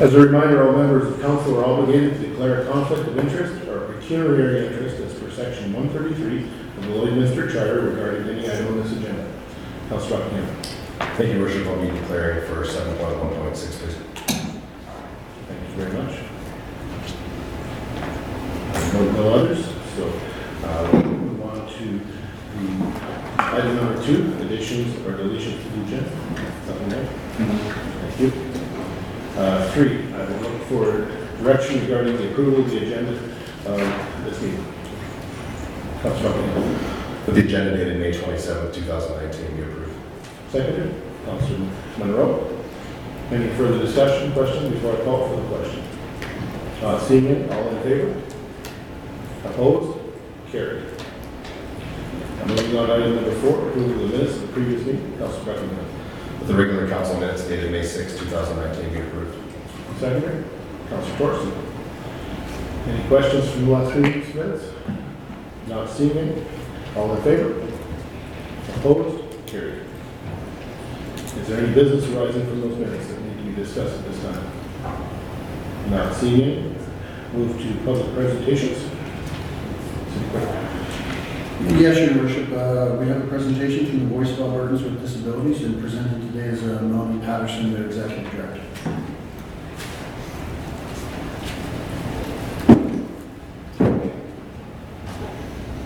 As a reminder, all members of council are obligated to declare a conflict of interest or pecuniary interest as per section 133 of the Lloydminster Charter regarding any item on this agenda. Councilor Buckingham. Thank you, Your Worship. I'll be declaring for 7.1.6, please. Thank you very much. No others, so we'll move on to the item number 2, additions or deletions to the agenda. Something there? Thank you. 3, I will look for direction regarding the approval of the agenda this meeting. Councilor Buckingham. With the agenda dated May 27, 2019, be approved. Seconded. Councilor Monroe. Any further discussion, question before I call for the question? Seeing it, all in favor? Opposed? Carried. Moving on to item number 4, approval of the minutes of the previous meeting. Councilor Buckingham. With the regular council minutes dated May 6, 2019, be approved. Seconded. Councilor Thorson. Any questions from the last 3 weeks' minutes? Not seeing any. All in favor? Opposed? Carried. Is there any business arising from those minutes that need to be discussed at this time? Not seeing any. Move to public presentations. City Clerk. Yes, Your Worship. We have a presentation from the Voice of Albertans with Disabilities, and presented today is Melanie Patterson, their Executive Director.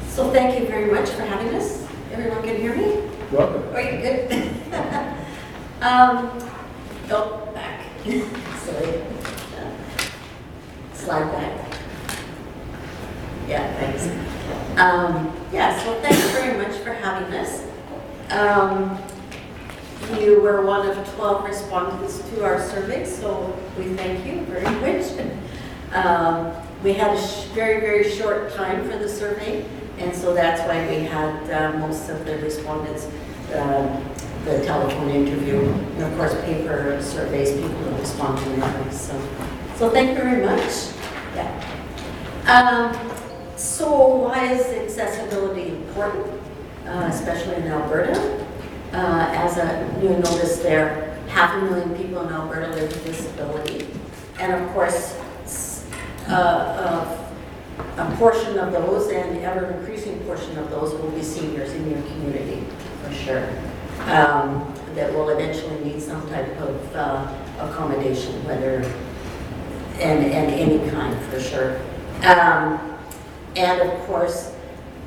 So thank you very much for having us. Everyone can hear me? Welcome. Are you good? Go back. Sorry. Slide back. Yeah, thanks. So thank you very much for having us. You were one of 12 respondents to our survey, so we thank you very much. We had a very, very short time for the survey, and so that's why we had most of the respondents, the telephone interview, and of course paper surveys, people who respond to them. So thank you very much. Yeah. So why is accessibility important, especially in Alberta? As you notice there, 500,000 people in Alberta live with disability. And of course, a portion of those, and ever increasing portion of those, will be seniors in your community, for sure. That will eventually need some type of accommodation, whether, and any kind, for sure. And of course,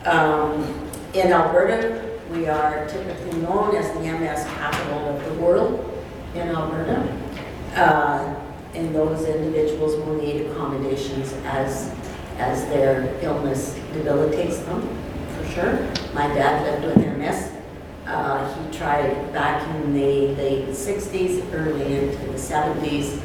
in Alberta, we are typically known as the MS capital of the world in Alberta. And those individuals will need accommodations as their illness debilitates them, for sure. My dad lived with MS. He tried back in the late 60s, early into the 70s.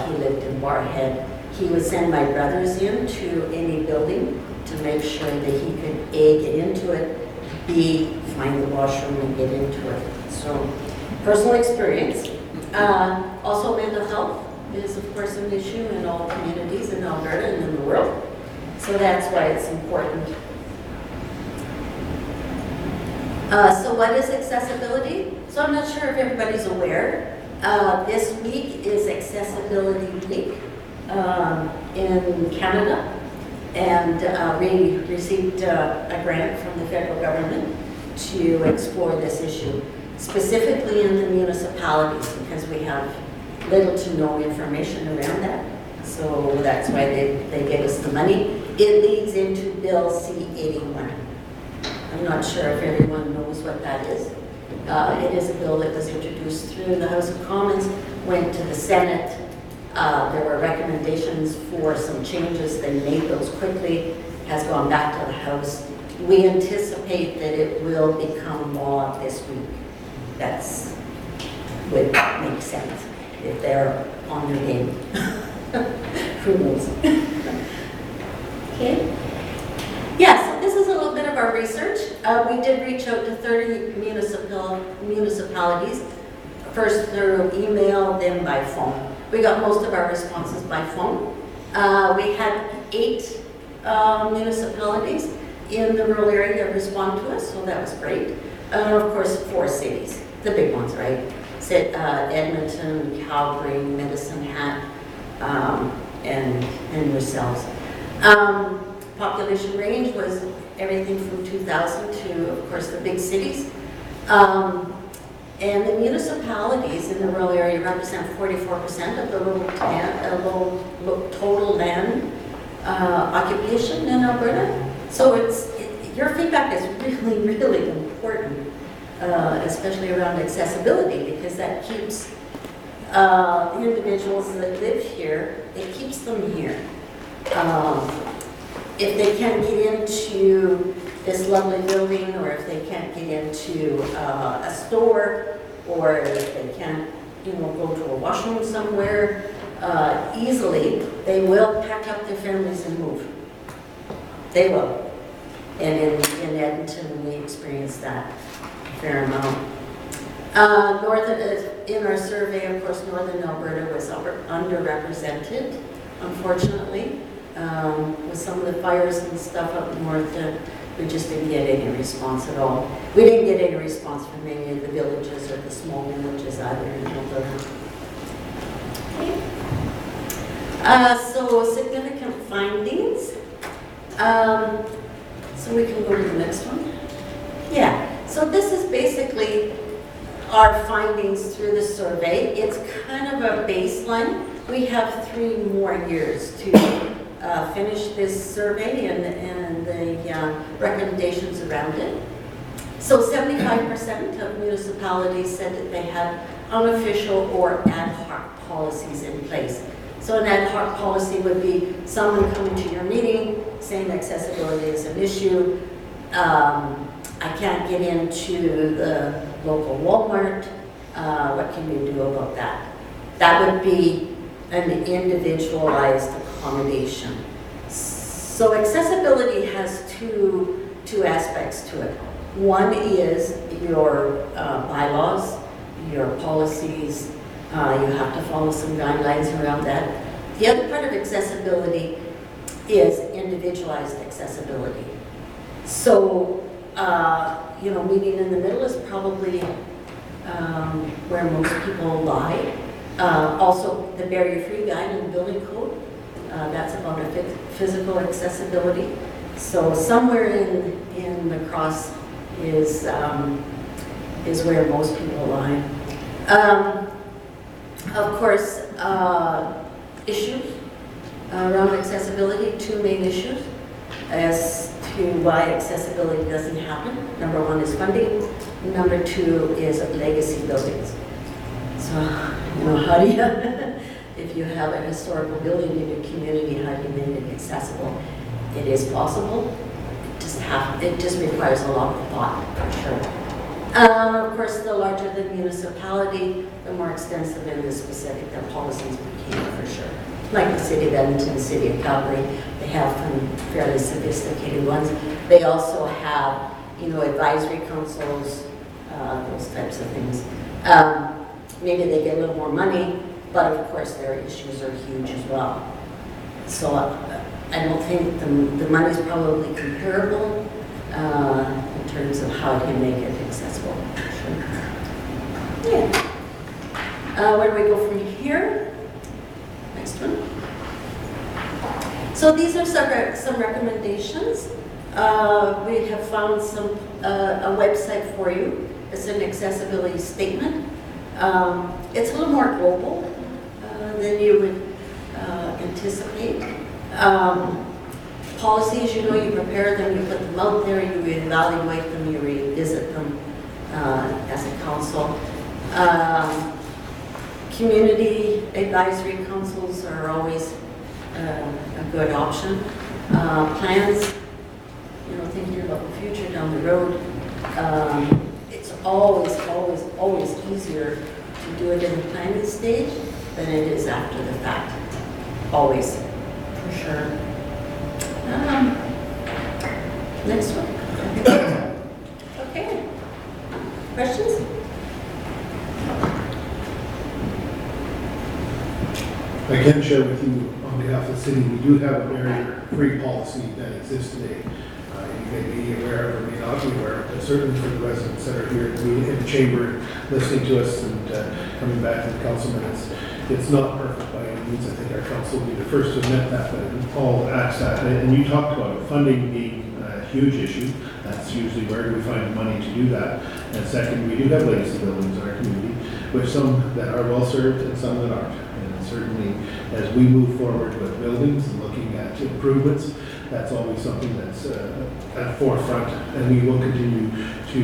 He lived in Barrhead. He would send my brothers in to any building to make sure that he could A, get into it, B, find the washroom and get into it. So, personal experience. Also, mental health is, of course, an issue in all communities in Alberta and in the world. So that's why it's important. So what is accessibility? So I'm not sure if everybody's aware. This week is Accessibility Week in Canada. And we received a grant from the federal government to explore this issue, specifically in the municipalities, because we have little to no information around that. So that's why they gave us the money. It leads into Bill C-81. I'm not sure if everyone knows what that is. It is a bill that was introduced through the House of Commons, went to the Senate. There were recommendations for some changes. They made those quickly, has gone back to the House. We anticipate that it will become law this week. That's would make sense if they're on their game. Who knows? Okay. Yeah, so this is a little bit of our research. We did reach out to 30 municipalities, first through email, then by phone. We got most of our responses by phone. We had 8 municipalities in the rural area respond to us, so that was great. Of course, 4 cities, the big ones, right? Edmonton, Calgary, Medicine Hat, and yourselves. Population range was everything from 2,000 to, of course, the big cities. And the municipalities in the rural area represent 44% of the total land occupation in Alberta. So your feedback is really, really important, especially around accessibility, because that keeps the individuals that live here, it keeps them here. If they can't get into this lovely building, or if they can't get into a store, or if they can't, go to a washroom somewhere easily, they will pack up their families and move. They will. And in Edmonton, we experienced that a fair amount. In our survey, of course, Northern Alberta was underrepresented, unfortunately. With some of the fires and stuff up north, we just didn't get any response at all. We didn't get any response from any of the villages or the small villages either in Alberta. So significant findings. So we can go to the next one. Yeah, so this is basically our findings through the survey. It's kind of a baseline. We have 3 more years to finish this survey and the recommendations around it. So 75% of municipalities said that they had unofficial or ad hoc policies in place. So an ad hoc policy would be someone coming to your meeting saying accessibility is an issue. I can't get into the local Walmart. What can you do about that? That would be an individualized accommodation. So accessibility has two aspects to it. One is your bylaws, your policies. You have to follow some guidelines around that. The other part of accessibility is individualized accessibility. So, meeting in the middle is probably where most people lie. Also, the barrier-free guide in the building code, that's about physical accessibility. So somewhere in the cross is where most people lie. Of course, issues around accessibility, 2 main issues as to why accessibility doesn't happen. Number 1 is funding. Number 2 is legacy buildings. So, how do you, if you have a historical building in your community, how do you make it accessible? It is possible. It just requires a lot of thought, for sure. Of course, the larger the municipality, the more extensive and the specific their policies became, for sure. Like the City of Edmonton, the City of Calgary, they have some fairly sophisticated ones. They also have, advisory councils, those types of things. Maybe they get a little more money, but of course their issues are huge as well. So I don't think the money is probably comparable in terms of how to make it accessible. Sure. Yeah. Where do we go from here? Next one. So these are some recommendations. We have found a website for you. It's an accessibility statement. It's a little more global than you would anticipate. Policies, you prepare them, you put them out there, you evaluate them, you revisit them as a council. Community advisory councils are always a good option. Plans, thinking about the future down the road. It's always easier to do it in the planning stage than it is after the fact. Always, for sure. Next one. Okay. Questions? I can share with you on behalf of the city, we do have a barrier-free policy that exists today. may be aware of or may not be aware of, but certainly for the residents that are here in the chamber, listening to us and coming back to the council minutes, it's not perfect by any means. I think our council will be the first to admit that, but Paul acts that. And you talked about funding being a huge issue. That's usually where do we find the money to do that. And second, we do have legacy buildings in our community, with some that are well served and some that aren't. And certainly, as we move forward with buildings and looking at improvements, that's always something that's at forefront, and we will continue to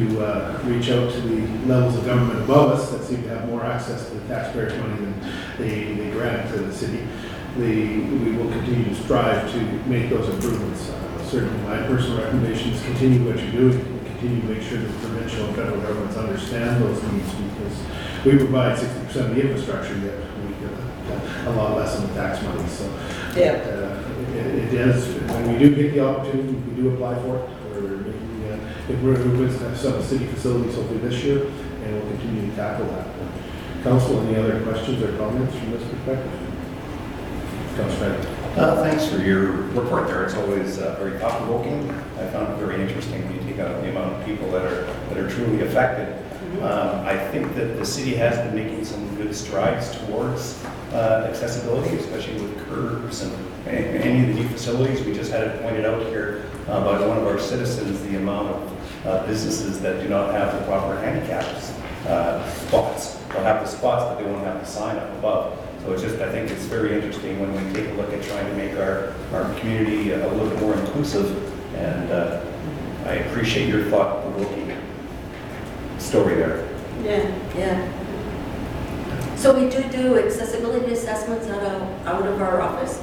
reach out to the levels of government above us that seem to have more access to the taxpayers' money than they grant to the city. We will continue to strive to make those improvements. Certainly, my personal recommendation is continue what you're doing, and continue to make sure that provincial and federal governments understand those needs, because we provide 60% of the infrastructure, yet we get a lot less of the tax money. So it is, when we do get the opportunity, we do apply for it. We're improvements to some city facilities hopefully this year, and we'll continue to tackle that. Council, any other questions or comments from this perspective? Councilor Fenton. Thanks for your report there. It's always very thought-provoking. I found it very interesting when you take out the amount of people that are truly affected. I think that the city has been making some good strides towards accessibility, especially with curbs and any of the new facilities. We just had it pointed out here by one of our citizens, the amount of businesses that do not have the proper handicap spots. They'll have the spots, but they won't have the sign up above. So it's just, I think it's very interesting when we take a look at trying to make our community a little bit more inclusive. And I appreciate your thought-provoking story there. Yeah. So we do accessibility assessments out of our office.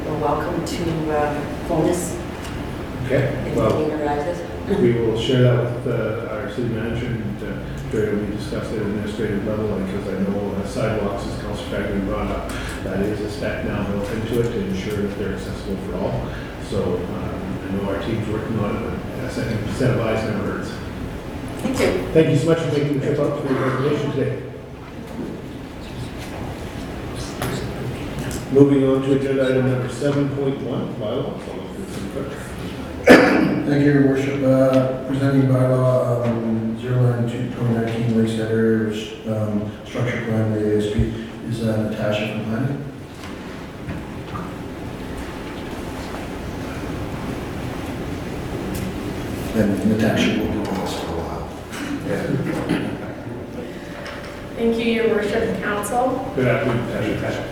We're welcome to phone us Okay. if Well, the need arises. we will share that with our city manager, and Jerry will be discussed at administrative level, because I know sidewalks, as Councilor Fagin brought up, that is a spec now built into it to ensure that they're accessible for all. So I know our team's working on it, but a second set of eyes never hurts. Thank you. Thank you so much for taking the trip out for your presentation today. Moving on to agenda item number 7.1, bylaws. Thank you, Your Worship. Presenting bylaw 09/2019 Lakeside Area Structure Plan, the ASP, is Natasha from planning. And Natasha will be with us for a while. Thank you, Your Worship and Council. Good afternoon, Natasha.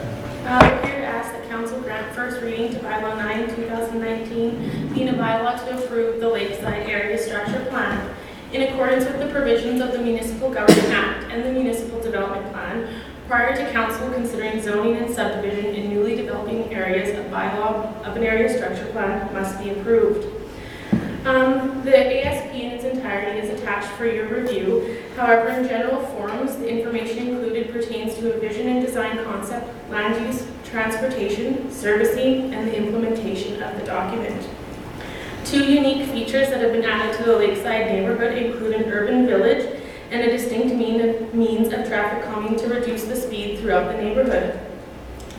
We're here to ask that Council grant first reading to Bylaw 9, 2019, being a bylaw to approve the Lakeside Area Structure Plan in accordance with the provisions of the Municipal Government Act and the Municipal Development Plan. Prior to Council considering zoning and subdivision in newly developing areas, a bylaw of an area structure plan must be approved. The ASP in its entirety is attached for your review. However, in general forms, the information included pertains to a vision and design concept, land use, transportation, servicing, and the implementation of the document. Two unique features that have been added to the Lakeside neighborhood include an urban village and a distinct means of traffic calming to reduce the speed throughout the neighborhood.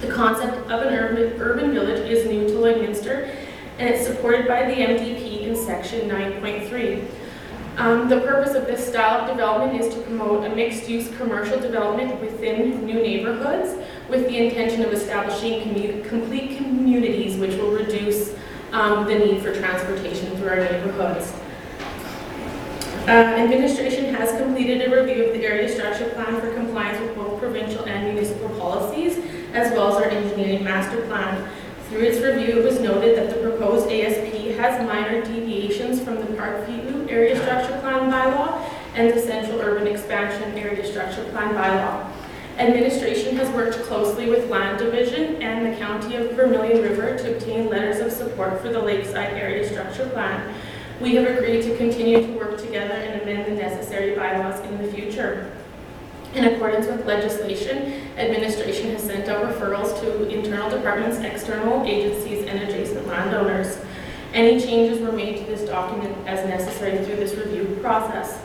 The concept of an urban village is new to Lloydminster, and it's supported by the MDP in section 9.3. The purpose of this style of development is to promote a mixed-use commercial development within new neighborhoods with the intention of establishing complete communities which will reduce the need for transportation through our neighborhoods. Administration has completed a review of the area structure plan for compliance with both provincial and municipal policies, as well as our engineering master plan. Through its review, it was noted that the proposed ASP has minor deviations from the Parkview Area Structure Plan bylaw and the Central Urban Expansion Area Structure Plan bylaw. Administration has worked closely with Land Division and the County of Vermilion River to obtain letters of support for the Lakeside Area Structure Plan. We have agreed to continue to work together and amend the necessary bylaws in the future. In accordance with legislation, administration has sent out referrals to internal departments, external agencies, and adjacent landowners. Any changes were made to this document as necessary through this review process.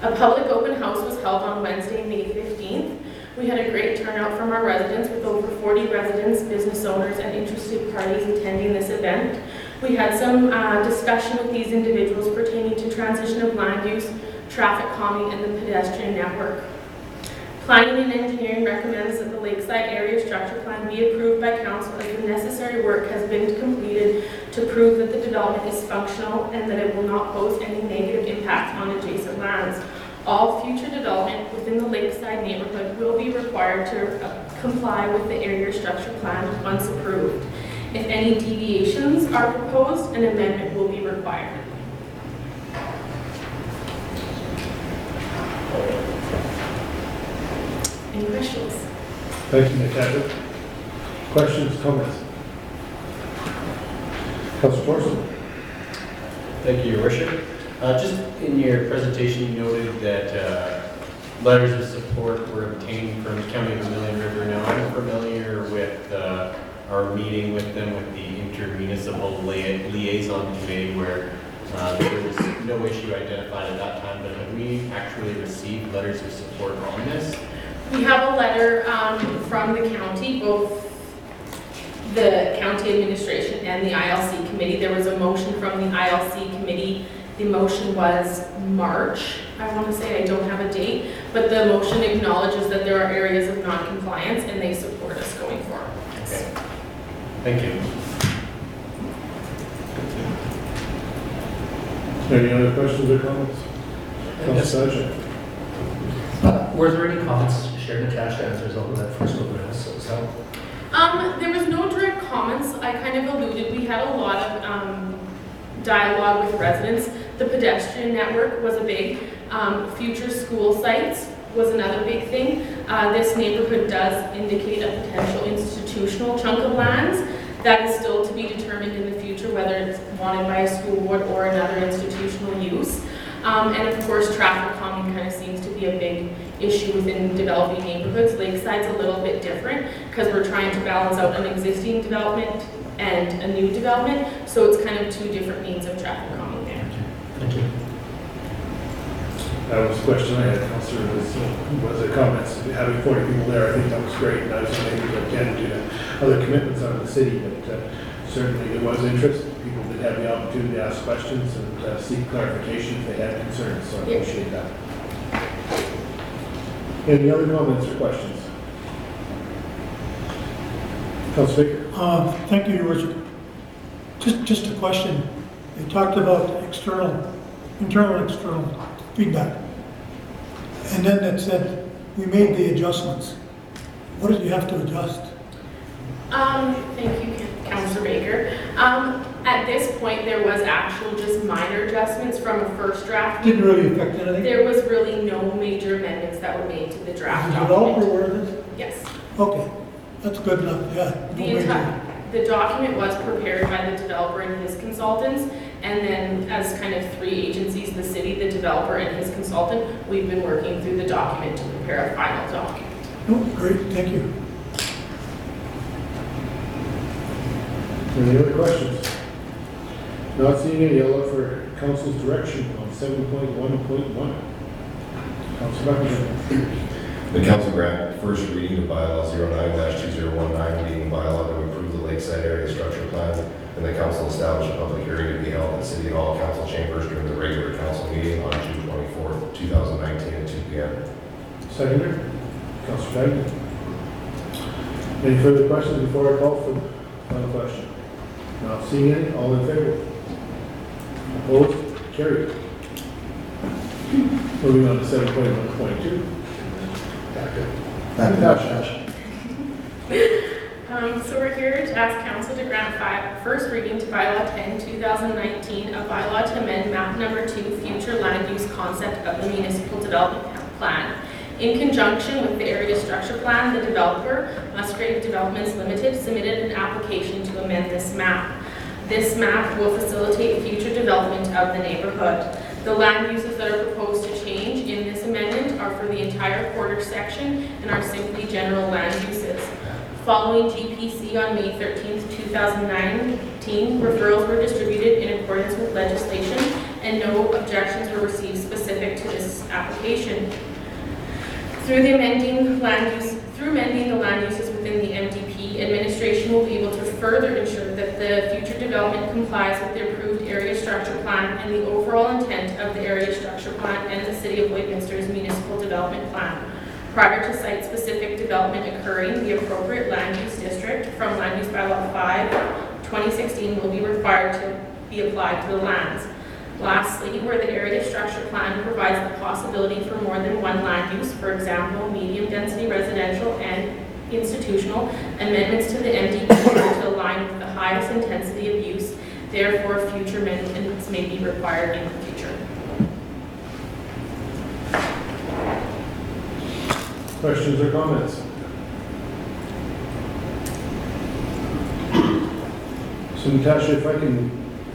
A public open house was held on Wednesday, May 15th, We had a great turnout from our residents with over 40 residents, business owners, and interested parties attending this event. We had some discussion with these individuals pertaining to transition of land use, traffic calming, and the pedestrian network. Planning and Engineering recommends that the Lakeside Area Structure Plan be approved by council as the necessary work has been completed to prove that the development is functional and that it will not pose any negative impact on adjacent lands. All future development within the Lakeside neighborhood will be required to comply with the Area Structure Plan once approved. If any deviations are proposed, an amendment will be required. Any questions? Thank you, Natasha. Questions, comments? Councilor Thorson? Thank you, Your Worship. Just in your presentation, you noted that letters of support were obtained from the County of Vermilion River. Now, I'm familiar with our meeting with them with the intermunicipal liaison committee where there was no issue identified at that time, but have we actually received letters of support on this? We have a letter from the county, both the county administration and the ILC committee. There was a motion from the ILC committee. The motion was March, I want to say, I don't have a date, but the motion acknowledges that there are areas of non-compliance and they support us going forward. Okay. Thank you. Any other questions or comments? Councilor Sajak? Were there any comments shared, Natasha, as a result of that first open house? There was no direct comments. I kind of alluded. We had a lot of dialogue with residents. The pedestrian network was a big. Future school sites was another big thing. This neighborhood does indicate a potential institutional chunk of lands. That is still to be determined in the future, whether it's wanted by a school board or another institutional use. And of course, traffic calming kind of seems to be a big issue within developing neighborhoods. Lakeside's a little bit different because we're trying to balance out an existing development and a new development. So it's kind of two different means of traffic calming there. Thank you. That was the question I had, Councilor, was there comments? Having 40 people there, I think that was great. And I was able to attend to other commitments out of the city, but certainly there was interest. People did have the opportunity to ask questions and seek clarification if they had concerns, so I appreciate that. Any other comments or questions? Councilor Baker? Thank you, Your Worship. Just a question. They talked about internal and external feedback. And then it said, we made the adjustments. What did you have to adjust? Thank you, Councilor Baker. At this point, there was actual just minor adjustments from a first draft. Didn't really affect anything? There was really no major amendments that were made to the draft Is the developer document. aware of this? Yes. Okay, that's good enough, yeah. The document was prepared by the developer and his consultants, and then as kind of three agencies, the city, the developer, and his consultant, we've been working through the document to prepare a final document. Oh, great, thank you. Any other questions? Not seeing any, I'll look for council's direction on 7.1.1. Councilor McIntyre. The council grant first reading of bylaw 09-2019, being bylaw to approve the Lakeside Area Structure Plan, and the council establish a public hearing to be held at City Hall Council Chambers during the regular council meeting on June 24th, 2019 at 2 p.m. Seconder, Councilor Baker. Any further questions before I call for the final question? Not seeing any, all in favor? Opposed? Carried. Moving on to 7.1.2. Back to Natasha. So we're here to ask council to grant first reading to bylaw 10, 2019, a bylaw to amend map number 2, future land use concept of the municipal development plan. In conjunction with the area structure plan, the developer, Musgrave Developments Limited, submitted an application to amend this map. This map will facilitate future development of the neighborhood. The land uses that are proposed to change in this amendment are for the entire quarter section and are simply general land uses. Following GPC on May 13th, 2019, referrals were distributed in accordance with legislation and no objections were received specific to this application. Through amending the land uses within the MDP, administration will be able to further ensure that the future development complies with the approved area structure plan and the overall intent of the area structure plan and the City of Lloydminster's municipal development plan. Prior to site-specific development occurring, the appropriate land use district from Land Use Bylaw 5, 2016 will be required to be applied to the lands. Lastly, where the area structure plan provides the possibility for more than one land use, for example, medium-density residential and institutional, amendments to the MDP are to align with the highest intensity of use, therefore future amendments may be required in the future. Questions or comments? So Natasha, if I can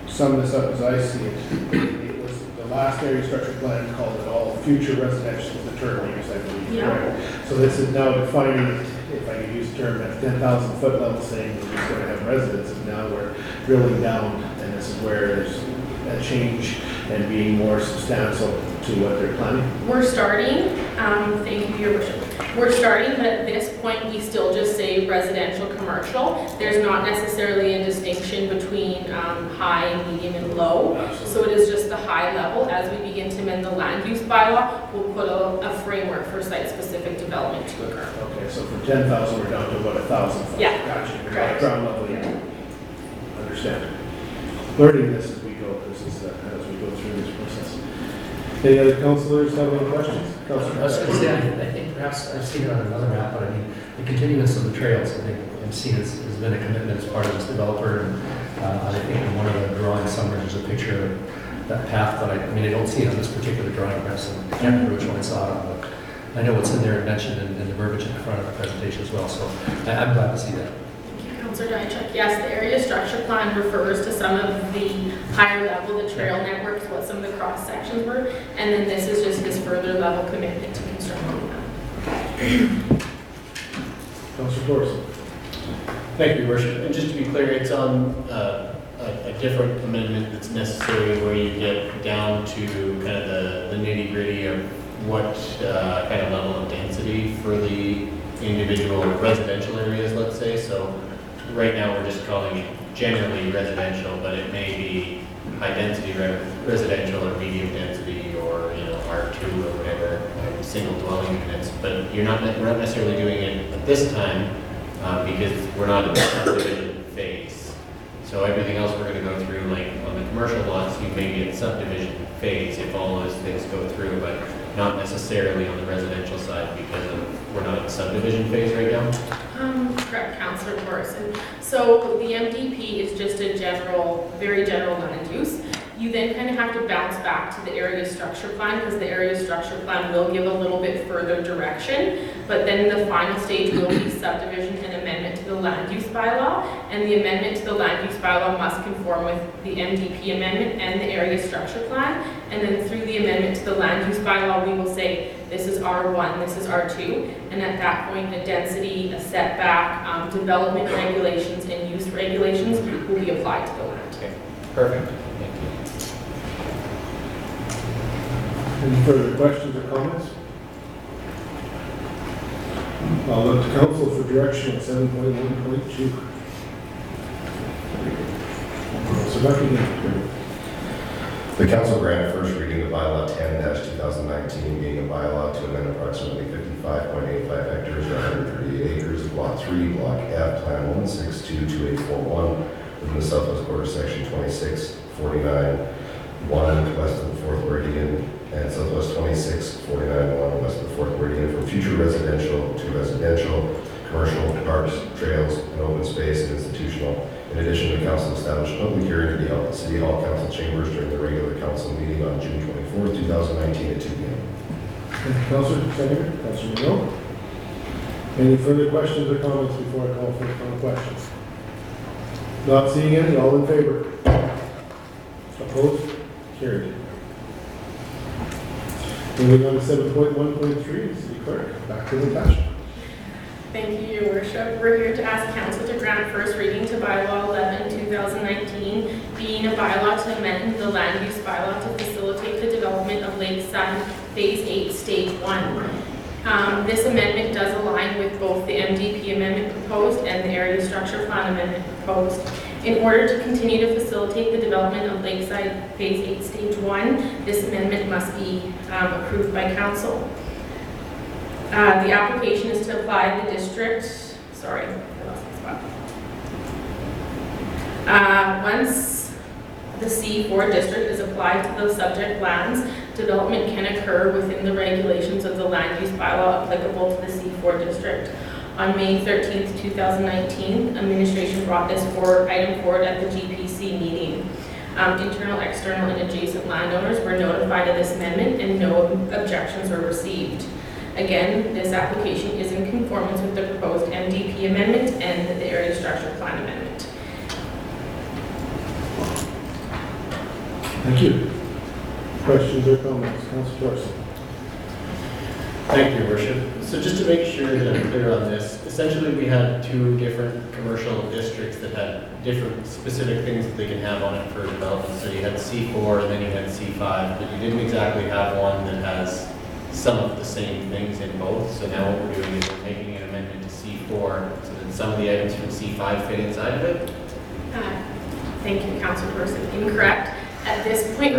sum this up as I see it, it was the last area structure plan called it all future residential, the term used, I believe. Yeah. Right? So this is now defining, if I could use the term, at 10,000 foot level, saying that we're just going to have residences. Now we're drilling down, and this is where there's a change and being more substantial to what they're planning. We're starting, thank you, Your Worship. We're starting, but at this point, we still just say residential, commercial. There's not necessarily a distinction between high, medium, and low. Absolutely. So it is just the high level. As we begin to amend the land use bylaw, we'll put a framework for site-specific development to occur. Okay, so from 10,000, we're down to about 1,000 foot. Yeah, Gotcha. We're correct. at ground level yet. Understand. Learning this as we go, this is as we go through this process. Any other councilors have any questions? I was going to say, I think perhaps I've seen it on another map, but I mean, the continuance of the trails, I think MC has been a commitment as part of this developer. And I think in one of the drawings somewhere, there's a picture of that path, but I mean, I don't see it on this particular drawing, perhaps, and I can't remember which one I saw it on, but I know what's in there and mentioned in the verbiage in the front of the presentation as well, so I'm glad to see that. Councilor Diachuk, yes, the area structure plan refers to some of the higher level, the trail networks, what some of the cross sections were, and then this is just his further level commitment to construction. Councilor Thorson. Thank you, Your Worship. And just to be clear, it's on a different amendment that's necessary where you get down to kind of the nitty gritty of what kind of level of density for the individual residential areas, let's say. So right now, we're just calling it generally residential, but it may be high density residential or medium density or, you know, R2 or whatever, single dwelling units. But we're not necessarily doing it at this time because we're not in the subdivision phase. So everything else we're going to go through, like on the commercial lots, you may be in subdivision phase if all those things go through, but not necessarily on the residential side because we're not in subdivision phase right now. Correct, Councilor Morrison. So the MDP is just a general, very general land use. You then kind of have to bounce back to the area structure plan because the area structure plan will give a little bit further direction, but then the final stage will be subdivision and amendment to the land use bylaw, and the amendment to the land use bylaw must conform with the MDP amendment and the area structure plan, and then through the amendment to the land use bylaw, we will say this is R1, this is R2, and at that point, a density, a setback, development regulations, and use regulations will be applied to the land. Okay, perfect. Thank you. Any further questions or comments? I'll look to council for direction at 7.1.2. So Buckingham. The council granted first reading of bylaw 10-2019, being a bylaw to amend approximately 55.85 hectares or 138 acres of Lot 3, Block F, Plan 1622841, within the southwest quarter section 2649-1 west of the 4th meridian and southwest 2649-1 west of the 4th meridian from future residential to residential, commercial, parks, trails, and open space and institutional. In addition, the council established a public hearing to be held at City Hall Council Chambers during the regular council meeting on June 24, 2019 at 2 p.m. Thank you, Councilor. Second, Councilor Monroe. Any further questions or comments before I call for the final questions? Not seeing any, all in favor? Opposed? Carried. Moving on to 7.1.3, City Clerk, back to Natasha. Thank you, Your Worship. We're here to ask Council to grant first reading to bylaw 11, 2019, being a bylaw to amend the land use bylaw to facilitate the development of Lakeside Phase 8, Stage 1. This amendment does align with both the MDP amendment proposed and the area structure plan amendment proposed. In order to continue to facilitate the development of Lakeside Phase 8 Stage 1, this amendment must be approved by council. The application is to apply the district, sorry, I lost my spot. Once the C4 district is applied to those subject lands, development can occur within the regulations of the land use bylaw applicable to the C4 district. On May 13th, 2019, administration brought this item forward at the GPC meeting. Internal, external, and adjacent landowners were notified of this amendment and no objections were received. Again, this application is in conformance with the proposed MDP amendment and the area structure plan amendment. Thank you. Questions or comments? Councilor Thorson. Thank you, Your Worship. So just to make sure that I'm clear on this, essentially we had two different commercial districts that had different specific things that they can have on it for development. So you had C4 and then you had C5, but you didn't exactly have one that has some of the same things in both. So now what we're doing is we're making an amendment to C4 so that some of the items from C5 fit inside of it. Thank you, Councilor Thorson. Incorrect. At this point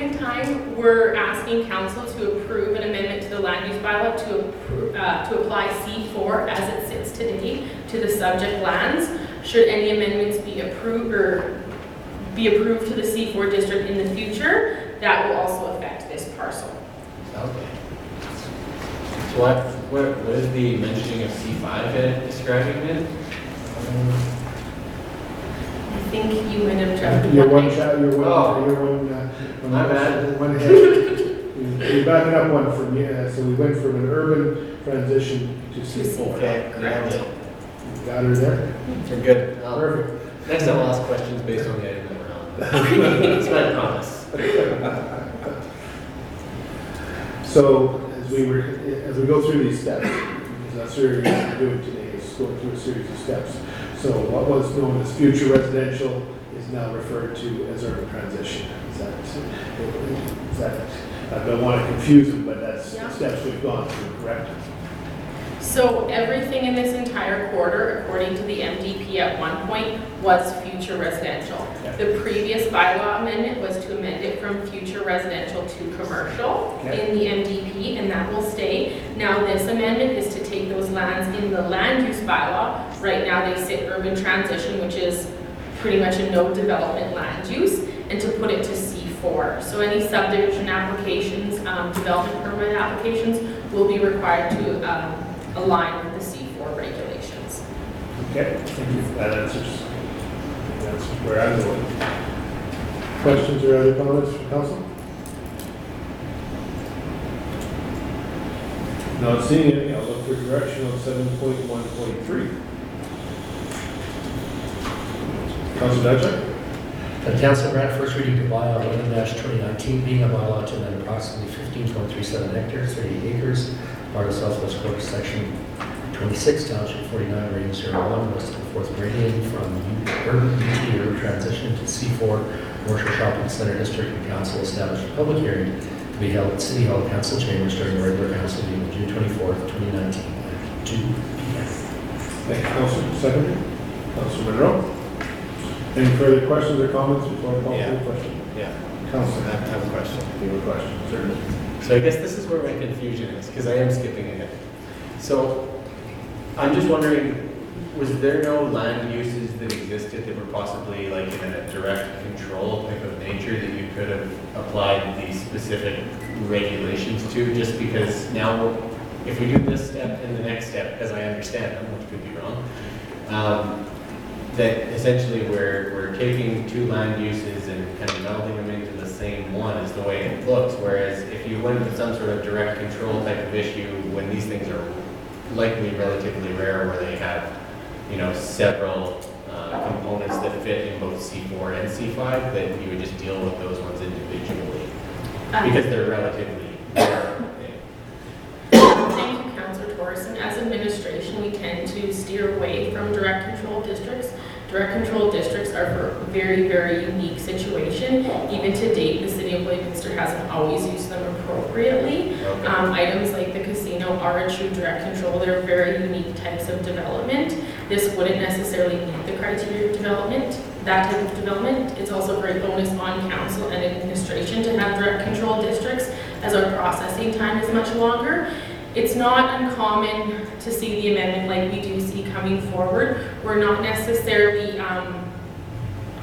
in time, we're asking council to approve an amendment to the land use bylaw to apply C4 as it sits today to the subject lands. Should any amendments be approved to the C4 district in the future, that will also affect this parcel. Okay. So what is the mentioning of C5 describing it? I think you might have jumped. You're one shot, you're one, Oh. you're one. My bad. One ahead. You're backing up one from, so we went from an urban transition to C4. Okay, correct. Got her there? We're good. Perfect. Next I'll ask questions based on the item that we're on. That's my promise. So as we go through these steps, because that's what we're doing today, is going through a series of steps. So what was known as future residential is now referred to as urban transition. Is that, I don't want to confuse them, but that's the steps we've gone through, correct? So everything in this entire quarter, according to the MDP at one point, was future residential. Okay. The previous bylaw amendment was to amend it from future residential to commercial in the MDP, and that will stay. Now this amendment is to take those lands in the land use bylaw. Right now they sit urban transition, which is pretty much a no development land use, and to put it to C4. So any subdivision applications, development permit applications will be required to align with the C4 regulations. Okay, thank you for that answers. That's where I'm going. Questions or other comments from council? Not seeing any, I'll look for direction on 7.1.3. Councilor Dutcher? The council grant first reading to bylaw 11-2019 being a bylaw to amend approximately 15.37 hectares, 30 acres, part of Southwest Quarter, section 26, township 49, range 01, west of the 4th meridian from urban UT urban transition to C4 commercial shopping center district. And council established a public hearing to be held at City Hall Council Chambers during the regular council meeting on June 24th, 2019 at 2 p.m. Thank you, Councilor. Secretary? Councilor Monroe? Any further questions or comments before I call for the question? Yeah. Councilor, I have a question. you have a question, certainly. So I guess this is where my confusion is, because I am skipping ahead. So I'm just wondering, was there no land uses that existed that were possibly like in a direct control type of nature that you could have applied these specific regulations to? Just because now, if we do this step and the next step, as I understand them, which could be wrong, that essentially we're taking two land uses and kind of melding them into the same one is the way it looks. Whereas if you went with some sort of direct control type of issue, when these things are likely relatively rare, where they have, you know, several components that fit in both C4 and C5, that you would just deal with those ones individually because they're relatively rare. Thank you, Councilor Thorson. As administration, we tend to steer away from direct control districts Direct control districts are for a very, very unique situation. Even to date, the city of Lloydminster hasn't always used them appropriately. Okay. Items like the casino are a true direct control. They're very unique types of development. This wouldn't necessarily meet the criteria of development, that type of development. It's also a great bonus on council and administration to have direct control districts, as our processing time is much longer. It's not uncommon to see the amendment like we do see coming forward. We're not necessarily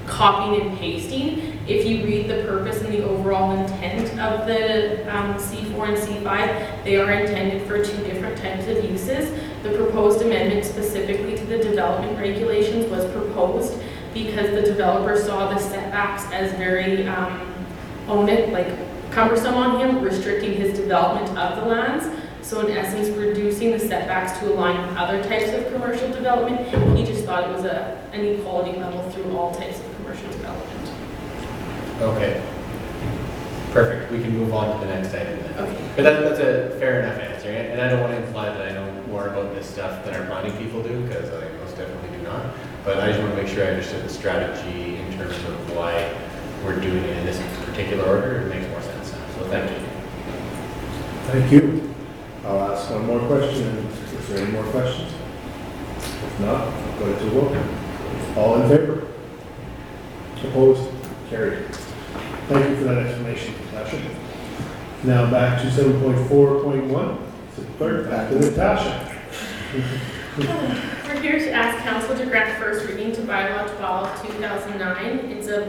copying and pasting. If you read the purpose and the overall intent of the C4 and C5, they are intended for two different types of uses. The proposed amendment specifically to the development regulations was proposed because the developer saw the setbacks as very cumbersome on him, restricting his development of the lands. So in essence, reducing the setbacks to align with other types of commercial development. He just thought it was an equality level through all types of commercial development. Okay. Perfect. We can move on to the next item then. Okay. But that's a fair enough answer. And I don't want to imply that I know more about this stuff than our planning people do, because I most definitely do not. But I just want to make sure I understood the strategy in terms of why we're doing it in this particular order. It makes more sense now. So thank you. Thank you. I'll ask one more question, and is there any more questions? If not, I'll go to a vote. All in favor? Opposed? Carried. Thank you for that explanation, Natasha. Now back to 7.4.1. Clerk, back to Natasha. We're here to ask council to grant first reading to bylaw 12/2009. It's a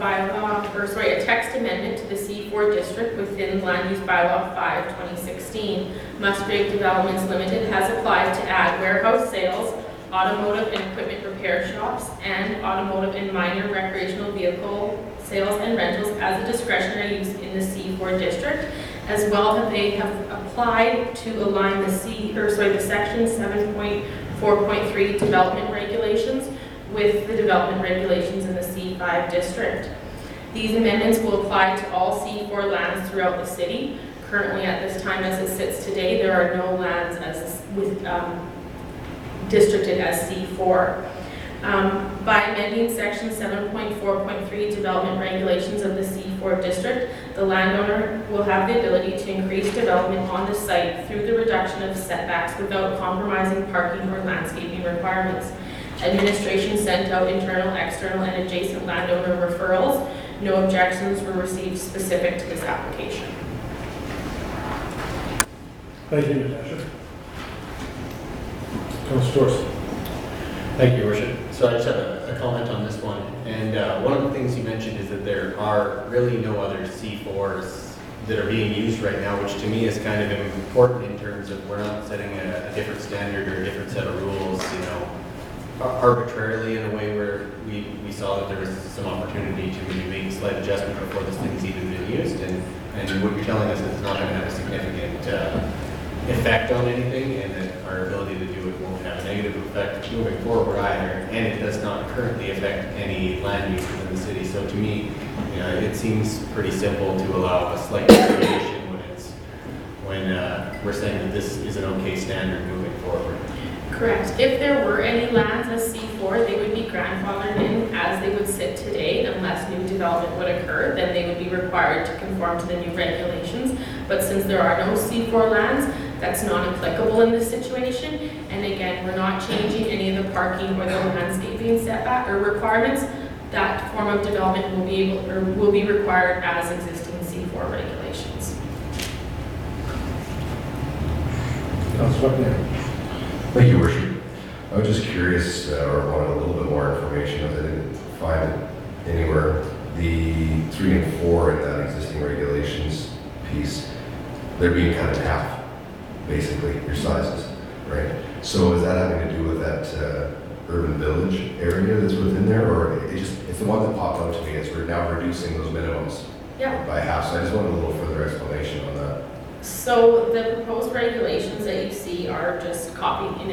text amendment to the C4 district within land use bylaw 5/2016. Musgrave Developments Limited has applied to add warehouse sales, automotive and equipment repair shops, and automotive and minor recreational vehicle sales and rentals as a discretionary use in the C4 district. As well, that they have applied to align the section 7.4.3 development regulations with the development regulations in the C5 district. These amendments will apply to all C4 lands throughout the city. Currently, at this time as it sits today, there are no lands districted as C4. By amending section 7.4.3 development regulations of the C4 district, the landowner will have the ability to increase development on the site through the reduction of setbacks without compromising parking or landscaping requirements. Administration sent out internal, external, and adjacent landowner referrals. No objections were received specific to this application. Thank you, Natasha. Councilor Torson. Thank you, Your Worship. So I just have a comment on this one. And one of the things you mentioned is that there are really no other C4s that are being used right now, which to me is kind of important in terms of we're not setting a different standard or a different set of rules, arbitrarily in a way where we saw that there was some opportunity to maybe make a slight adjustment before this thing's even been used. And what you're telling us is it's not going to have a significant effect on anything, and that our ability to do it won't have a negative effect moving forward either, and it does not currently affect any land use within the city. So to me, it seems pretty simple to allow a slight variation when we're saying that this is an okay standard moving forward. Correct. If there were any lands as C4, they would be grandfathered in as they would sit today unless new development would occur, then they would be required to conform to the new regulations. But since there are no C4 lands, that's not applicable in this situation. And again, we're not changing any of the parking or the landscaping setback or requirements. That form of development will be required as existing C4 regulations. Councilor Buckner. Thank you, Worship. I was just curious, or wanted a little bit more information, as I didn't find it anywhere. The 3 and 4 in that existing regulations piece, they're being cut in half, basically, your sizes, right? So is that having to do with that urban village area that's within there, or it's the one that popped out to me as we're now reducing those minimums by half? So I just wanted a little further explanation on that. So the proposed regulations that you see are just copied and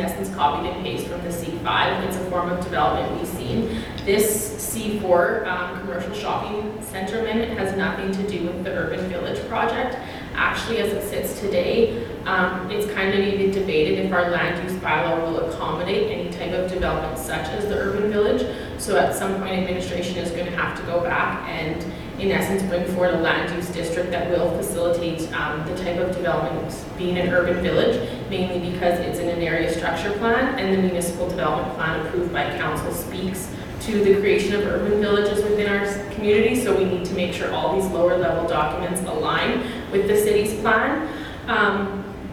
pasted from the C5. It's a form of development we've seen. This C4 commercial shopping center amendment has nothing to do with the urban village project. Actually, as it sits today, it's kind of even debated if our land use bylaw will accommodate any type of development such as the urban village. So at some point, administration is going to have to go back and, in essence, bring forward a land use district that will facilitate the type of development being an urban village, mainly because it's in an area structure plan, and the municipal development plan approved by council speaks to the creation of urban villages within our community. So we need to make sure all these lower level documents align with the city's plan.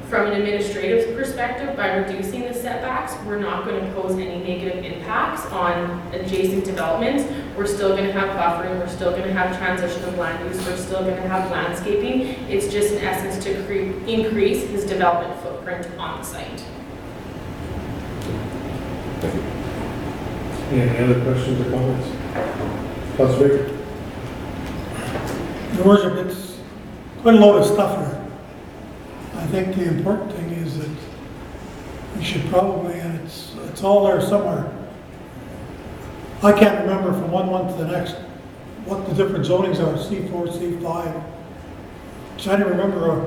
From an administrative perspective, by reducing the setbacks, we're not going to pose any negative impacts on adjacent developments. We're still going to have buffering, we're still going to have transition of land use, we're still going to have landscaping. It's just in essence to increase his development footprint on the site. Any other questions or comments? Councilor Baker? Your Worship, it's quite a load of stuff here. I think the important thing is that we should probably, and it's all there somewhere. I can't remember from one month to the next what the different zonings are, C4, C5. Trying to remember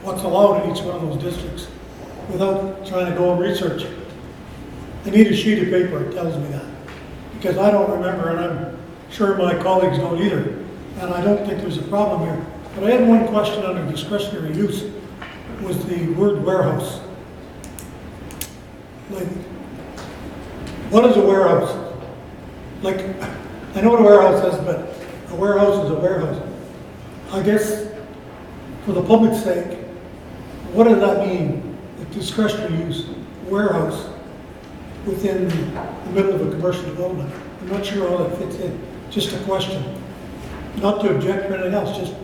what's allowed in each one of those districts without trying to go and research it. I need a sheet of paper that tells me that, because I don't remember, and I'm sure my colleagues don't either, and I don't think there's a problem here. But I had one question under discretionary use, was the word warehouse. Like, what is a warehouse? Like, I know what a warehouse is, but a warehouse is a warehouse. I guess, for the public's sake, what does that mean, a discretionary use warehouse within the middle of a commercial development? I'm not sure how that fits in. Just a question. Not to object or anything else, just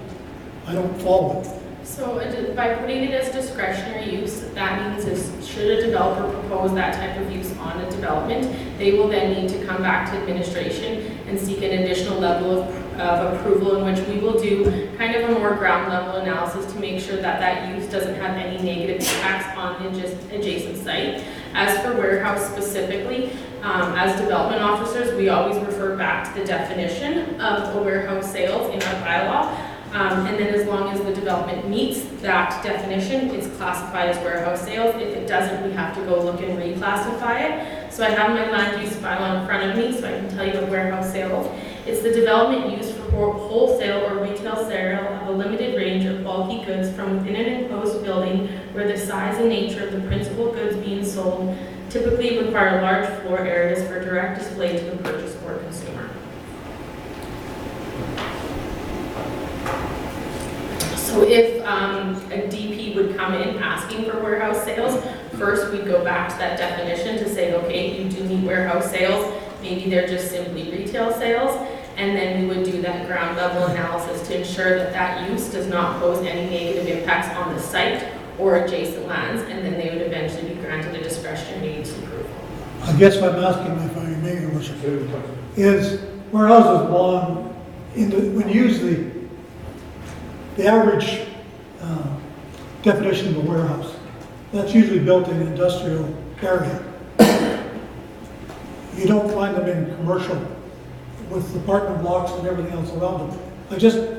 I don't follow it. So by putting it as discretionary use, that means is should a developer propose that type of use on a development, they will then need to come back to administration and seek an additional level of approval, in which we will do kind of a more ground level analysis to make sure that that use doesn't have any negative impacts on the adjacent site. As for warehouse specifically, as development officers, we always refer back to the definition of a warehouse sales in our bylaw. And then as long as the development meets that definition, it's classified as warehouse sales. If it doesn't, we have to go look and reclassify it. So I have my land use bylaw in front of me, so I can tell you what warehouse sales. It's the development used for wholesale or retail sale of a limited range of bulky goods from within an enclosed building where the size and nature of the principal goods being sold typically require large floor areas for direct display to the purchaser or consumer. So if a DP would come in asking for warehouse sales, first we'd go back to that definition to say, okay, you do need warehouse sales, maybe they're just simply retail sales, and then we would do that ground level analysis to ensure that that use does not pose any negative impacts on the site or adjacent lands, and then they would eventually be granted a discretionary use approval. I guess what I'm asking, if I may, Your Worship, is warehouses belong in the, when you use the average definition of a warehouse, that's usually built in an industrial area. You don't find them in commercial with apartment blocks and everything else around them.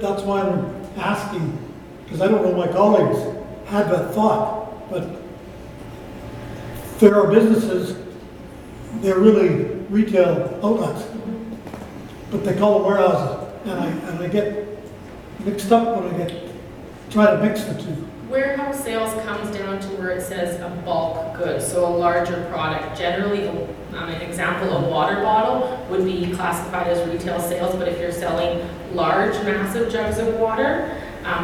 That's why I'm asking, because I don't know my colleagues had that thought, but there are businesses, they're really retail outlets, but they call them warehouses, and I get mixed up when I try to mix the two. Warehouse sales comes down to where it says a bulk good, so a larger product. Generally, an example, a water bottle would be classified as retail sales, but if you're selling large, massive jugs of water,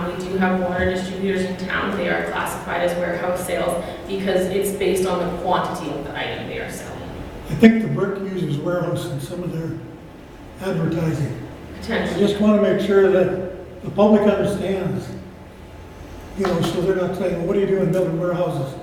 we do have water distributors in town. They are classified as warehouse sales because it's based on the quantity of the item they are selling. I think the Brick uses warehouse in some of their advertising. I Potentially. just want to make sure that the public understands, so they're not saying, well, what are you doing building warehouses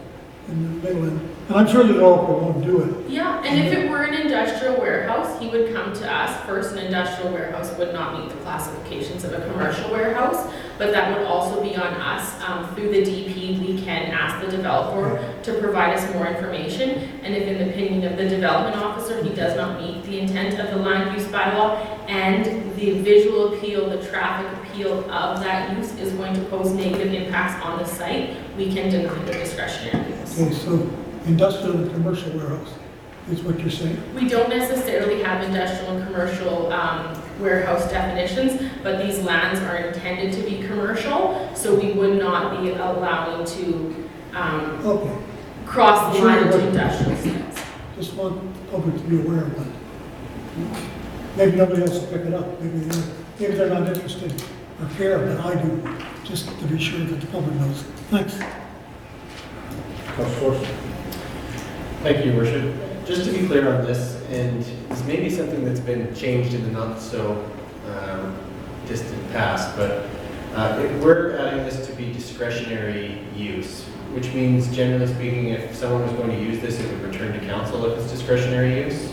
in the middle end? And I'm sure the developer won't do it. Yeah, and if it were an industrial warehouse, he would come to us. First, an industrial warehouse would not meet the classifications of a commercial warehouse, but that would also be on us. Through the DP, we can ask the developer to provide us more information, and if in the opinion of the development officer, he does not meet the intent of the land use bylaw, and the visual appeal, the traffic appeal of that use is going to pose negative impacts on the site, we can deny the discretionary use. Okay, so industrial and commercial warehouse. is what you're saying? We don't necessarily have industrial and commercial warehouse definitions, but these lands are intended to be commercial, so we would not be allowing to Okay, cross the Sure, line into but- industrial sites. just want the public to be aware of that. Maybe nobody else will pick it up, maybe they're not interested or care, but I do, just to be sure that the public knows. Thanks. Councilor Thorson. Thank you, Your Worship. Just to be clear on this, and this may be something that's been changed in the not so distant past, but we're adding this to be discretionary use, which means generally speaking, if someone was going to use this, it would return to council if it's discretionary use.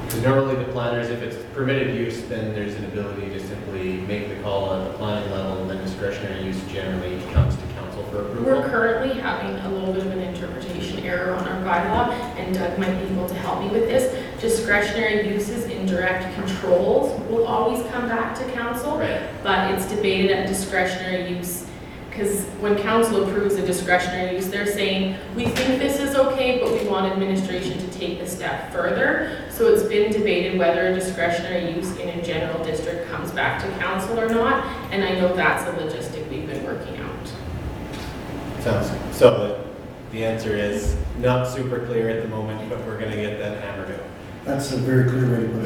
Because normally the planners, if it's permitted use, then there's an ability to simply make the call at the planning level, and then discretionary use generally comes to council for approval. We're currently having a little bit of an interpretation error on our bylaw, and Doug might be able to help me with this. Discretionary uses in direct controls will always come back to council, Right. but it's debated at discretionary use. Because when council approves a discretionary use, they're saying, we think this is okay, but we want administration to take the step further. So it's been debated whether a discretionary use in a general district comes back to council or not, and I know that's a logistic we've been working out. Sounds, so the answer is not super clear at the moment, but we're going to get that hammered out. That's a very clear way to put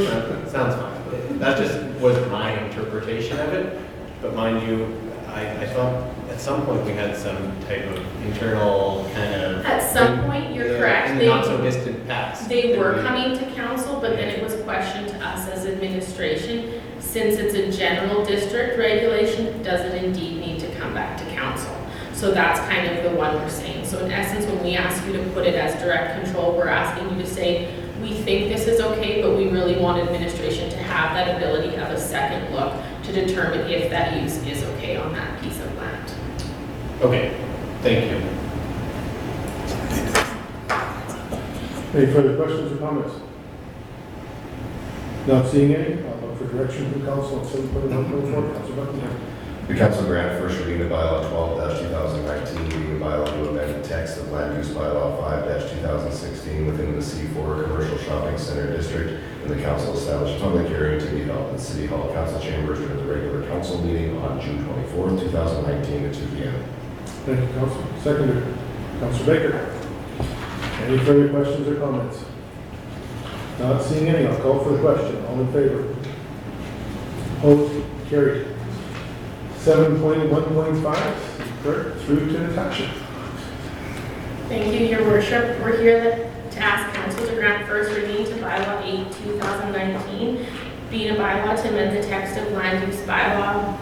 it. Sounds fine. That just was my interpretation of it, but mind you, I thought at some point we had some type of internal kind of... At some point, you're Yeah, correct. in the not so distant past. They were coming to council, but then it was questioned to us as administration. Since it's a general district regulation, does it indeed need to come back to council? So that's kind of the one we're saying. So in essence, when we ask you to put it as direct control, we're asking you to say, we think this is okay, but we really want administration to have that ability of a second look to determine if that use is okay on that piece of land. Okay, thank you. Any further questions or comments? Not seeing any, I'll look for direction from council on 7.1.4. Councilor Buckingham. The council grant first reading of bylaw 12-2019, reading bylaw to amend the text of land use bylaw 5-2016 within the C4 commercial shopping center district, and the council established a public hearing to be held in City Hall council chambers during the regular council meeting on June 24th, 2019 at 2 p.m. Thank you, Council. Seconder, Councilor Baker. Any further questions or comments? Not seeing any, I'll call for the question. All in favor? Opposed? Carried. 7.1.5, clerk, through to Natasha. Thank you, Your Worship. We're here to ask council to grant first reading to bylaw 8, 2019, being a bylaw to amend the text of land use bylaw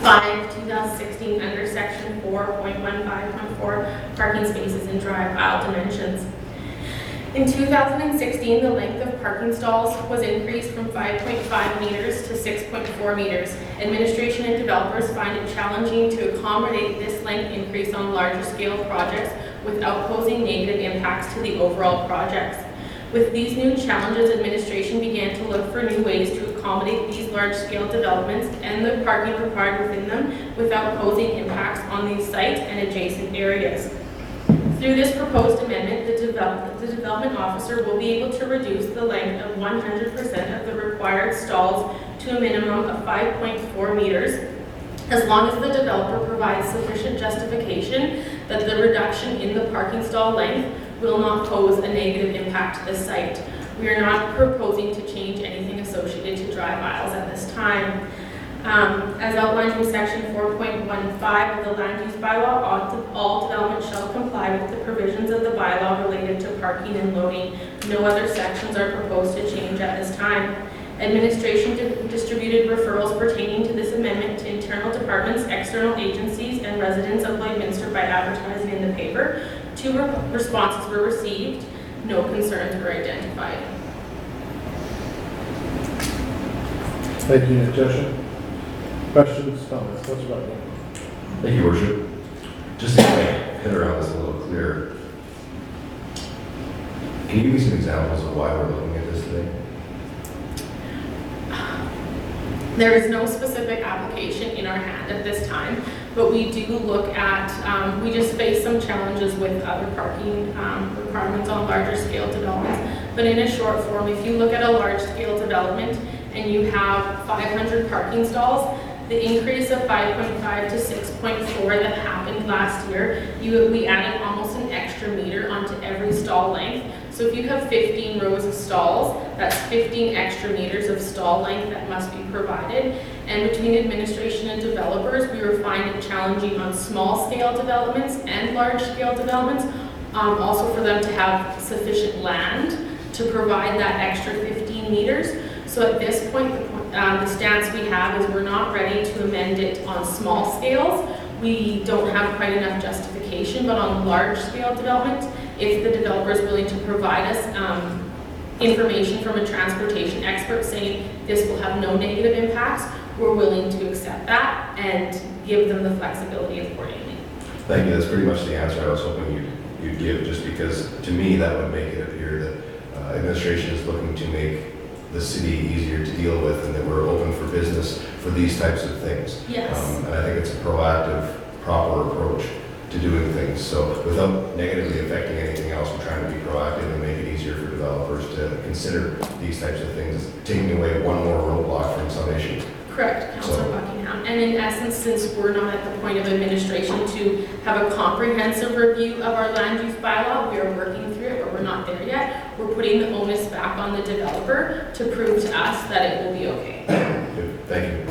5, 2016 under section 4.15.4, parking spaces and drive aisle dimensions. In 2016, the length of parking stalls was increased from 5.5 meters to 6.4 meters. Administration and developers find it challenging to accommodate this length increase on larger scale projects without posing negative impacts to the overall projects. With these new challenges, administration began to look for new ways to accommodate these large-scale developments and the parking required within them without posing impacts on these sites and adjacent areas. Through this proposed amendment, the development officer will be able to reduce the length of 100% of the required stalls to a minimum of 5.4 meters, as long as the developer provides sufficient justification that the reduction in the parking stall length will not pose a negative impact to the site. We are not proposing to change anything associated to drive aisles at this time. As outlined in section 4.15 of the land use bylaw, all development shall comply with the provisions of the bylaw related to parking and loading. No other sections are proposed to change at this time. Administration distributed referrals pertaining to this amendment to internal departments, external agencies, and residents of Lloydminster by advertising in the paper. 2 responses were received. No concerns were identified. Thank you, Natasha. Questions, comments? Councilor Buckingham. Thank you, Worship. Just to kind of hit around this a little clearer, can you give me some examples of why we're looking at this today? There is no specific application in our hand at this time, but we do look at, we just face some challenges with other parking requirements on larger scale developments. But in a short form, if you look at a large scale development and you have 500 parking stalls, the increase of 5.5 to 6.4 that happened last year, we added almost an extra meter onto every stall length. So if you have 15 rows of stalls, that's 15 extra meters of stall length that must be provided. And between administration and developers, we were finding it challenging on small scale developments and large scale developments, also for them to have sufficient land to provide that extra 15 meters. So at this point, the stance we have is we're not ready to amend it on small scales. We don't have quite enough justification, but on large scale development, if the developer is willing to provide us information from a transportation expert saying this will have no negative impacts, we're willing to accept that and give them the flexibility accordingly. Thank you. That's pretty much the answer I was hoping you'd give, just because to me that would make it appear that administration is looking to make the city easier to deal with and that we're open for business for these types of things. Yes. And I think it's a proactive, proper approach to doing things. So without negatively affecting anything else, we're trying to be proactive and make it easier for developers to consider these types of things, taking away one more roadblock from some issue. Correct, Councillor Buckingham. And in essence, since we're not at the point of administration to have a comprehensive review of our land use bylaw, we are working through it, but we're not there yet. We're putting the onus back on the developer to prove to us that it will be okay. Good. Thank you.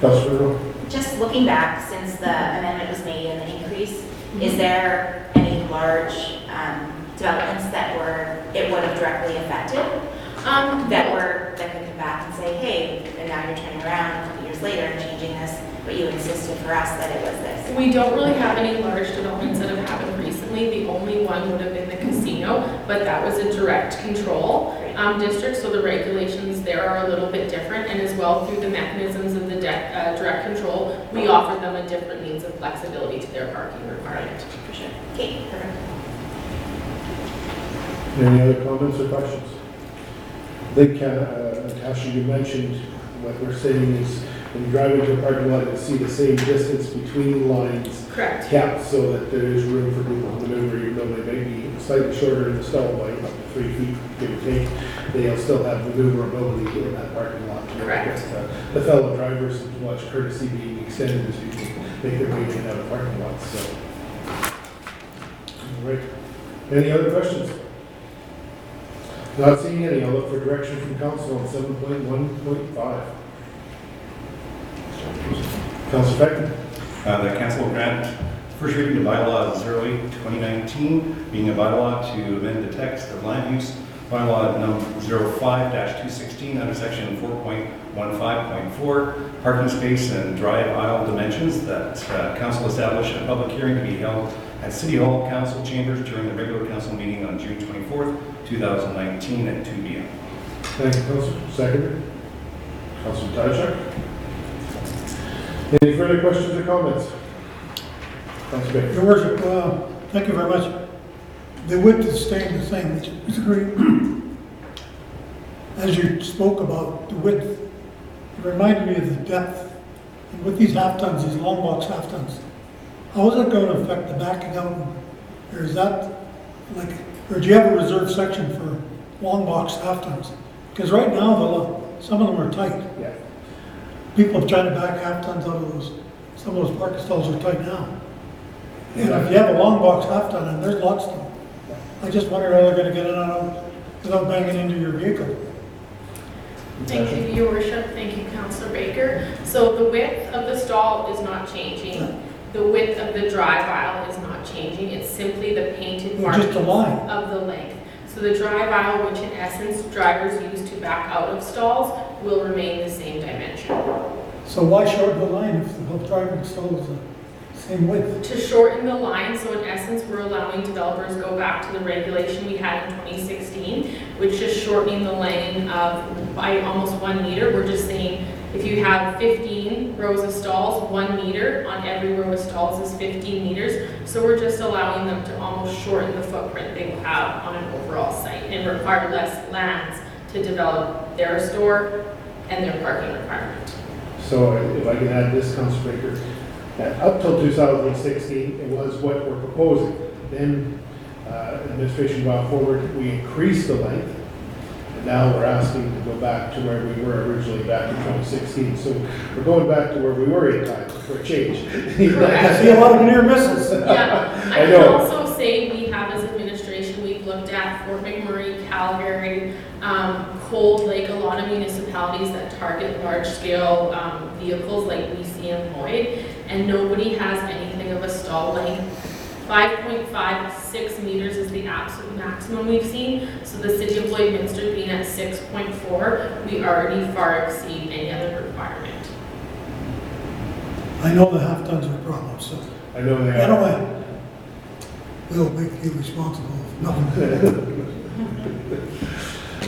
Councillor Rowe? Just looking back since the amendment was made and the increase, is there any large developments that it would have directly affected? That could come back and say, hey, and now you're turning around a couple years later and changing this, but you insisted for us that it was this. We don't really have any large developments that have happened recently. The only one would have been the casino, but that was a direct control district, so the regulations there are a little bit different, and as well through the mechanisms of the direct control, we offer them a different means of flexibility to their parking requirement. For sure. Okay, perfect. Any other comments or questions? I think, Natasha, you mentioned what we're saying is when you drive into a parking lot, you see the same distance between lines Correct. kept so that there is room for people to maneuver, even though they may be slightly shorter in the stall by up to 3 feet, give or take. They'll still have maneuverability in that parking lot. Correct. The fellow drivers and much courtesy being extended as people make their way in and out of parking lots. So, all right. Any other questions? Not seeing any. I'll look for direction from council on 7.1.5. Councilor Beckman. The council will grant first reading to bylaw 08-2019, being a bylaw to amend the text of land use bylaw number 05-216 under section 4.15.4, parking space and drive aisle dimensions, that council establish a public hearing to be held at City Hall Council Chambers during the regular council meeting on June 24th, 2019 at 2 p.m. Thank you, Councilor. Seconder. Councilor Tajak. Any further questions or comments? Councilor Beckman. Your Worship, thank you very much. The width is staying the same, which is great. As you spoke about the width, it reminded me of the depth. And with these half tons, these long box half tons, how is it going to affect the backing out? Or is that like, or do you have a reserved section for long box half tons? Because right now, some of them are tight. Yeah. People are trying to back half tons out of those. Some of those parking stalls are tight now. And if you have a long box half ton, and there's lots of them, I just wonder how they're going to get it out without banging into your vehicle. Thank you, Your Worship. Thank you, Councillor Baker. So the width of the stall is not changing. The width of the drive aisle is not changing. It's simply the painted markings Just a line. of the length. So the drive aisle, which in essence drivers use to back out of stalls, will remain the same dimension. So why shorten the line if the whole driving stall is the same width? To shorten the line, so in essence, we're allowing developers to go back to the regulation we had in 2016, which is shortening the lane by almost 1 meter. We're just saying if you have 15 rows of stalls, 1 meter on every row of stalls is 15 meters. So we're just allowing them to almost shorten the footprint they will have on an overall site and require less lands to develop their store, and their parking requirement. So if I can add this, Councilor Baker, up till 2016, it was what we're proposing. Then administration brought forward, we increased the length, and now we're asking to go back to where we were originally back in 2016. So we're going back to where we were in time for a change. I see a lot of near misses. Yeah, I I can know. also say we have as administration, we've looked at Fort McMurray, Calgary, Cold Lake, a lot of municipalities that target large-scale vehicles like BC and Lloyd, and nobody has anything of a stall length. 5.56 meters is the absolute maximum we've seen. So the city of Lloydminster being at 6.4, we already far exceed any other requirement. I know the half tons are a problem, so I know they are. anyway, we'll make you responsible if nothing.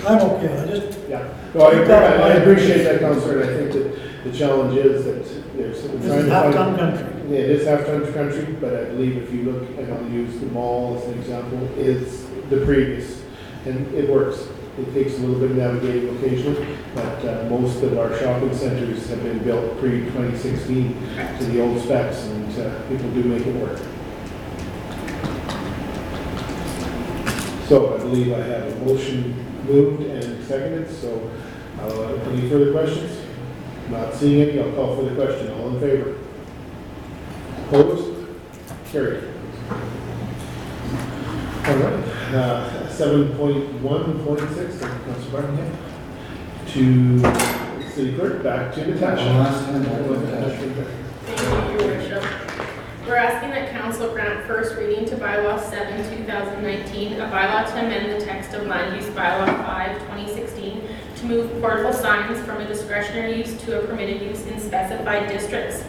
I'm okay, I just, Yeah, no, I appreciate that, Councilor, and I think that the challenge is that there's. this is half-ton country. Yeah, it is half-ton country, but I believe if you look, and I'll use the mall as an example, is the previous, and it works. It takes a little bit of navigating occasionally, but most of our shopping centers have been built pre-2016 to the old specs, and people do make it work. So I believe I have a motion moved and seconded, so any further questions? Not seeing any, I'll call for the question. All in favor? Opposed? Carried. All right, 7.1.6, Councilor Barnham. To City Clerk, back to Natasha. Thank you, Your Worship. We're asking that Council grant first reading to Bylaw 7, 2019, a bylaw to amend the text of Land Use Bylaw 5, 2016, to move portable signs from a discretionary use to a permitted use in specified districts.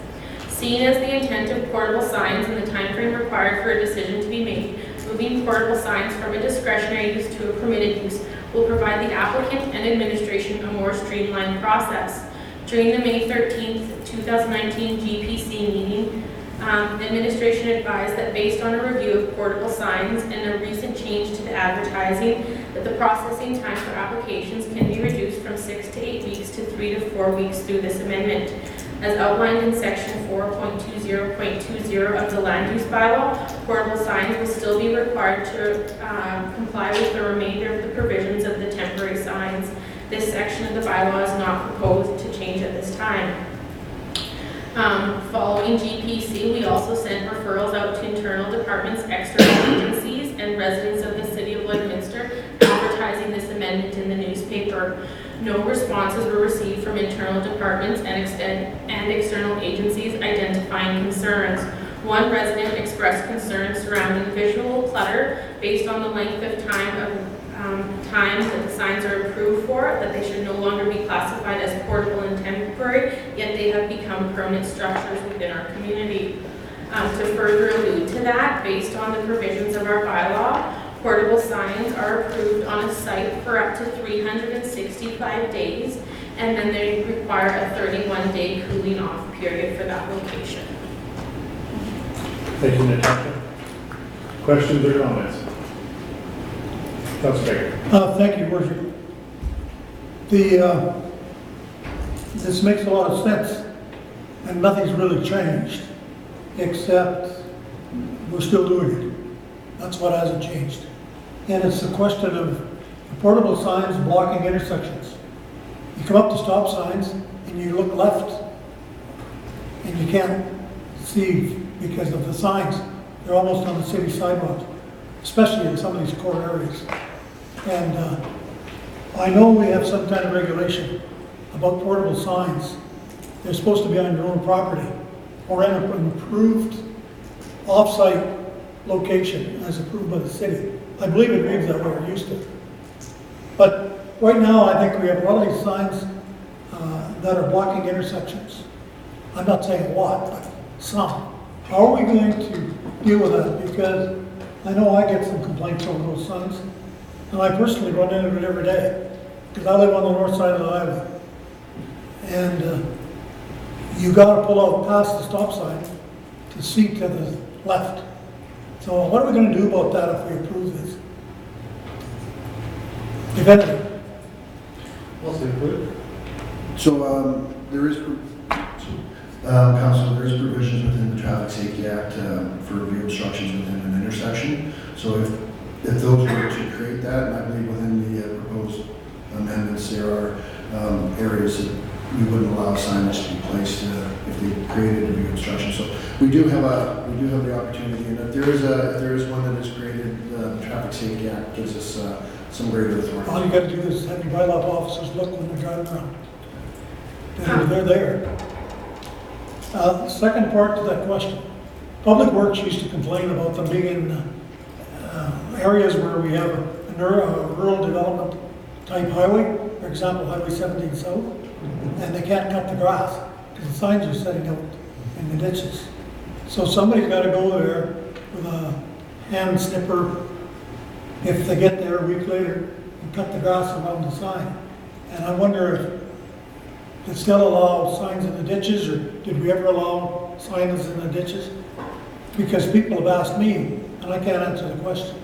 Seeing as the intent of portable signs and the timeframe required for a decision to be made, moving portable signs from a discretionary use to a permitted use will provide the applicant and administration a more streamlined process. During the May 13th, 2019 GPC meeting, the administration advised that based on a review of portable signs and a recent change to the advertising, that the processing time for applications can be reduced from 6 to 8 weeks to 3 to 4 weeks through this amendment. As outlined in section 4.20.20 of the land use bylaw, portable signs will still be required to comply with the remainder of the provisions of the temporary signs. This section of the bylaw is not proposed to change at this time. Following GPC, we also sent referrals out to internal departments, external agencies, and residents of the city of Lloydminster, advertising this amendment in the newspaper. No responses were received from internal departments and external agencies identifying concerns. One resident expressed concerns surrounding visual clutter based on the length of time that the signs are approved for, that they should no longer be classified as portable and temporary, yet they have become permanent structures within our community. To further allude to that, based on the provisions of our bylaw, portable signs are approved on a site for up to 365 days, and then they require a 31-day cooling off period for that location. Thank you, Natasha. Questions or comments? Councilor Baker. Thank you, Worship. This makes a lot of sense, and nothing's really changed, except we're still doing it. That's what hasn't changed. And it's a question of portable signs blocking intersections. You come up to stop signs and you look left and you can't see because of the signs. They're almost on the city sidewalk, especially in some of these core areas. And I know we have some kind of regulation about portable signs. They're supposed to be on your own property or in an improved off-site location as approved by the city. I believe it reads that way, or used to. But right now, I think we have a lot of these signs that are blocking intersections. I'm not saying a lot, but some. How are we going to deal with that? Because I know I get some complaints over those signs, and I personally run into it every day, because I live on the north side of the highway. And you got to pull out past the stop sign to see to the left. So what are we going to do about that if we approve this? If anything. Also included. So there is, Council, there is provisions within the Traffic Safety Act for view obstructions within an intersection. So if those were to create that, and I believe within the proposed amendments, there are areas that we wouldn't allow signage to be placed if they created a view obstruction. So we do have the opportunity, and if there is one that is created, the Traffic Safety Act gives us some greater authority. All you gotta do is have your bylaw officers look when they're driving around. They're there. Second part to that question. Public Works used to complain about them being in areas where we have a rural development type highway, for example, Highway 17 South, and they can't cut the grass because the signs are setting out in the ditches. So somebody's got to go there with a hand snipper if they get there a week later and cut the grass around the sign. And I wonder if they still allow signs in the ditches, or did we ever allow signs in the ditches? Because people have asked me, and I can't answer the question.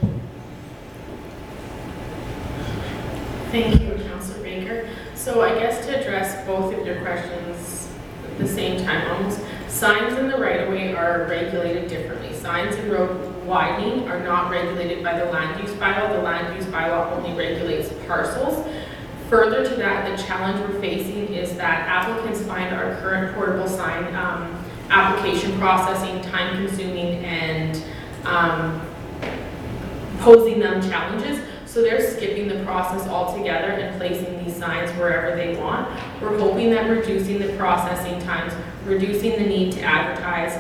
Thank you, Councilor Baker. So I guess to address both of your questions at the same time, almost, signs in the right-of-way are regulated differently. Signs in road widening are not regulated by the land use bylaw. The land use bylaw only regulates parcels. Further to that, the challenge we're facing is that applicants find our current portable sign application processing time-consuming and posing them challenges. So they're skipping the process altogether and placing these signs wherever they want. We're hoping that reducing the processing times, reducing the need to advertise,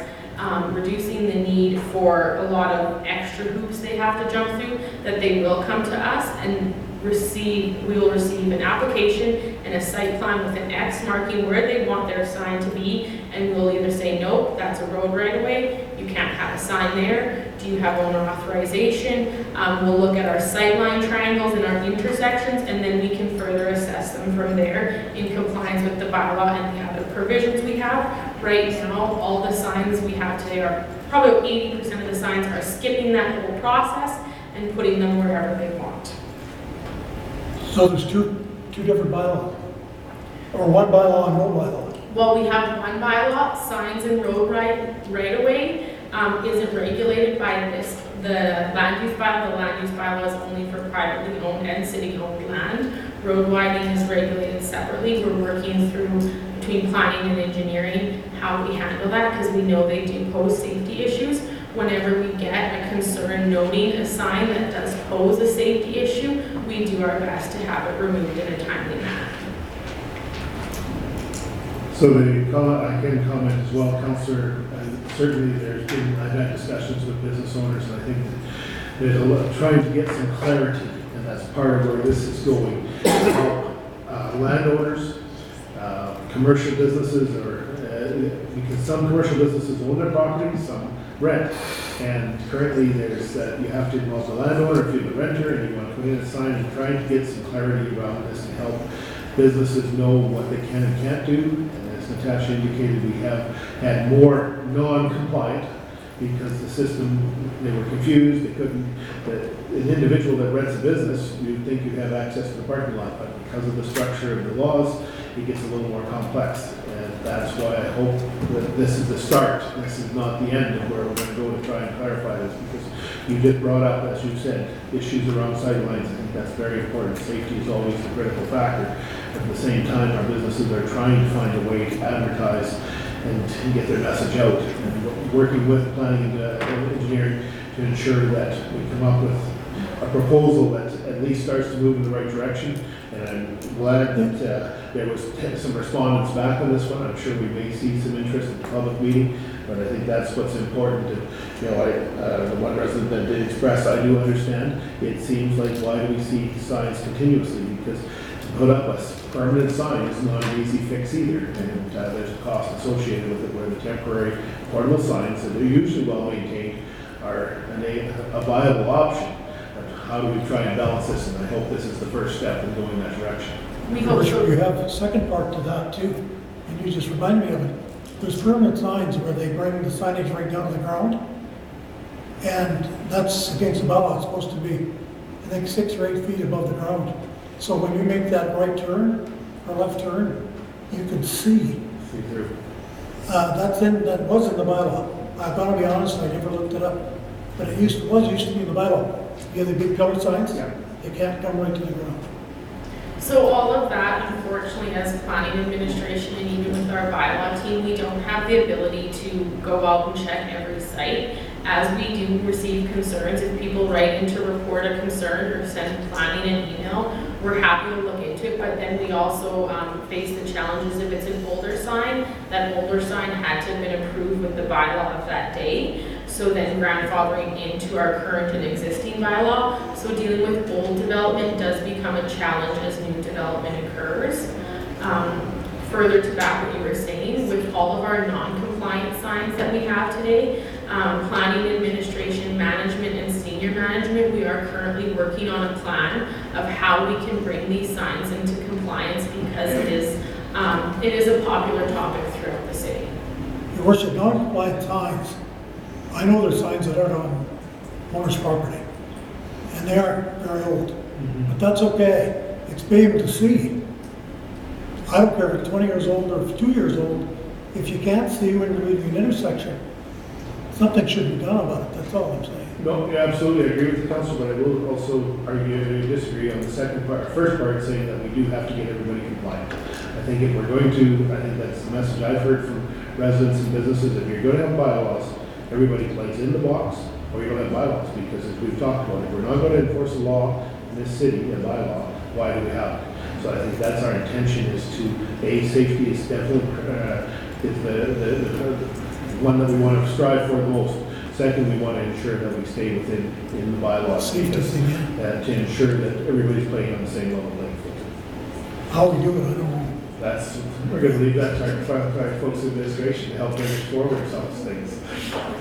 reducing the need for a lot of extra hoops they have to jump through, that they will come to us and we will receive an application and a site plan with an X marking where they want their sign to be, and we'll either say, nope, that's a road right away, you can't have a sign there. Do you have owner authorization? We'll look at our sightline triangles and our intersections, and then we can further assess them from there in compliance with the bylaw and the other provisions we have. Right now, all the signs we have today are, probably 80% of the signs are skipping that whole process and putting them wherever they want. So there's two different bylaws, or one bylaw and no bylaw. Well, we have one bylaw, signs and road right-of-way, isn't regulated by the land use bylaw. The land use bylaw is only for privately owned and city-owned land. Road widening is regulated separately. We're working through between planning and engineering how we handle that, because we know they do pose safety issues. Whenever we get a concern noting a sign that does pose a safety issue, we do our best to have it removed in a timely manner. So I can comment as well, Councillor. Certainly I've had discussions with business owners, and I think that there's a lot trying to get some clarity, and that's part of where this is going. Landowners, commercial businesses, because some commercial businesses own their property, some rent. And currently there's you have to involve the landowner if you're the renter and you want to put in a sign, and trying to get some clarity around this and help businesses know what they can and can't do. And as Natasha indicated, we have had more non-compliant because the system, they were confused, they couldn't, an individual that rents a business, you'd think you'd have access to the parking lot, but because of the structure of the laws, it gets a little more complex. And that's why I hope that this is the start. This is not the end of where we're going to go to try and clarify this, because you just brought up, as you said, issues around sightlines. I think that's very important. Safety is always the critical factor. At the same time, our businesses are trying to find a way to advertise and get their message out. And working with planning and engineering to ensure that we come up with a proposal that at least starts to move in the right direction. And I'm glad that there was some respondents back on this one. I'm sure we may see some interest in the public meeting, but I think that's what's important. And, the one resident that did express, I do understand. It seems like, why do we see signs continuously? Because to put up a permanent sign is not an easy fix either, and there's a cost associated with it, where the temporary portable signs that are usually well maintained are a viable option. How do we try and balance this? And I hope this is the first step in going that direction. We hope so. You have a second part to that too, and you just reminded me of it. There's permanent signs where they bring the signage right down to the ground, and that's against the bylaw. It's supposed to be, I think, 6 or 8 feet above the ground. So when you make that right turn or left turn, you could see. See through. That was in the bylaw. I've got to be honest, I never looked it up. But it used to be in the bylaw. You have the big color signs? Yeah. They can't come right to the ground. So all of that, unfortunately, as planning administration and even with our bylaw team, we don't have the ability to go out and check every site. As we do receive concerns, if people write in to report a concern or send planning an email, we're happy to look into it, but then we also face the challenges if it's an older sign. That older sign had to have been approved with the bylaw of that day. So then grandfathering into our current and existing bylaw. So dealing with old development does become a challenge as new development occurs. Further to back what you were saying, with all of our non-compliant signs that we have today, planning administration, management, and senior management, we are currently working on a plan of how we can bring these signs into compliance because it is a popular topic throughout the city. Your worship, non-compliant signs, I know there's signs that aren't on owner's property, and they are very old, but that's okay. It's being able to see. I don't care if it's 20 years old or 2 years old, if you can't see when you're leaving an intersection, something should be done about it, that's all I'm saying. No, yeah, absolutely, I agree with the council, but I will also argue I disagree on the first part, saying that we do have to get everybody compliant. I think if we're going to, I think that's the message I've heard from residents and businesses, if you're going to have bylaws, everybody plays in the box, or you don't have bylaws, because as we've talked about, if we're not going to enforce a law in this city, a bylaw, why do we have it? So I think that's our intention, is to, safety is definitely the one that we want to strive for the most. Second, we want to ensure that we stay in the bylaws. Safety because, thing, yeah. to ensure that everybody's playing on the same level playing field. How we do it, I don't know. We're going to leave that to our folks in administration to help bring us forward some of these things.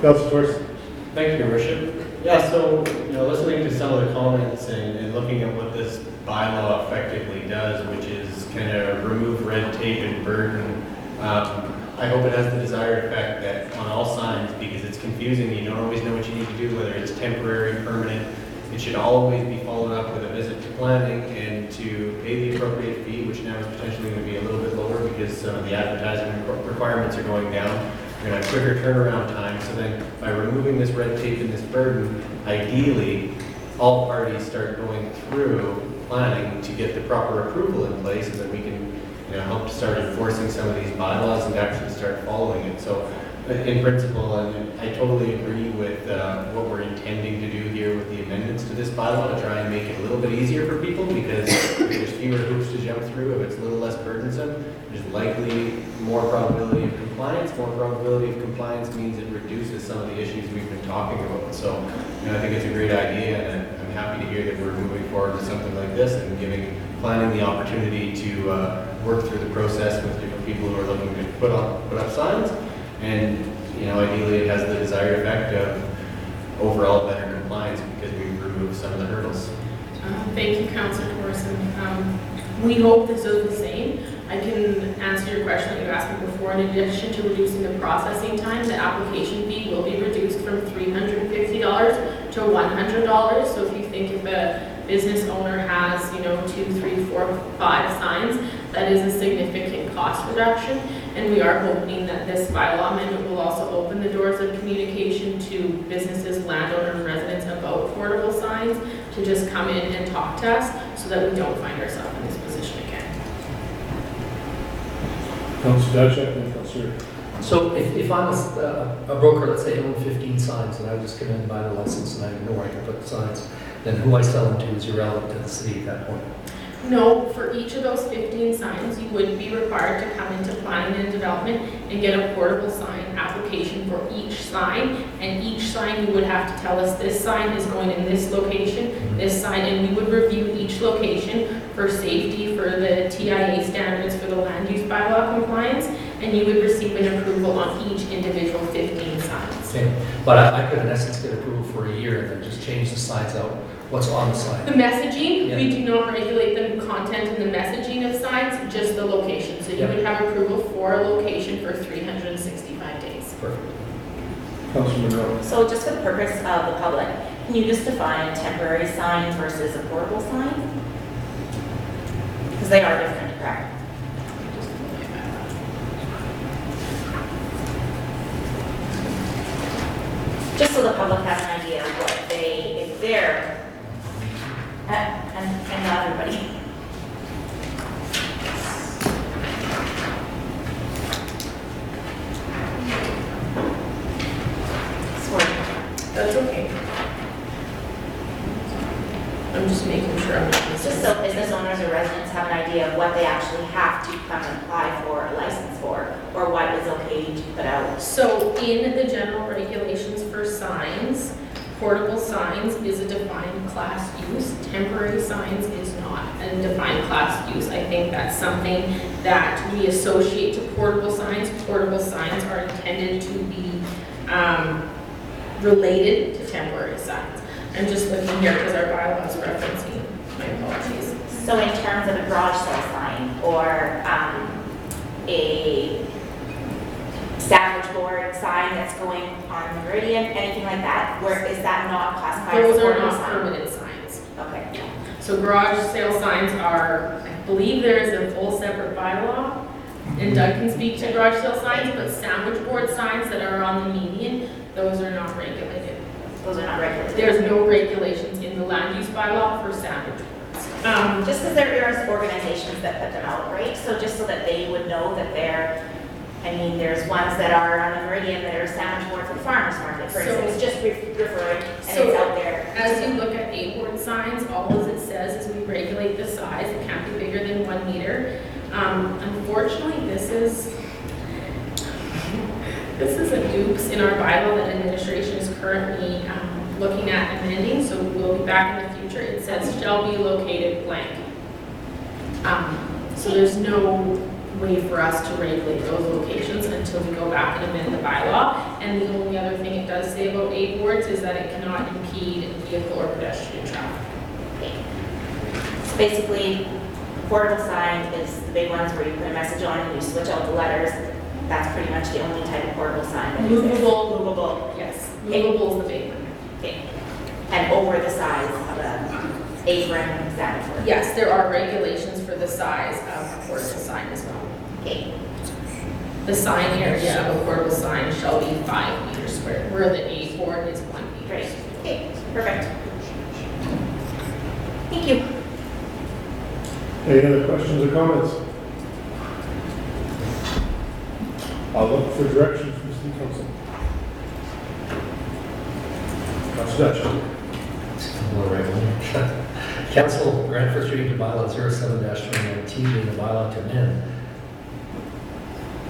Councilor Thorson. Thank you, Your Worship. Yeah, so, listening to some of the comments and looking at what this bylaw effectively does, which is kind of remove red tape and burden, I hope it has the desired effect that on all signs, because it's confusing, you don't always know what you need to do, whether it's temporary, permanent. It should always be followed up with a visit to planning and to pay the appropriate fee, which now is potentially going to be a little bit lower because some of the advertising requirements are going down. You're going to have quicker turnaround time. So then by removing this red tape and this burden, ideally, all parties start going through planning to get the proper approval in place, and then we can help to start enforcing some of these bylaws and actually start following it. So in principle, and I totally agree with what we're intending to do here with the amendments to this bylaw to try and make it a little bit easier for people, because if there's fewer hoops to jump through, if it's a little less burdensome, there's likely more probability of compliance. More probability of compliance means it reduces some of the issues we've been talking about. So I think it's a great idea, and I'm happy to hear that we're moving forward with something like this and giving planning the opportunity to work through the process with different people who are looking to put up signs. And ideally it has the desired effect of overall better compliance because we've removed some of the hurdles. Thank you, Councilor Thorson. We hope this is the same. I can answer your question that you asked me before. In addition to reducing the processing time, the application fee will be reduced from $350 to $100. So if you think if a business owner has, 2, 3, 4, 5 signs, that is a significant cost reduction. And we are hoping that this bylaw amendment will also open the doors of communication to businesses, landowners, and residents about portable signs to just come in and talk to us so that we don't find ourselves in this position again. Councilor Dashak and Councilor. So if I'm a broker, let's say I own 15 signs, and I just come in and buy the license and I know where I can put the signs, then who I sell them to is irrelevant to the city at that point. No, for each of those 15 signs, you would be required to come into planning and development and get a portable sign application for each sign. And each sign, you would have to tell us this sign is going in this location, this sign, and we would review each location for safety, for the TIA standards, for the land use bylaw compliance, and you would receive an approval on each individual 15 signs. Okay. But I could in essence get approval for a year and then just change the signs out, what's on the sign. The messaging, Yeah. we do not regulate the content and the messaging of signs, just the location. So you Yeah. would have approval for a location for 365 days. Perfect. Councilor Monroe. So just for the purpose of the public, can you just define a temporary sign versus a portable sign? Because they are different, correct? just so the public has an idea of what if they're, and not everybody. Sorry. That's okay. I'm just making sure I'm not Just so business owners or residents have an idea of what they actually have to come and apply for a license for, or what is okay to put out. So in the general regulations for signs, portable signs is a defined class use. Temporary signs is not a defined class use. I think that's something that we associate to portable signs. Portable signs are intended to be related to temporary signs. I'm just looking here because our bylaw is referencing, my apologies. So in terms of a garage sale sign, or a sandwich board sign that's going on the Meridian, anything like that, where is that not classified as Those a are portable not sign? permanent signs. Okay. So garage sale signs are, I believe there is a full separate bylaw, and Doug can speak to garage sale signs, but sandwich board signs that are on the median, those are not regulated. Those are not regulated. There's no regulations in the land use bylaw for sandwich boards. Just because there are organizations that put them out, right? So just so that they would know that they're, I mean, there's ones that are on the Meridian that are sandwich board for the farmer's market, for So- instance, just referring, and So, it's out there. As you look at A-board signs, all it says is we regulate the size, it can't be bigger than 1 meter. Unfortunately, this is a dupes in our bylaw that administration is currently looking at amending, so we'll be back in the future. It says shall be located blank. So there's no way for us to regulate those locations until we go back and amend the bylaw. And the only other thing it does say about A-boards is that it cannot impede vehicle or pedestrian traffic. So basically, portable sign is the big ones where you put a message on and you switch out the letters. That's pretty much the only type of portable sign that exists. Movable. Movable. Yes, Okay. movable is the big one. Okay. And over the size of a apron sandwich board. Yes, there are regulations for the size of a portable sign as well. Okay. The sign area of a portable sign shall be 5 meters squared, where the A-board is 1 meter. Great. Okay, perfect. Thank you. Any other questions or comments? I'll look for direction from the city council. Councilor Dutch. All right. Council grant first reading to bylaw 07-2019, being a bylaw to amend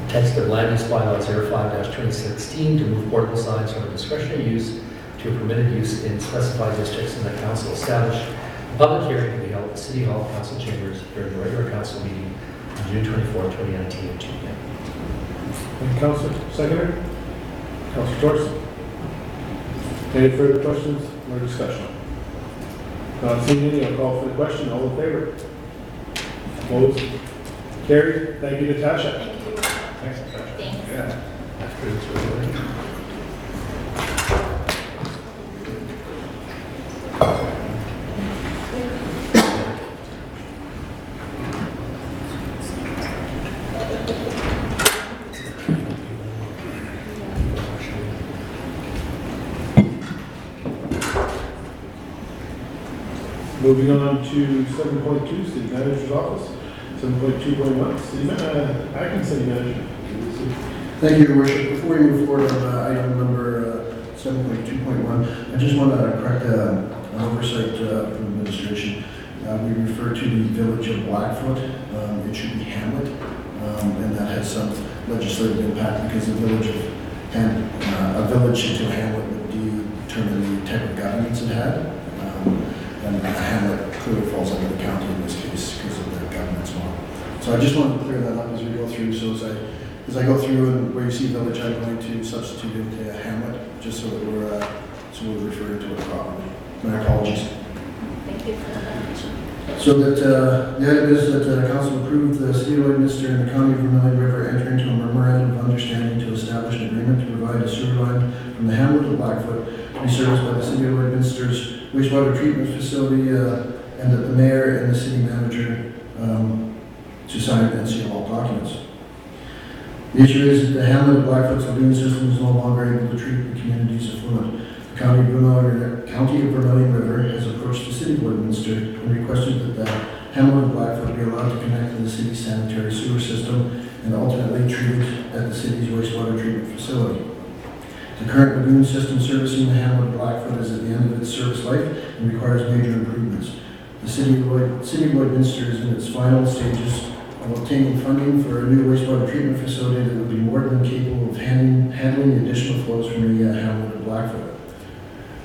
text of land use bylaw 05-2016 to move portable signs from a discretionary use to a permitted use in specified districts, and that council establish a public hearing to be held at City Hall Council Chambers during the regular council meeting on June 24, 2019 at 2 p.m. Thank you, Councilor. Seconder? Councilor Thorson. Any further questions or discussion? Not seeing any, I'll call for the question. All in favor? Opposed? Carried. Thank you, Natasha. Thank you. Thanks, Natasha. Thanks. Yeah. After this resolution. Moving on to 7.2, City Manager's Office. 7.2.1, Acting City Manager. Thank you, Your Worship. Before we move forward on item number 7.2.1, I just want to correct an oversight from administration. We refer to the village of Blackfoot. It should be Hamlet, and that has some legislative impact because the village of a village into a hamlet would determine the type of governance it had. And a hamlet clearly falls under the county in this case because of their governance model. So I just wanted to clear that up as we go through. So as I go through and where you see village, I'm going to substitute it a hamlet, just so that we're referring to it properly. My apologies. Thank you for the clarification. So that the item is that council approved the city road minister and the county of Vermilion River enter into a memorandum of understanding to establish an agreement to provide a sewer line from the hamlet of Blackfoot to be serviced by the city of Lloyd Minster's wastewater treatment facility, and that the mayor and the city manager to sign and seal all documents. The issue is that the hamlet of Blackfoot's lagoon system is no longer able to treat the community's effluent. County of Vermilion River has approached the City of Lloydminster and requested that the hamlet of Blackfoot be allowed to connect to the city's sanitary sewer system and ultimately treated at the city's wastewater treatment facility. The current lagoon system servicing the hamlet of Blackfoot is at the end of its service life and requires major improvements. The City of Lloydminster is in its final stages of obtaining funding for a new wastewater treatment facility that would be more than capable of handling the additional flows from the hamlet of Blackfoot.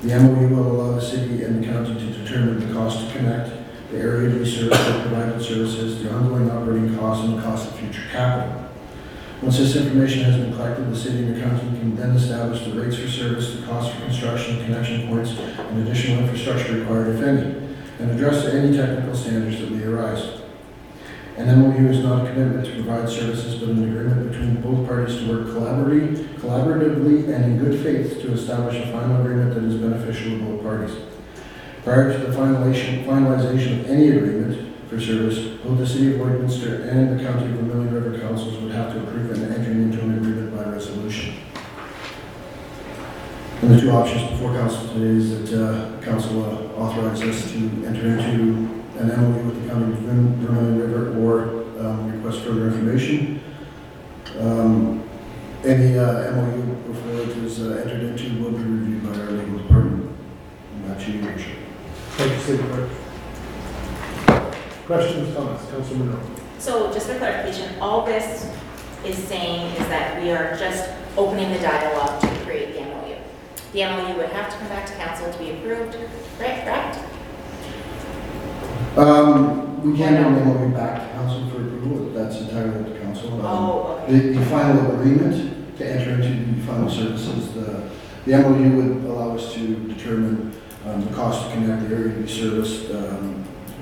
The MOU will allow the city and the county to determine the cost to connect, the area to be serviced with provided services, the ongoing operating costs, and the cost of future capital. Once this information has been collected, the city and the county can then establish the rates for service, the cost for construction, connection points, and additional infrastructure required, if any, and address any technical standards that may arise. An MOU is not a commitment to provide services, but an agreement between both parties to work collaboratively and in good faith to establish a final agreement that is beneficial to both parties. Prior to the finalization of any agreement for service, both the City of Lloydminster and the County of Vermilion River Councils would have to approve and enter into an agreement by resolution. And the two options before council today is that council authorize us to enter into an MOU with the County of Vermilion River or request further information. Any MOU before it is entered into will be reviewed by our legal department. And that's you, Your Worship. Thank you, City Clerk. Questions, comments? Councilor Monroe. So just for clarification, all this is saying is that we are just opening the dialogue to create the MOU. The MOU would have to come back to council to be approved, right, correct? We can bring the MOU back to council for approval, that's entirely up to council. Oh, okay. The final agreement to enter into the final services, the MOU would allow us to determine the cost to connect the area to be serviced,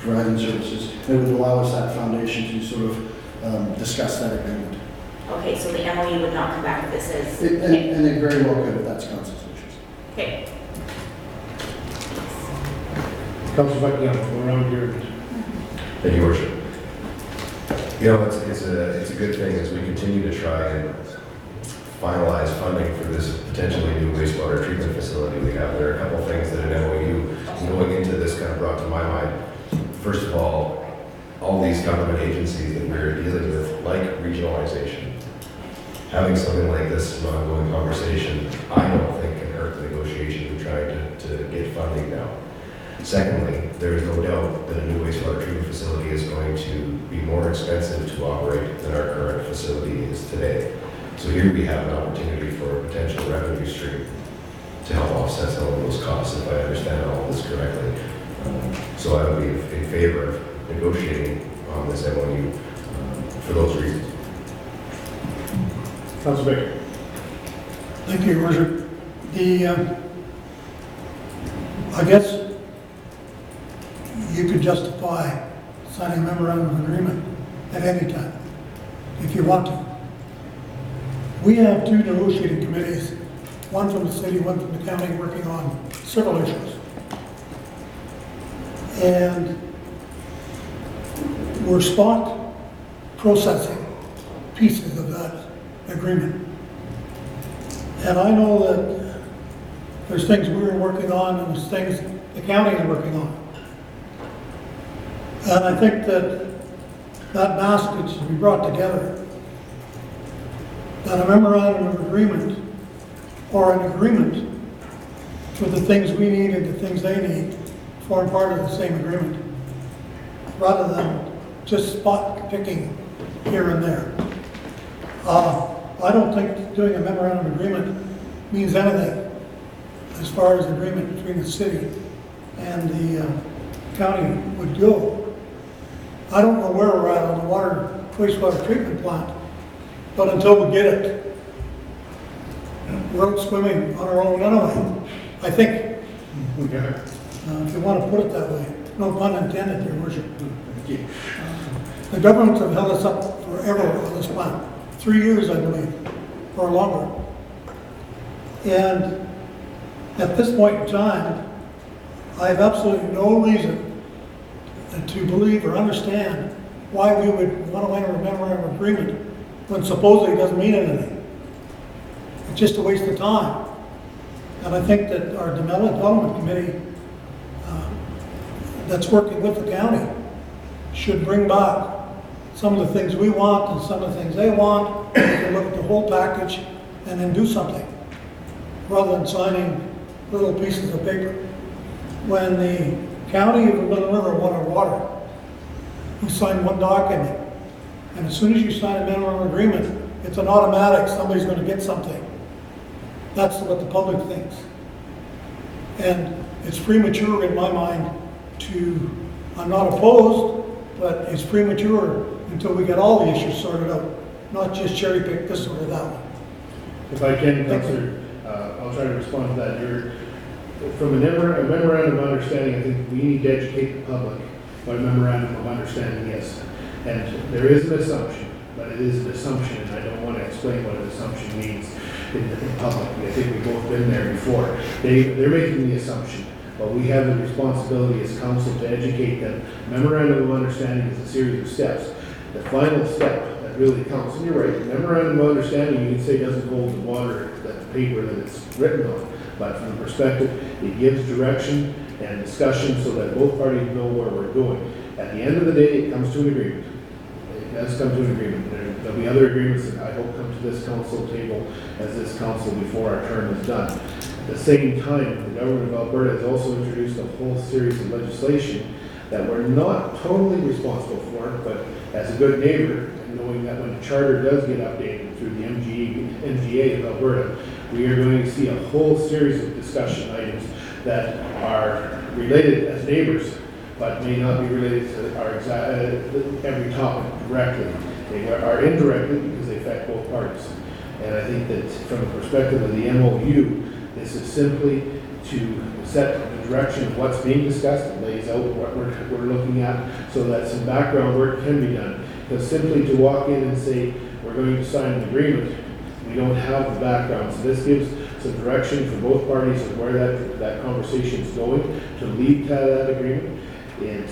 providing services. It would allow us that foundation to sort of discuss that agreement. Okay, so the MOU would not come back if this is... And it very well could if that's council's wishes. Okay. Councilor Buckingham, around your end. Thank you, Your Worship. You know, it's a good thing as we continue to try and finalize funding for this potentially new wastewater treatment facility we have. There are a couple things that an MOU going into this kind of brought to my mind. First of all these government agencies that we're dealing with, like regionalization, having something like this as an ongoing conversation, I don't think can hurt the negotiations we're trying to get funding now. Secondly, there is no doubt that a new wastewater treatment facility is going to be more expensive to operate than our current facility is today. So here we have an opportunity for a potential revenue stream to help offset some of those costs, if I understand all of this correctly. So I would be in favor of negotiating on this MOU for those reasons. Councilor Baker. Thank you, Your Worship. I guess you could justify signing a memorandum of agreement at any time, if you want to. We have two negotiating committees, one from the city, one from the county, working on several issues. And we're spot processing pieces of that agreement. And I know that there's things we're working on and there's things the county is working on. And I think that that basket should be brought together. That a memorandum of agreement or an agreement for the things we need and the things they need form part of the same agreement, rather than just spot picking here and there. I don't think doing a memorandum of agreement means anything as far as agreement between the city and the county would go. I don't know where we're at on the wastewater treatment plant, but until we get it, we're out swimming on our own anyway, I think. Okay. If you want to put it that way. No pun intended, Your Worship. The governments have held us up forever on this plant. 3 years, I believe, or longer. And at this point in time, I have absolutely no reason to believe or understand why we would want to enter a memorandum of agreement when supposedly it doesn't mean anything. It's just a waste of time. And I think that our development committee that's working with the county should bring back some of the things we want and some of the things they want. We can look at the whole package and then do something, rather than signing little pieces of paper. When the county of the Middle River wanted water, you sign one document, and as soon as you sign a minimum agreement, it's an automatic, somebody's going to get something. That's what the public thinks. And it's premature in my mind to, I'm not opposed, but it's premature until we get all the issues sorted out, not just cherry pick this or that one. If I can, Councillor, I'll try to respond to that. From a memorandum of understanding, I think we need to educate the public what a memorandum of understanding is. And there is an assumption, but it is an assumption, and I don't want to explain what an assumption means in public. I think we've both been there before. They're making the assumption, but we have the responsibility as council to educate them. Memorandum of understanding is a series of steps. The final step that really counts, and you're right, the memorandum of understanding, you can say, doesn't hold the water, that paper that it's written on, but from the perspective, it gives direction and discussion so that both parties know where we're going. At the end of the day, it comes to an agreement. It does come to an agreement. There'll be other agreements that I hope come to this council table as this council before our term is done. At the same time, the government of Alberta has also introduced a whole series of legislation that we're not totally responsible for, but as a good neighbor, and knowing that when the charter does get updated through the MGA of Alberta, we are going to see a whole series of discussion items that are related as neighbors, but may not be related to our every topic directly. They are indirectly because they affect both parties. And I think that from the perspective of the MOU, this is simply to set the direction of what's being discussed. It lays out what we're looking at so that some background work can be done. Because simply to walk in and say, we're going to sign an agreement, we don't have the background. So this gives some direction for both parties of where that conversation is going to lead to that agreement. And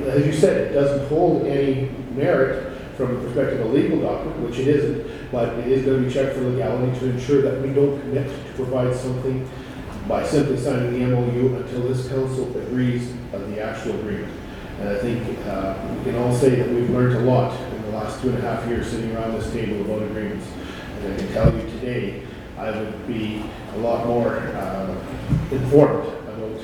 as you said, it doesn't hold any merit from the perspective of a legal document, which it isn't, but it is going to be checked for legality to ensure that we don't commit to provide something by simply signing the MOU until this council agrees on the actual agreement. And I think we can all say that we've learned a lot in the last 2.5 years sitting around this table about agreements. And I can tell you today, I would be a lot more informed about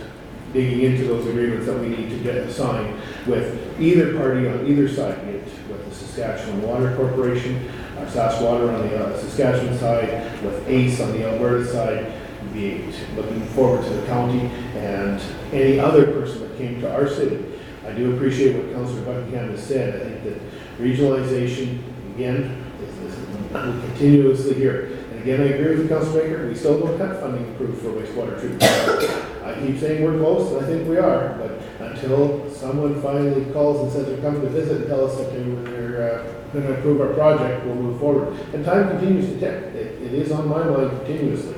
digging into those agreements that we need to get signed with either party on either side, be it with the Saskatchewan Water Corporation, SaskWater on the Saskatchewan side, with ACE on the Alberta side, be it looking forward to the county and any other person that came to our city. I do appreciate what Councillor Buckingham has said. I think that regionalization, again, we continuously hear. And again, I agree with Councillor Baker, we still don't have funding approved for wastewater treatment. I keep saying we're close, and I think we are, but until someone finally calls and says they're coming to visit and tell us that they're going to approve our project, we'll move forward. And time continues to tick. It is on my mind continuously.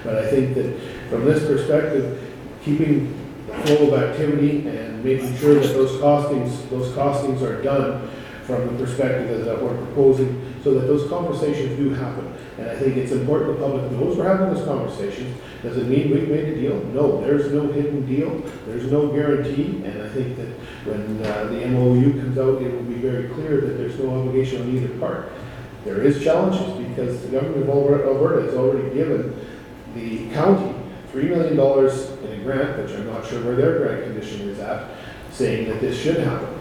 But I think that from this perspective, keeping the flow of activity and making sure that those costings are done from the perspective that we're proposing so that those conversations do happen. And I think it's important the public knows we're having those conversations. Does it mean we've made a deal? No, there's no hidden deal. There's no guarantee. And I think that when the MOU comes out, it will be very clear that there's no obligation on either part. There is challenges because the government of Alberta has already given the county $3 million in a grant, which I'm not sure where their grant condition is at, saying that this should happen.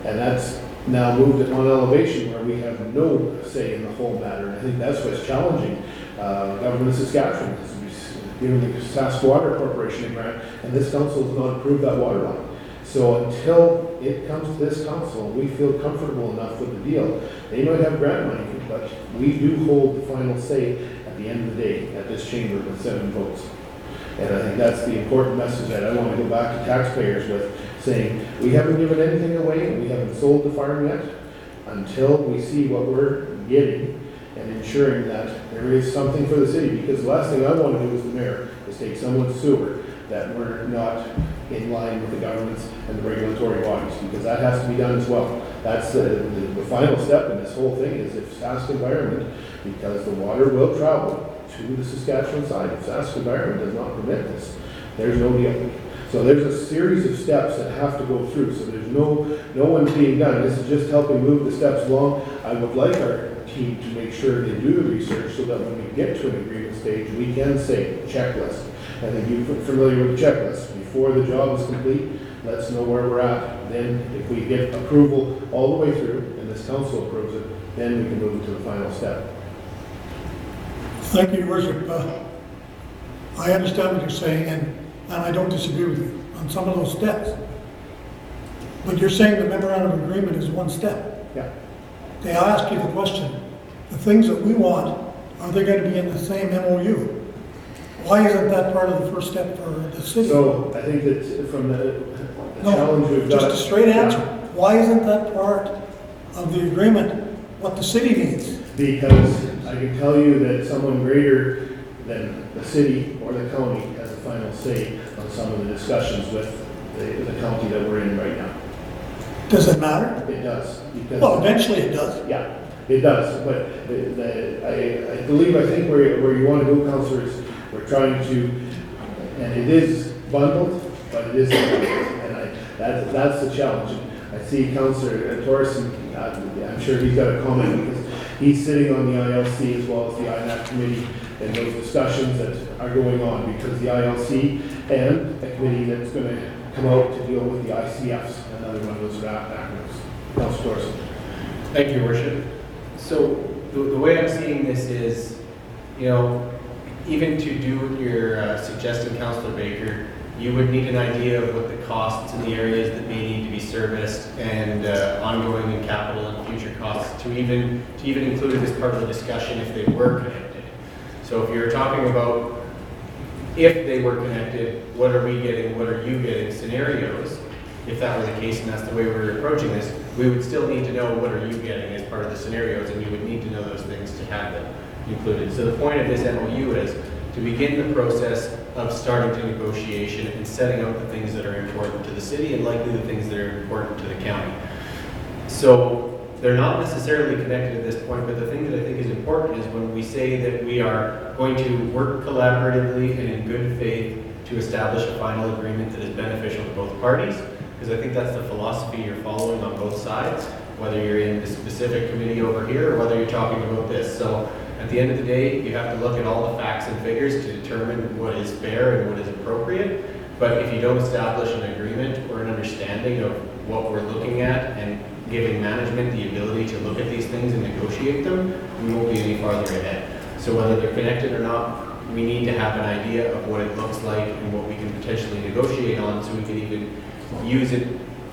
And that's now moved at one elevation where we have no say in the whole matter. And I think that's what's challenging. Government of Saskatchewan has given the SaskWater Corporation a grant, and this council has not approved that water line. So until it comes to this council, we feel comfortable enough with the deal. They might have grant money, but we do hold the final say at the end of the day at this chamber with 7 votes. And I think that's the important message that I want to go back to taxpayers with, saying we haven't given anything away and we haven't sold the farm yet until we see what we're getting and ensuring that there is something for the city. Because the last thing I want to do as the mayor is take someone's sewer that we're not in line with the governments and the regulatory bodies, because that has to be done as well. That's the final step in this whole thing is if Sask Environment, because the water will travel to the Saskatchewan side. If Saskatchewan environment does not permit this, there's no deal. So there's a series of steps that have to go through, so there's no one's being done. This is just helping move the steps along. I would like our team to make sure they do the research so that when we get to an agreement stage, we can say checklist. I think you're familiar with the checklist. Before the job is complete, let's know where we're at. Then if we get approval all the way through, and this council approves it, then we can move to the final step. Thank you, Your Worship. I understand what you're saying, and I don't disagree with you on some of those steps. But you're saying the memorandum of agreement is one step. Yeah. They ask you the question, the things that we want, are they going to be in the same MOU? Why isn't that part of the first step for the city? So I think that from the No, challenge we've got. just a straight Yeah. answer. Why isn't that part of the agreement what the city needs? Because I can tell you that someone greater than the city or the county has a final say on some of the discussions with the county that we're in right now. Does it matter? It does. Because Well, eventually it does. yeah, it does. But I think where you want to go, Councillor, is we're trying to, and it is bundled, but it isn't bundled. And that's the challenge. I see Councillor Torreson, I'm sure he's got a comment because he's sitting on the ILC as well as the INAC committee and those discussions that are going on because the ILC and a committee that's going to come out to deal with the ICFs, another one of those acronyms. Councillor Torreson. Thank you, Your Worship. So the way I'm seeing this is, even to do what you're suggesting, Councillor Baker, you would need an idea of what the costs in the areas that may need to be serviced and ongoing and capital and future costs to even include it as part of the discussion if they were connected. So if you're talking about if they were connected, what are we getting, what are you getting scenarios, if that were the case and that's the way we're approaching this, we would still need to know what are you getting as part of the scenarios, and you would need to know those things to have them included. So the point of this MOU is to begin the process of starting to negotiation and setting out the things that are important to the city and likely the things that are important to the county. So they're not necessarily connected at this point, but the thing that I think is important is when we say that we are going to work collaboratively and in good faith to establish a final agreement that is beneficial to both parties, because I think that's the philosophy you're following on both sides, whether you're in the specific committee over here or whether you're talking about this. So at the end of the day, you have to look at all the facts and figures to determine what is fair and what is appropriate. But if you don't establish an agreement or an understanding of what we're looking at and giving management the ability to look at these things and negotiate them, we won't be any farther ahead. So whether they're connected or not, we need to have an idea of what it looks like and what we can potentially negotiate on so we can even use it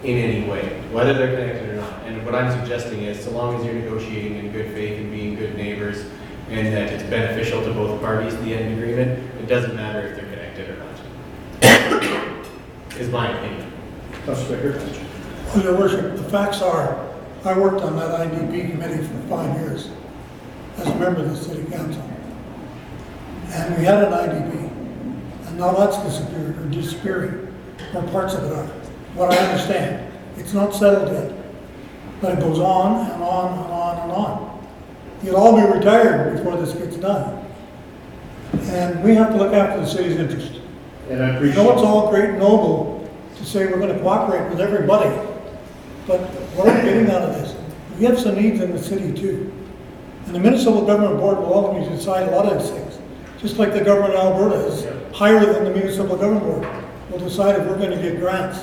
in any way, whether they're connected or not. And what I'm suggesting is, so long as you're negotiating in good faith and being good neighbors, and that it's beneficial to both parties, the end agreement, it doesn't matter if they're connected or not, is my opinion. Councillor Baker. Well, Your Worship, the facts are, I worked on that IDP committee for 5 years as a member of the city council. And we had an IDP, and now that's disappeared or disappearing, or parts of it are. What I understand, it's not settled yet, but it goes on and on and on and on. You'll all be retired before this gets done. And we have to look after the city's interest. And I I appreciate. know it's all great and noble to say we're going to cooperate with everybody, but what are we getting out of this? We have some needs in the city too. And the Municipal Government Board will ultimately decide a lot of these things. Just like the government of Alberta is higher than the Municipal Government Board. We'll decide if we're going to get grants.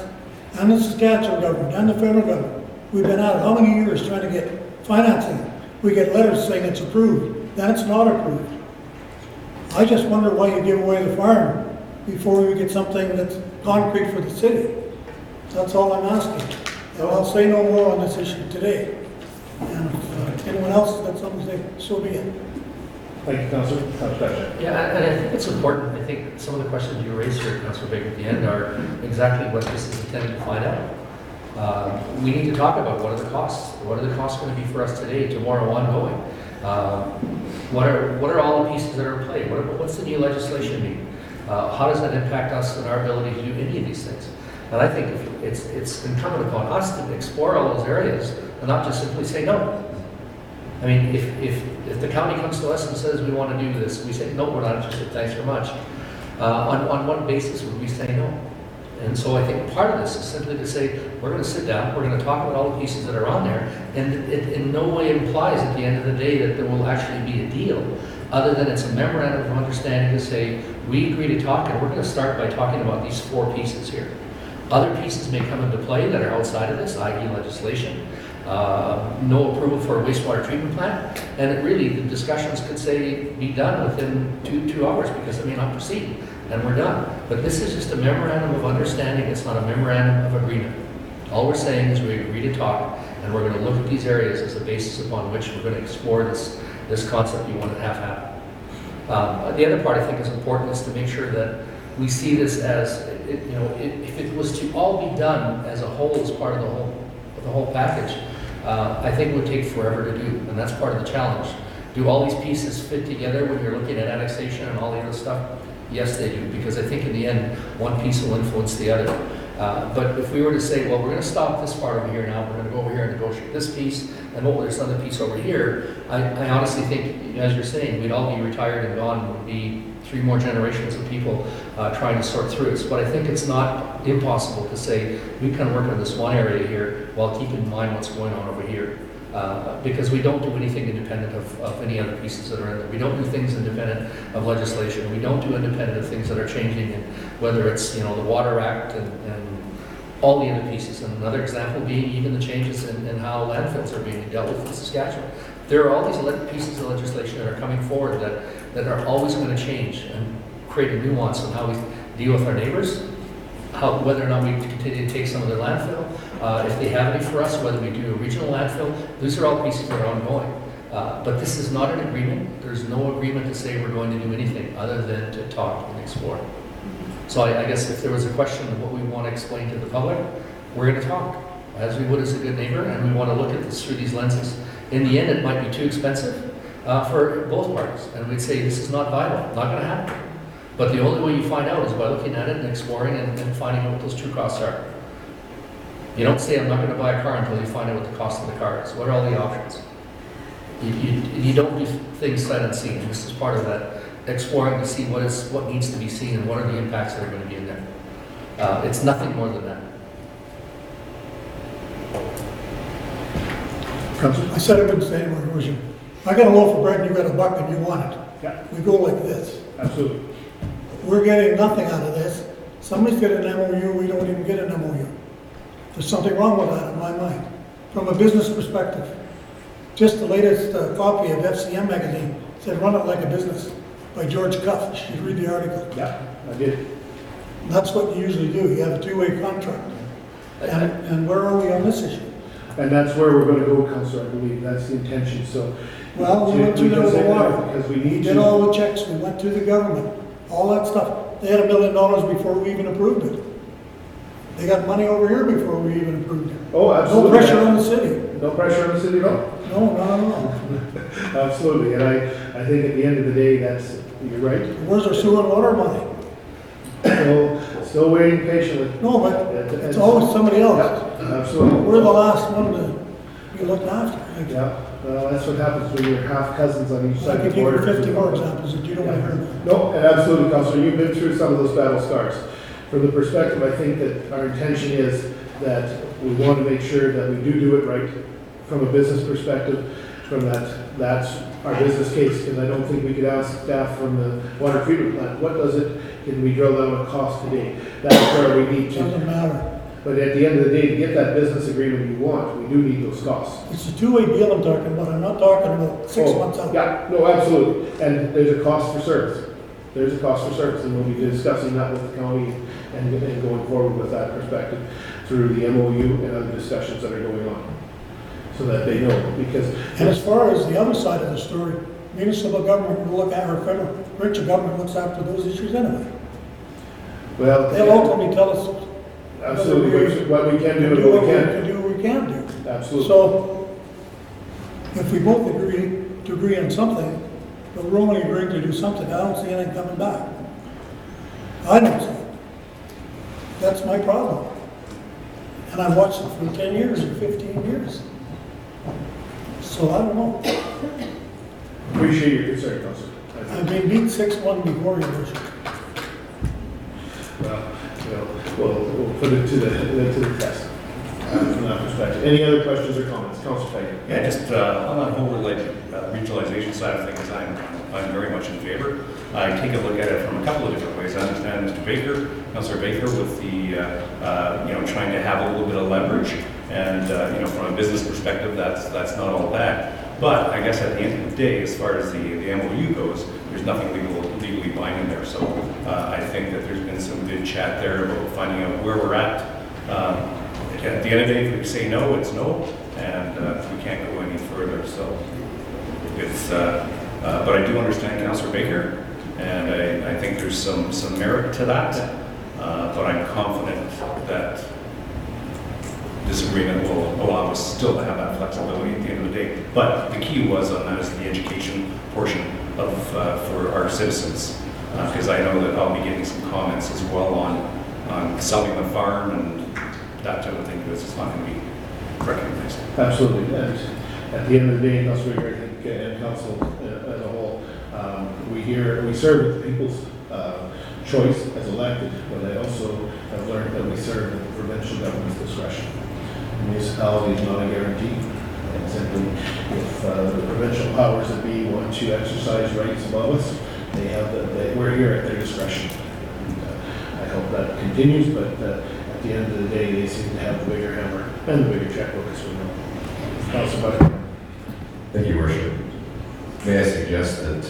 And the Saskatchewan government and the federal government. We've been at it how many years trying to get financing? We get letters saying it's approved, then it's not approved. I just wonder why you give away the farm before we get something that's concrete for the city. That's all I'm asking. And I'll say no more on this issue today. And if anyone else has got something to say, so be it. Thank you, Councillor. Councillor Patrick. Yeah, and I think it's important. I think some of the questions you raised here, Councillor Baker, at the end are exactly what this is intended to find out. We need to talk about what are the costs. What are the costs going to be for us today, tomorrow, ongoing? What are all the pieces that are in play? What's the new legislation mean? How does that impact us and our ability to do any of these things? And I think it's incumbent upon us to explore all those areas and not just simply say no. I mean, if the county comes to us and says, we want to do this, we say, no, we're not interested, thanks very much. On what basis would we say no? And so I think part of this is simply to say, we're going to sit down, we're going to talk about all the pieces that are on there, and it in no way implies at the end of the day that there will actually be a deal, other than it's a memorandum of understanding to say, we agree to talk, and we're going to start by talking about these 4 pieces here. Other pieces may come into play that are outside of this, i.e. legislation, no approval for a wastewater treatment plant, and it really, the discussions could say, be done within two hours, because it may not proceed, and we're done. But this is just a memorandum of understanding, it's not a memorandum of agreement. All we're saying is we agree to talk, and we're going to look at these areas as a basis upon which we're going to explore this concept you want to have happen. The other part I think is important is to make sure that we see this as, if it was to all be done as a whole, as part of the whole package, I think it would take forever to do, and that's part of the challenge. Do all these pieces fit together when you're looking at annexation and all the other stuff? Yes, they do, because I think in the end, one piece will influence the other. But if we were to say, well, we're going to stop this part over here now, we're going to go over here and negotiate this piece, and oh, there's another piece over here, I honestly think, as you're saying, we'd all be retired and gone, would be 3 more generations of people trying to sort through it. But I think it's not impossible to say, we can work on this one area here while keeping in mind what's going on over here. Because we don't do anything independent of any other pieces that are in there. We don't do things independent of legislation. We don't do independent of things that are changing, and whether it's the Water Act and all the other pieces. And another example being even the changes in how landfills are being dealt with in Saskatchewan. There are all these pieces of legislation that are coming forward that are always going to change and create a nuance in how we deal with our neighbors, whether or not we continue to take some of their landfill, if they have any for us, whether we do a regional landfill. These are all pieces that are ongoing. But this is not an agreement. There's no agreement to say we're going to do anything other than to talk and explore. So I guess if there was a question of what we want to explain to the public, we're going to talk, as we would as a good neighbor, and we want to look at this through these lenses. In the end, it might be too expensive for both parties, and we'd say this is not viable, not going to happen. But the only way you find out is by looking at it and exploring and finding out what those true costs are. You don't say, I'm not going to buy a car until you find out what the cost of the car is. What are all the options? You don't do things sight unseen. This is part of that exploring to see what needs to be seen and what are the impacts that are going to be in there. It's nothing more than that. I said I wouldn't say anymore, Roger. I got a loaf of bread and you got a buck and you want it. Yeah, We go like this. absolutely. We're getting nothing out of this. Somebody's got an MOU, we don't even get an MOU. There's something wrong with that in my mind, from a business perspective. Just the latest copy of FCM magazine said, "Run it like a business," by George Cuff. You should read the article. Yeah, I did. And that's what you usually do. You have a 2-way contract. And where are we on this issue? And that's where we're going to go, Councillor, I believe. That's the intention, so. Well, we went through can the say that water. because we We need did to. all the checks, we went through the government, all that stuff. They had $1 million before we even approved it. They got money over here before we even approved it. Oh, No absolutely. pressure on the city. No pressure on the city at all. No, not at all. Absolutely, and I think at the end of the day, you're right. Where's our sewer and water money? Still waiting patiently. No, but it's always somebody else. Yeah, absolutely. We're the last one to be looked after. Yeah, well, that's what happens when you're half cousins on each I side could of the give you border. 50 more examples that you don't want to hear. No, and absolutely, Councillor, you've been through some of those battle scars. From the perspective, I think that our intention is that we want to make sure that we do it right from a business perspective, from that's our business case, because I don't think we could ask staff from the water treatment plant, what does it, can we drill down a cost today? That's where we need to. Doesn't matter. But at the end of the day, to get that business agreement you want, we do need those costs. It's a 2-way deal I'm talking about. I'm not talking about 6 months out. Yeah, no, absolutely. And there's a cost for service. There's a cost for service, and we'll be discussing that with the county and going forward with that perspective through the MOU and other discussions that are going on, so that they know, because. And as far as the other side of the story, municipal government will look at, or federal, provincial government looks after those issues anyway. Well. They'll ultimately tell us Absolutely, what we can do and do what what we we can't. can do, what we can't do. Absolutely. So, if we both agree on something, but we're only agreeing to do something, I don't see anything coming back. I don't see it. That's my problem. And I've watched it for 10 years or 15 years. So I don't know. Appreciate your concern, Councilor. I've been beat 6-1 before, Your Worship. Well, we'll put it to the test from that perspective. Any other questions or comments? Councilor Pike? Yeah, just on that whole regionalization side of things, I'm very much in favor. I take a look at it from a couple of different ways. I understand Mr. Baker, Councilor Baker, with the trying to have a little bit of leverage, and from a business perspective, that's not all bad. But I guess at the end of the day, as far as the MOU goes, there's nothing legally binding there. So I think that there's been some good chat there about finding out where we're at. At the end of the day, if we say no, it's no, and we can't go any further. So it's, but I do understand Councilor Baker, and I think there's some merit to that. But I'm confident that this agreement will allow us still to have that flexibility at the end of the day. But the key was on that is the education portion of for our citizens, because I know that I'll be getting some comments as well on selling the farm and that type of thing, because it's not going to be recognized. Absolutely. And at the end of the day, Councilor Baker, I think, and Council as a whole, we serve with the people's choice as elected, but I also have learned that we serve at the provincial government's discretion. The municipality is not a guarantee, and simply if the provincial powers that be want to exercise rights above us, we're here at their discretion. And, I hope that continues, but at the end of the day, they seem to have the bigger hammer and the bigger checkbook as we know. Councilor Buckingham. Thank you, Worship. May I suggest that,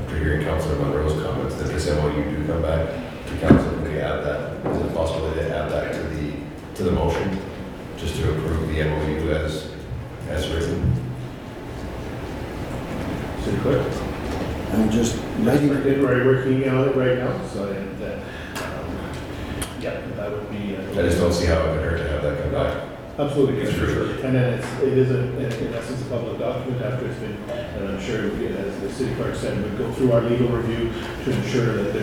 after hearing Councilor Monroe's comments, that this MOU do come back to council, and we add that, is it possible to add that to the motion, just to approve the MOU as written? City Clerk? I'm just We're working on it right now, so that would be. I just don't see how it would hurt to have that come back. Absolutely. It's for sure. And then it is in essence a public document after it's been, and I'm sure, as the city clerk said, we go through our legal review to ensure that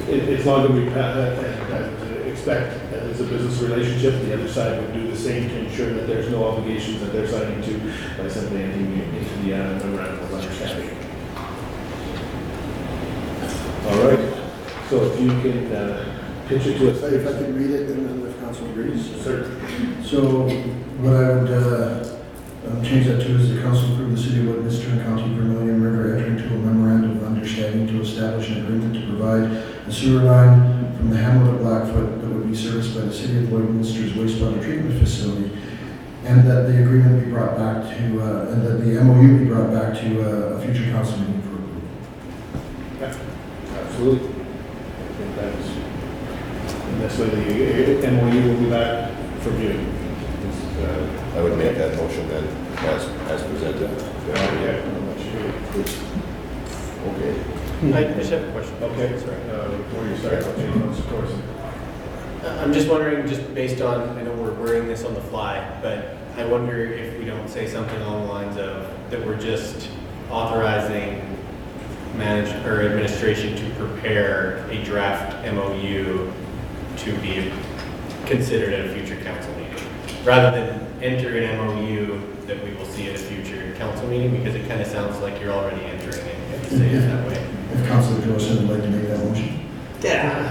it's not going to be, and I would expect that as a business relationship, the other side would do the same to ensure that there's no obligations that they're signing to by simply entering into the memorandum of understanding. All right, so if you can pitch it to us. If I could read it, and then if council agrees. Certainly. So what I would change that to is the council approve the city of Westminster and County of Vermilion River enter into a memorandum of understanding to establish an agreement to provide a sewer line from the hamlet of Blackfoot that would be serviced by the city of Lloydminster's wastewater treatment facility, and that the agreement be brought back to, and that the MOU be brought back to a future council meeting for approval. Yeah, absolutely. I think that's, and this way the MOU will be back for viewing. I would make that motion then, as presented. Okay. I just have a question. Okay, sorry. Before you start, I'll change those course. I'm just wondering, just based on, I know we're wording this on the fly, but I wonder if we don't say something along the lines of that we're just authorizing administration to prepare a draft MOU to be considered at a future council meeting, rather than enter an MOU that we will see at a future council meeting, because it kind of sounds like you're already entering it if you say it that way. If Councilor Joseph would like to make that motion. Yeah.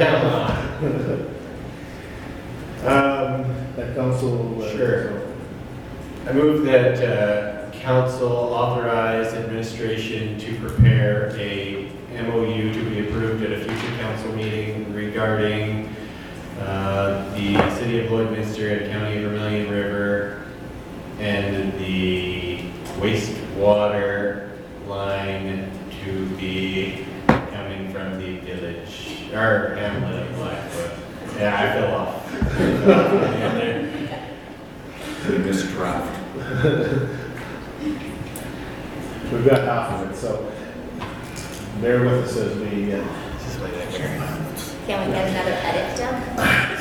That council. Sure. I move that council authorize administration to prepare a MOU to be approved at a future council meeting regarding the city of Lloydminster and County of Vermilion River and the wastewater line to be coming from the village, or hamlet of Blackfoot. Yeah, I fell off. This draft. We've got half of it, so bear with us as we, Can we get another edit done?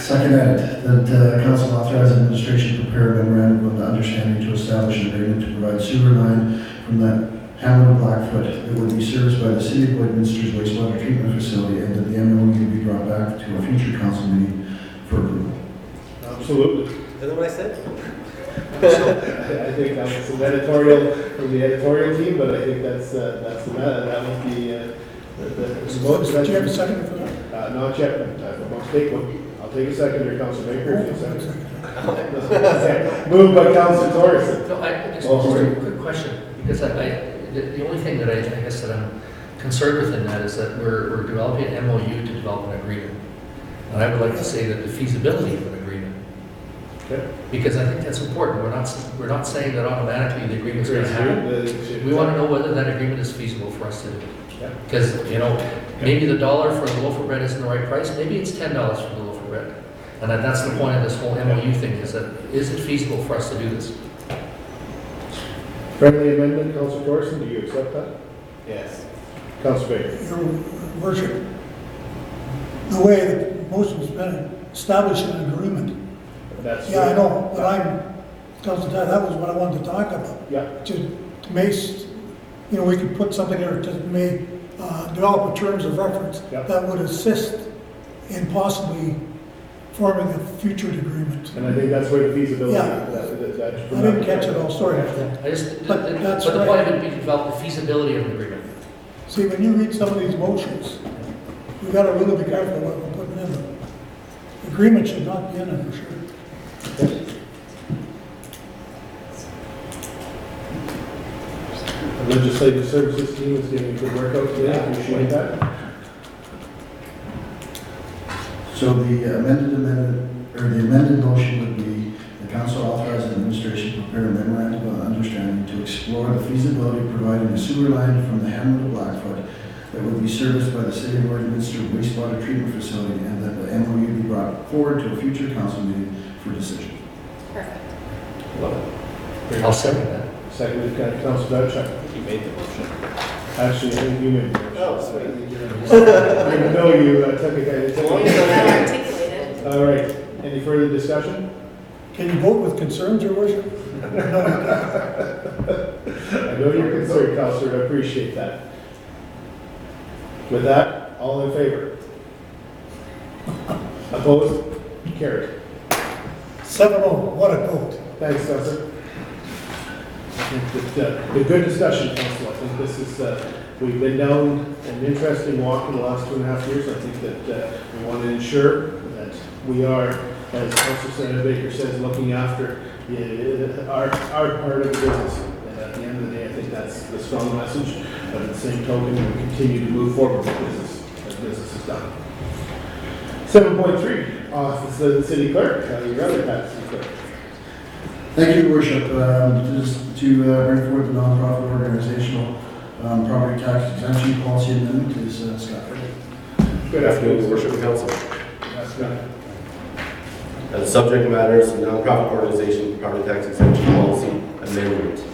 Second edit, that council authorize administration to prepare a memorandum of understanding to establish an agreement to provide sewer line from the hamlet of Blackfoot that would be serviced by the city of Lloydminster's wastewater treatment facility, and that the MOU be brought back to a future council meeting for approval. absolutely. Is that what I said? I think that was some editorial from the editorial team, but I think that was the vote. Do you have a second for that? Not yet. I'll take a second here, Councilor Baker, if you second. Moved by Councilor Torres. No, just Oh, sorry. a quick question, because the only thing that I guess that I'm concerned with in that is that we're developing an MOU to develop an agreement. And I would like to say that the feasibility of an agreement, Okay. because I think that's important. We're not saying that automatically the agreement's going to happen. We want to know whether that agreement is feasible for us to do. Yeah. Because, maybe the dollar for the loaf of bread isn't the right price, maybe it's $10 for the loaf of bread. And that's the point of this whole MOU thing, is it feasible for us to do this? Friendly amendment, Councilor Thorson, do you accept that? Yes. Councilor Baker. Your worship, the way the motion's been established an agreement. That's Yeah, I know, but Councilor Todd, that was what I wanted to talk about. Yeah. To make, we could put something there to make, develop terms of reference Yeah. that would assist in possibly forming a future agreement. And I think that's where the feasibility. Yeah. I didn't catch it all, sorry about that. But that's the right. point of it would be to develop the feasibility of an agreement. See, when you read some of these motions, we gotta really be careful what we're putting in them. Agreement should not be in it for sure. The Legislative Services team is doing a good work out today, I appreciate that. So the amended motion would be the council authorizes administration to prepare a memorandum of understanding to explore the feasibility of providing a sewer line from the hamlet of Blackfoot that would be serviced by the City of Westminster wastewater treatment facility, and that the MOU be brought forward to a future council meeting for decision. Perfect. I'll second that. Seconded, Councilor Dowd. You made the motion. Actually, I think you made the motion. Oh, sweet. Even though you took it. Well articulated. All right, any further discussion? Can you vote with concerns, your worship? I know you're concerned, Councilor, I appreciate that. With that, all in favor? Opposed? Carried. 7-0, what a vote. Thanks, Councilor. I think that, a good discussion, Council. I think this is, we've been down an interesting walk in the last 2.5 years. I think that we want to ensure that we are, as Councilor Senator Baker says, looking after our part of the business. And at the end of the day, I think that's the strong message. But at the same token, we continue to move forward with business, as business is done. 7.3, Office of the City Clerk. Your other tax clerk. Thank you, Your Worship. Just to bring forward the nonprofit organizational property tax exemption policy amendment is Scott. Good afternoon, Your Worship, Council. That's good. The subject matter is the nonprofit organization property tax exemption policy amendment.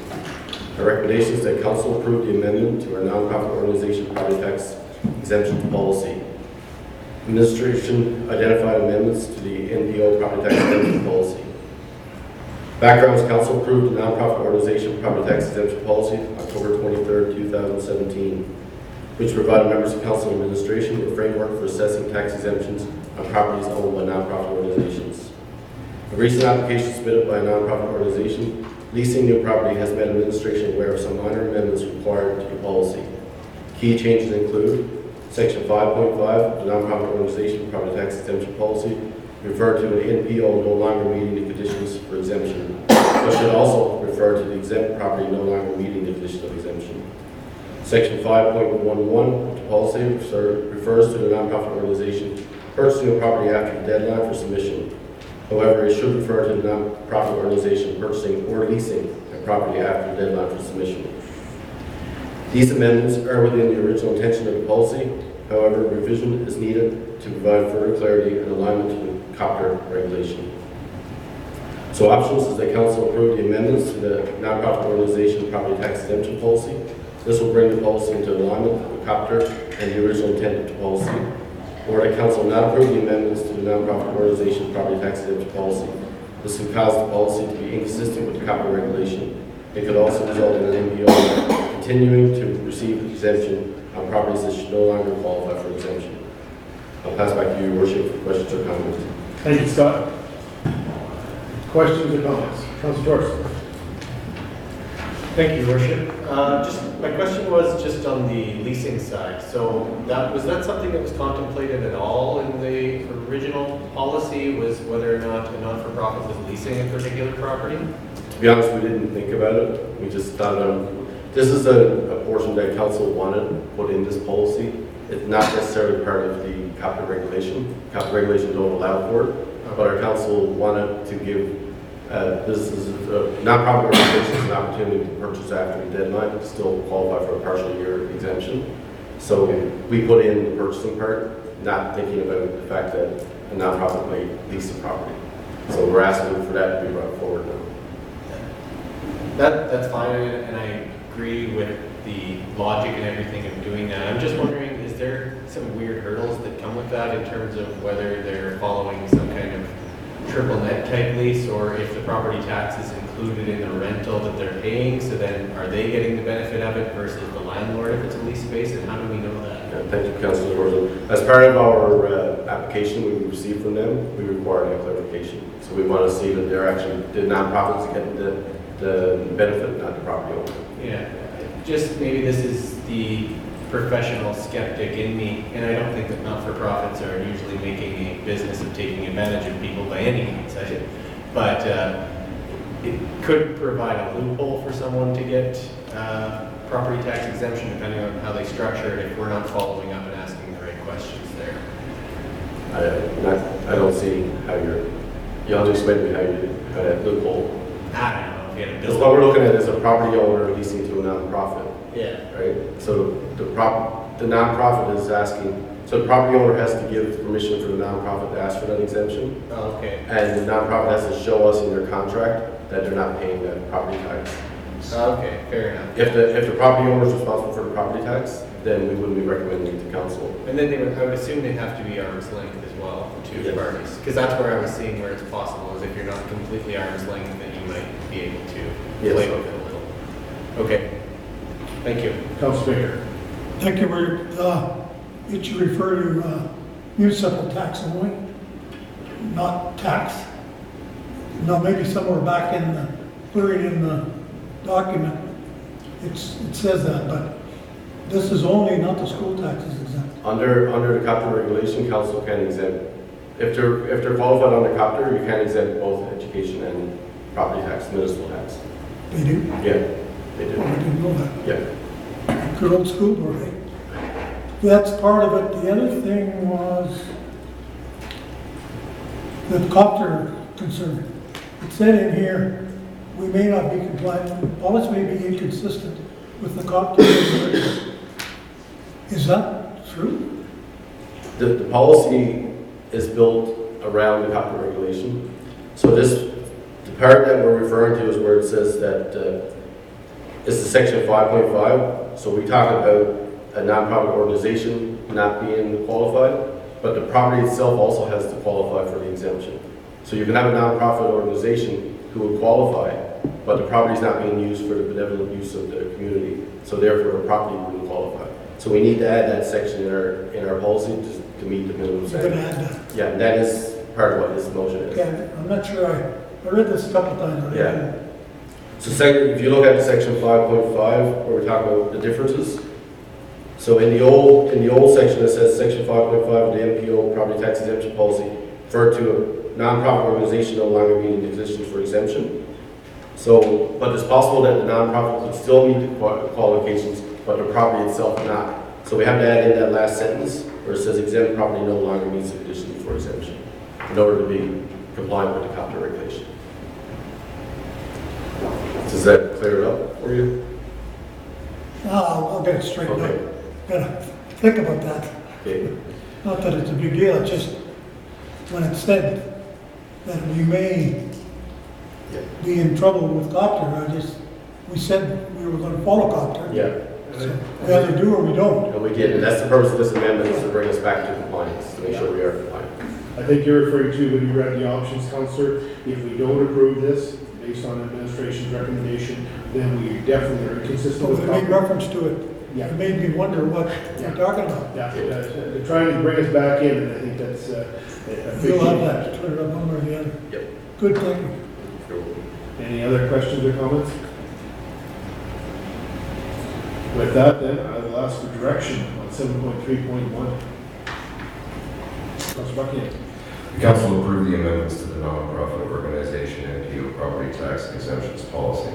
The recommendation is that council approve the amendment to our nonprofit organization property tax exemption policy. Administration identified amendments to the NPO property tax exemption policy. Background is council approved the nonprofit organization property tax exemption policy October 23rd, 2017, which provided members of council and administration with a framework for assessing tax exemptions on properties owned by nonprofit organizations. A recent application submitted by a nonprofit organization leasing new property has made administration aware of some minor amendments required to the policy. Key changes include Section 5.5 of the nonprofit organization property tax exemption policy refer to an NPO no longer meeting the conditions for exemption, but should also refer to the exempt property no longer meeting the condition of exemption. Section 5.11 of the policy refers to the nonprofit organization purchasing a property after the deadline for submission. However, it should refer to the nonprofit organization purchasing or leasing a property after the deadline for submission. These amendments are within the original intention of the policy. However, revision is needed to provide further clarity and alignment to the COPTR regulation. So options is that council approve the amendments to the nonprofit organization property tax exemption policy. This will bring the policy into alignment with COPTR and the original intent of the policy. Or that council not approve the amendments to the nonprofit organization property tax exemption policy. This can cause the policy to be inconsistent with the COPTR regulation. It could also result in an MPO continuing to receive exemption on properties that should no longer qualify for exemption. I'll pass back to you, Your Worship, for questions or comments. Thank you, Scott. Questions or comments? Councilor Torres. Thank you, Your Worship. My question was just on the leasing side. So was that something that was contemplated at all in the original policy, was whether or not a not-for-profit was leasing a particular property? To be honest, we didn't think about it. We just thought, this is a portion that council wanted put in this policy. It's not necessarily part of the capital regulation. Capital regulation don't allow for it, but our council wanted to give businesses, non-profit organizations an opportunity to purchase after the deadline, to still qualify for a partial year exemption. So we put in the purchasing part, not thinking about the fact that a non-profit may lease the property. So we're asking for that to be brought forward now. That's fine, and I agree with the logic and everything of doing that. I'm just wondering, is there some weird hurdles that come with that in terms of whether they're following some kind of triple net type lease, or if the property tax is included in the rental that they're paying, so then are they getting the benefit of it versus the landlord if it's a lease space, and how do we know that? Thank you, Councilor Rosen. As part of our application we received from them, we required that clarification. So we want to see that they're actually, the nonprofits getting the benefit, not the property owner. Yeah, just maybe this is the professional skeptic in me, and I don't think that not-for-profits are usually making a business of taking advantage of people by any means. But it could provide a loophole for someone to get property tax exemption depending on how they structure it if we're not following up and asking the right questions there. I don't see how you'll have to explain to me how that loophole. I don't know if you had a Because bill. what we're looking at is a property owner leasing to a nonprofit, Yeah. right? So the nonprofit is asking, so the property owner has to give permission for the nonprofit to ask for that exemption. Oh, okay. And the nonprofit has to show us in their contract that they're not paying that property tax. Okay, fair enough. If the property owner is responsible for the property tax, then we wouldn't be recommending it to council. And then I would assume they'd have to be arm's length as well, the two Yes. parties. Because that's where I was seeing where it's possible, is if you're not completely arm's length, then you might be able to Yes. play with it a little. Okay, thank you. Councilor Baker. Thank you, it should refer to municipal tax only, not tax. No, maybe somewhere back in the, clearing in the document, it says that, but this is only, not the school taxes exempt. Under the capital regulation, council can exempt, if they're qualified under capital, you can exempt both education and property tax, municipal tax. They do? Yeah, they Oh, I do. didn't know that. Yeah. Good old school board, eh? That's part of it. The other thing was the copter concern. It said in here, we may not be compliant, policy may be inconsistent with the copter regulations. Is that true? The policy is built around the capital regulation. So the part that we're referring to is where it says that it's the section 5.5. So we talk about a nonprofit organization not being qualified, but the property itself also has to qualify for the exemption. So you can have a nonprofit organization who would qualify, but the property is not being used for the benevolent use of the community. So therefore, the property wouldn't qualify. So we need to add that section in our policy to meet the minimum You're standard. gonna add that. Yeah, and that is part of what this motion is. Okay, I'm not sure, I read this a couple times already. Yeah. So if you look at section 5.5, where we talk about the differences, so in the old section that says section 5.5 of the MPO property tax exemption policy referred to a nonprofit organization no longer being in existence for exemption. So, but it's possible that the nonprofit would still meet the qualifications, but the property itself not. So we have to add in that last sentence where it says exempt property no longer meets the conditions for exemption in order to be compliant with the capital regulation. Does that clear it up for you? I'll get it straightened out. Okay. Gotta think about that. Okay. Not that it's a big deal, it's just when it said that we may Yeah. be in trouble with copter, we said we were gonna follow copter. Yeah. So we either do or we don't. And we did, and that's the purpose of this amendment, is to bring us back to compliance, to make sure we are compliant. I think you're referring to, when you read the options, Counselor, if we don't approve this, based on administration's recommendation, then we definitely are inconsistent So with they made copper. reference to it. Yeah. It made me wonder what Yeah. they're talking about. Yeah, they're trying to bring us back in, and I think that's a big You'll have change. that, put it up one way or the other. Yep. Good thinking. Any other questions or comments? With that, then, I will ask for direction on 7.3.1. Councilor Buckingham. The council approved the amendments to the nonprofit organization and appeal property tax exemptions policy.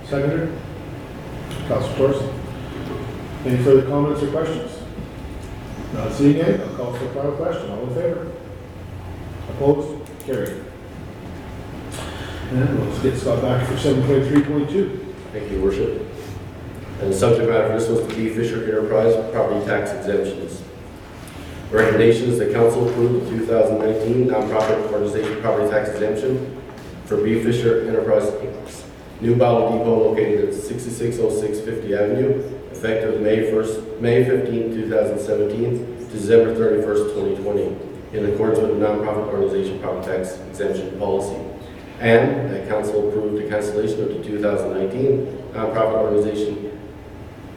Seconder. Councilor Thorson. Any further comments or questions? Not seeing any, I'll call for a final question. All in favor? Opposed? Carried. And let's get Scott back for 7.3.2. Thank you, Your Worship. And the subject matter for this was the B. Fisher Enterprise property tax exemptions. The recommendation is that council approve the 2019 nonprofit organization property tax exemption for B. Fisher Enterprise Inc.'s new bottle depot located at 6606 50 Avenue, effective May 15, 2017 to December 31st, 2020, in accordance with the nonprofit organization property tax exemption policy. And that council approved the cancellation of the 2019 nonprofit organization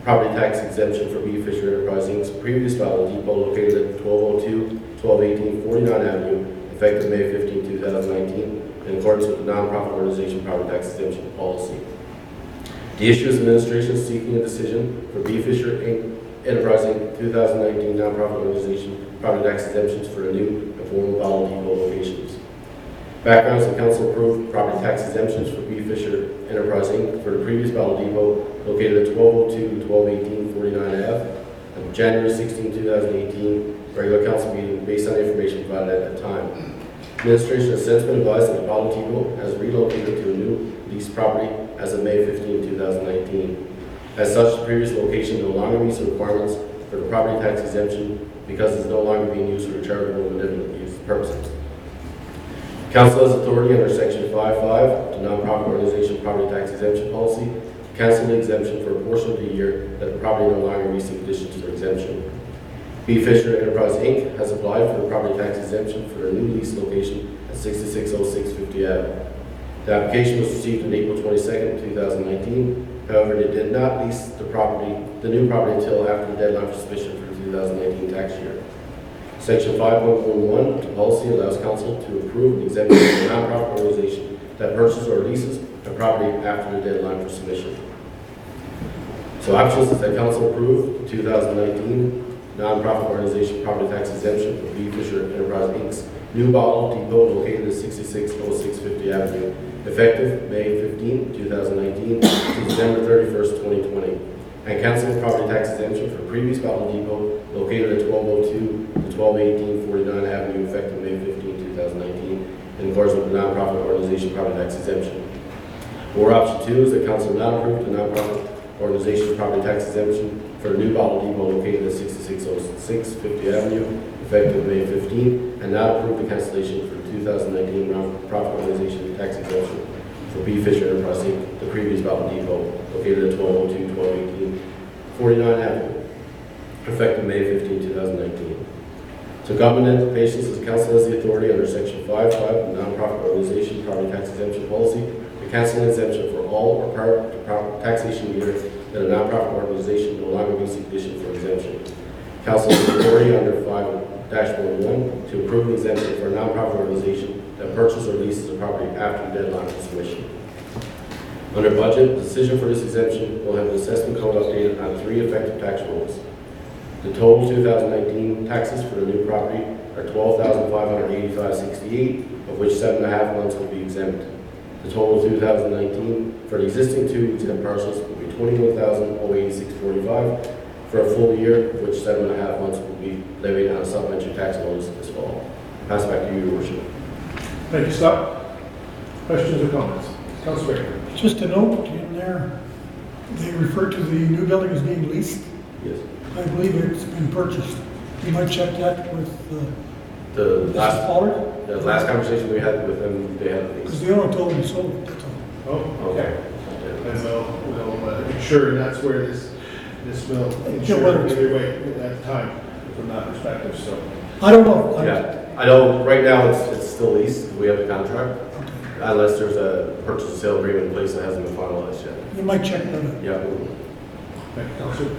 property tax exemption for B. Fisher Enterprise Inc.'s previous bottle depot located at 1202, 1218, 49 Avenue, effective May 15, 2019, in accordance with the nonprofit organization property tax exemption policy. The issues administration is seeking a decision for B. Fisher Enterprise Inc. 2019 nonprofit organization property tax exemptions for the new and former bottle depot locations. Backgrounds: the council approved property tax exemptions for B. Fisher Enterprise Inc. for the previous bottle depot located at 1202 to 1218 49 Ave on January 16, 2018, regular council meeting based on information provided at that time. Administration has since been advised that the bottle depot has relocated to a new leased property as of May 15, 2019. As such, the previous location no longer meets the requirements for the property tax exemption because it is no longer being used for charitable and benevolent use purposes. Council has authority under Section 5.5 to nonprofit organization property tax exemption policy to cancel the exemption for a portion of the year that the property no longer meets the conditions for exemption. B. Fisher Enterprise Inc. has applied for the property tax exemption for a new lease location at 6606 50 Ave. The application was received on April 22, 2019. However, they did not lease the new property until after the deadline for submission for the 2019 tax year. Section 5.11 of the policy allows council to approve an exemption for a nonprofit organization that purchases or leases a property after the deadline for submission. So options is that council approve the 2019 nonprofit organization property tax exemption for B. Fisher Enterprise Inc.'s new bottle depot located at 6606 50 Avenue, effective May 15, 2019 to December 31st, 2020, and cancel the property tax exemption for previous bottle depot located at 1202 to 1218 49 Avenue, effective May 15, 2019, in accordance with the nonprofit organization property tax exemption. Or option 2 is that council not approve the nonprofit organization property tax exemption for the new bottle depot located at 6606 50 Avenue, effective May 15, and not approve the cancellation for the 2019 nonprofit organization tax exemption for B. Fisher Enterprise Inc., the previous bottle depot located at 1202, 1218, 49 Avenue, effective May 15, 2019. So government implications is the council has the authority under Section 5.5 of the nonprofit organization property tax exemption policy to cancel an exemption for all or part of the taxation year that a nonprofit organization no longer meets the condition for exemption. Council has the authority under 5-11 to approve an exemption for a nonprofit organization that purchases or leases a property after the deadline for submission. Under budget, the decision for this exemption will have the assessment code updated on 3 effective tax rolls. The total 2019 taxes for the new property are $12,585.68, of which 7.5 months will be exempt. The total 2019 for the existing 2 exempt parcels will be $21,086.45 for a full year, of which 7.5 months will be levied on a supplementary tax notice this fall. Pass back to you, Your Worship. Thank you, Scott. Questions or comments? Councilor Baker. Just a note in there, they refer to the new building as being leased. Yes. I believe it's been purchased. You might check that with The Mr. Pollard, last conversation we had with them, they had because these. they only told me sold it, that's all. Oh, okay. And we'll ensure that's where this will ensure whether it's- either way at the time from that perspective, so. I don't know. Yeah, I know right now it's still leased, we have a contract, unless there's a purchase and sale agreement in place that hasn't been finalized yet. You might check that out. Yeah. Thank you, Councilor.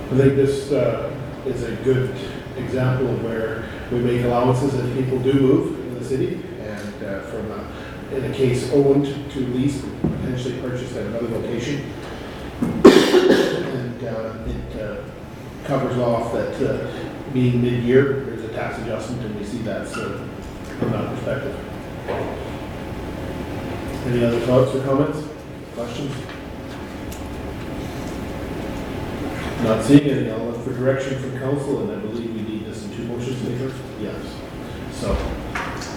I think this is a good example of where we make allowances if people do move in the city, and from in a case owned to lease, potentially purchased at another location. And it covers off that being mid-year, there's a tax adjustment, and we see that from that perspective. Any other thoughts or comments, questions? Not seeing any, I'll look for direction from council, and I believe we need this in 2 motions later. Yes. So,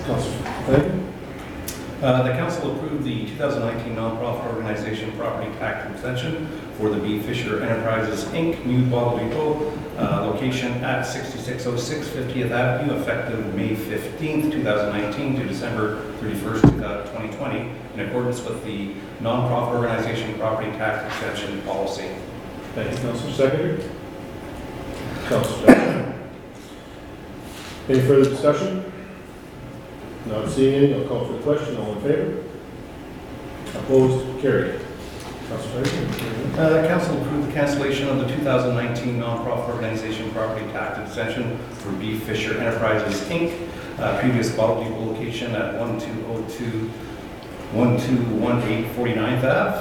Councilor, thank you. The council approved the 2019 nonprofit organization property tax exemption for the B. Fisher Enterprises, Inc., New Bottle Depot, location at 6606 50th Avenue, effective May 15th, 2019 to December 31st, 2020, in accordance with the nonprofit organization property tax exemption policy. Thank you, Councilor. Secretary? Councilor Johnson. Any further discussion? Not seeing any, I'll call for the question. All in favor? Opposed? Carried. Councilor Craig? Council approved the cancellation of the 2019 nonprofit organization property tax exemption for B. Fisher Enterprises, Inc., previous bottle depot location at 1202 1218 49th Ave,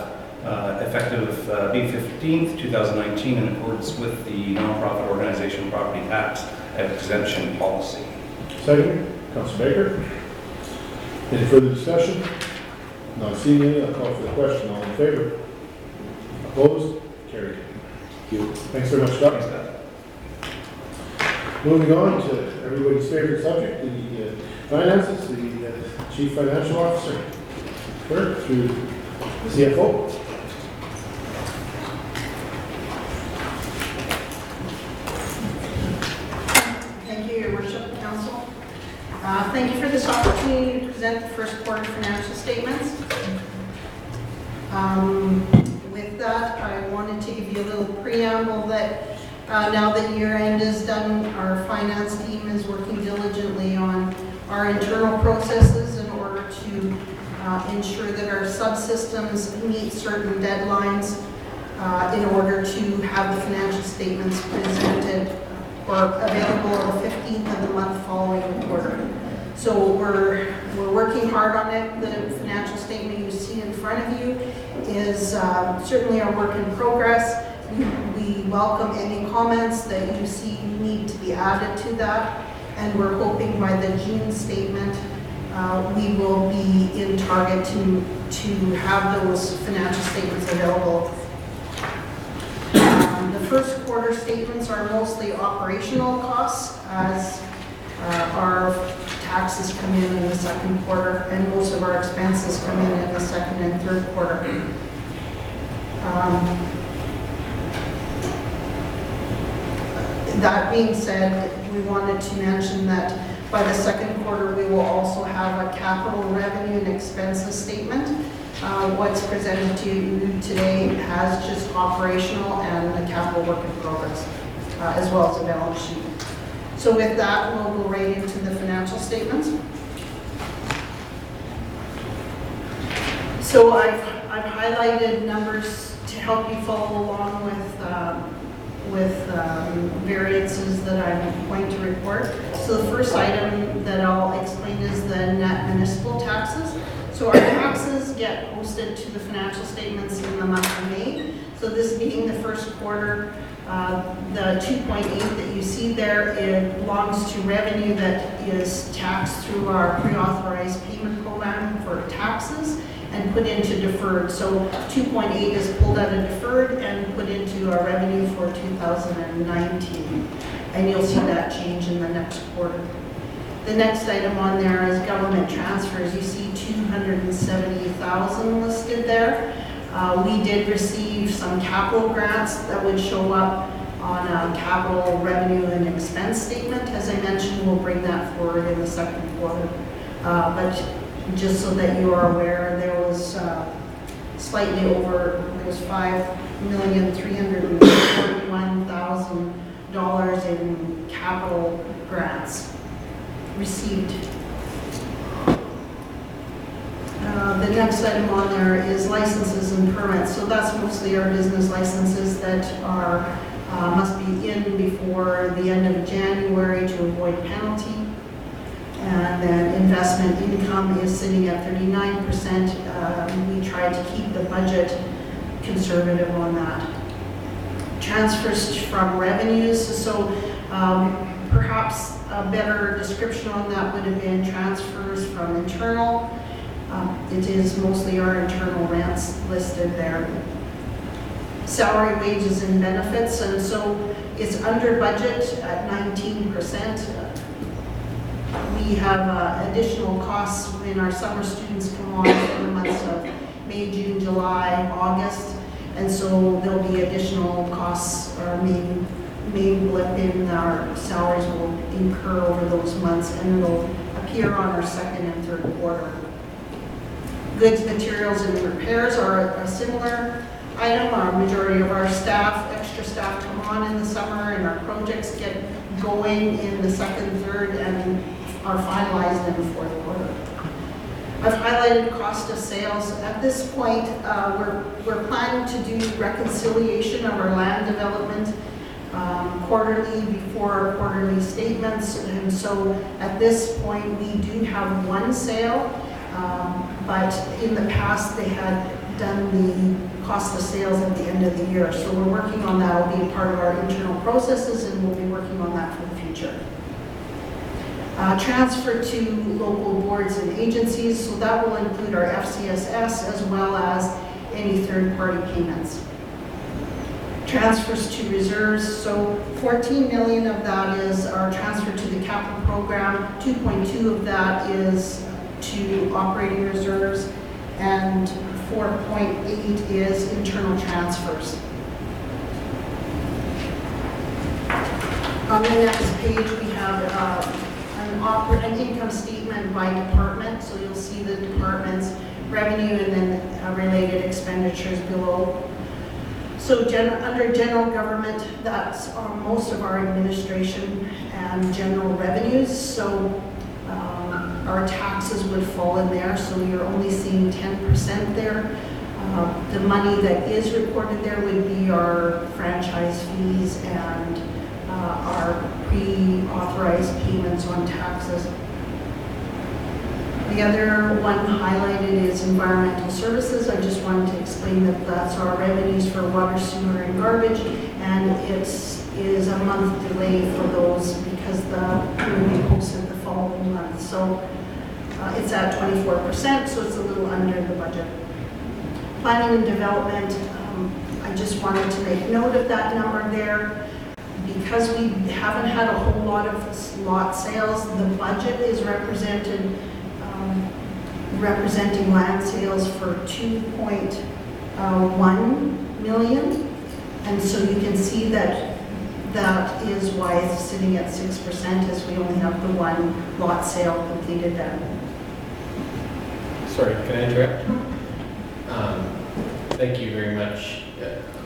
effective May 15th, 2019, in accordance with the nonprofit organization property tax exemption policy. Second, Councilor Baker. Any further discussion? Not seeing any, I'll call for the question. All in favor? Opposed? Carried. Thanks very much, Scott. Moving on to everybody's favorite subject, the finances, the Chief Financial Officer. Clerk, through the CFO. Thank you, Your Worship, Council. Thank you for this opportunity to present the first quarter financial statements. With that, I wanted to give you a little preamble that now that year-end is done, our finance team is working diligently on our internal processes in order to ensure that our subsystems meet certain deadlines in order to have the financial statements presented or available on the 15th of the month following the quarter. So we're working hard on it. The financial statement you see in front of you is certainly our work in progress. We welcome any comments that you see need to be added to that, and we're hoping by the June statement we will be in target to have those financial statements available. The first quarter statements are mostly operational costs, as our taxes come in the second quarter, and most of our expenses come in the second and third quarter. That being said, we wanted to mention that by the second quarter, we will also have a capital revenue and expenses statement. What's presented to you today has just operational and the capital work in progress, as well as a balance sheet. So with that, we'll go right into the financial statements. So I've highlighted numbers to help you follow along with variances that I'm going to report. So the first item that I'll explain is the net municipal taxes. So our taxes get posted to the financial statements in the month of May. So this being the first quarter, the 2.8 that you see there, it belongs to revenue that is taxed through our pre-authorized payment program for taxes and put into deferred. So 2.8 is pulled out of deferred and put into our revenue for 2019. And you'll see that change in the next quarter. The next item on there is government transfers. You see 270,000 listed there. We did receive some capital grants that would show up on a capital revenue and expense statement. As I mentioned, we'll bring that forward in the second quarter. But just so that you are aware, there was slightly over, there was $5,341,000 in capital grants received. The next item on there is licenses and permits. So that's mostly our business licenses that are must be in before the end of January to avoid penalty. And then investment income is sitting at 39%. We tried to keep the budget conservative on that. Transfers from revenues, so perhaps a better description on that would have been transfers from internal. It is mostly our internal rents listed there. Salary, wages, and benefits, and so it's under budget at 19%. We have additional costs when our summer students come on in the months of May, June, July, August, and so there'll be additional costs, or main blip in our salaries will incur over those months, and it'll appear on our second and third quarter. Goods, materials, and repairs are a similar item. Our majority of our staff, extra staff, come on in the summer, and our projects get going in the second, third, and are finalized in the fourth quarter. I've highlighted cost of sales. At this point, we're planning to do reconciliation of our land development quarterly before our quarterly statements, and so at this point we do have one sale, but in the past they had done the cost of sales at the end of the year, so we're working on that. It'll be a part of our internal processes, and we'll be working on that for the future. Transfer to local boards and agencies, so that will include our FCSS as well as any third-party payments. Transfers to reserves, so 14 million of that is our transfer to the capital program, 2.2 of that is to operating reserves, and 4.8 is internal transfers. On the next page, we have an income statement by department, so you'll see the department's revenue and then related expenditures below. So under general government, that's most of our administration and general revenues, so our taxes would fall in there, so you're only seeing 10% there. The money that is reported there would be our franchise fees and our pre-authorized payments on taxes. The other one highlighted is environmental services. I just wanted to explain that that's our revenues for water, sewer, and garbage, and it is a month delay for those because it will be posted the following month. So it's at 24%, so it's a little under the budget. Planning and development, I just wanted to make note of that number there. Because we haven't had a whole lot of lot sales, the budget is representing land sales for 2.1 million. And so you can see that that is why it's sitting at 6%, as we only have the one lot sale completed there. Sorry, can I interrupt? Thank you very much.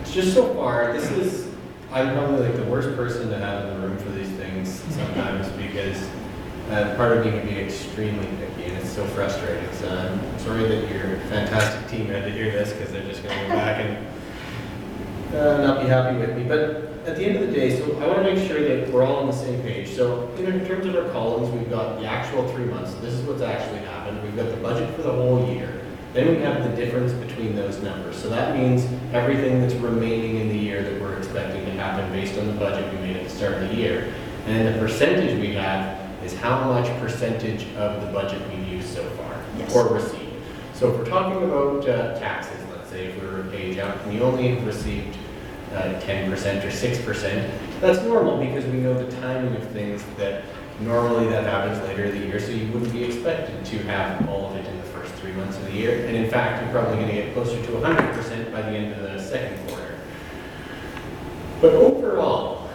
Just so far, I'm probably like the worst person to have in the room for these things sometimes because part of me can be extremely picky and it's so frustrating. So I'm sorry that your fantastic team had to hear this because they're just going to go back and not be happy with me. But at the end of the day, so I want to make sure that we're all on the same page. So in terms of our columns, we've got the actual 3 months. This is what's actually happened. We've got the budget for the whole year. Then we have the difference between those numbers. So that means everything that's remaining in the year that we're expecting to happen based on the budget we made at the start of the year. And then the percentage we have is how much percentage of the budget we've used so far, Yes. or received. So if we're talking about taxes, let's say if we were a page out and you only received 10% or 6%, that's normal because we know the timing of things that normally that happens later in the year, so you wouldn't be expected to have all of it in the first 3 months of the year. And in fact, you're probably going to get closer to 100% by the end of the second quarter. But overall,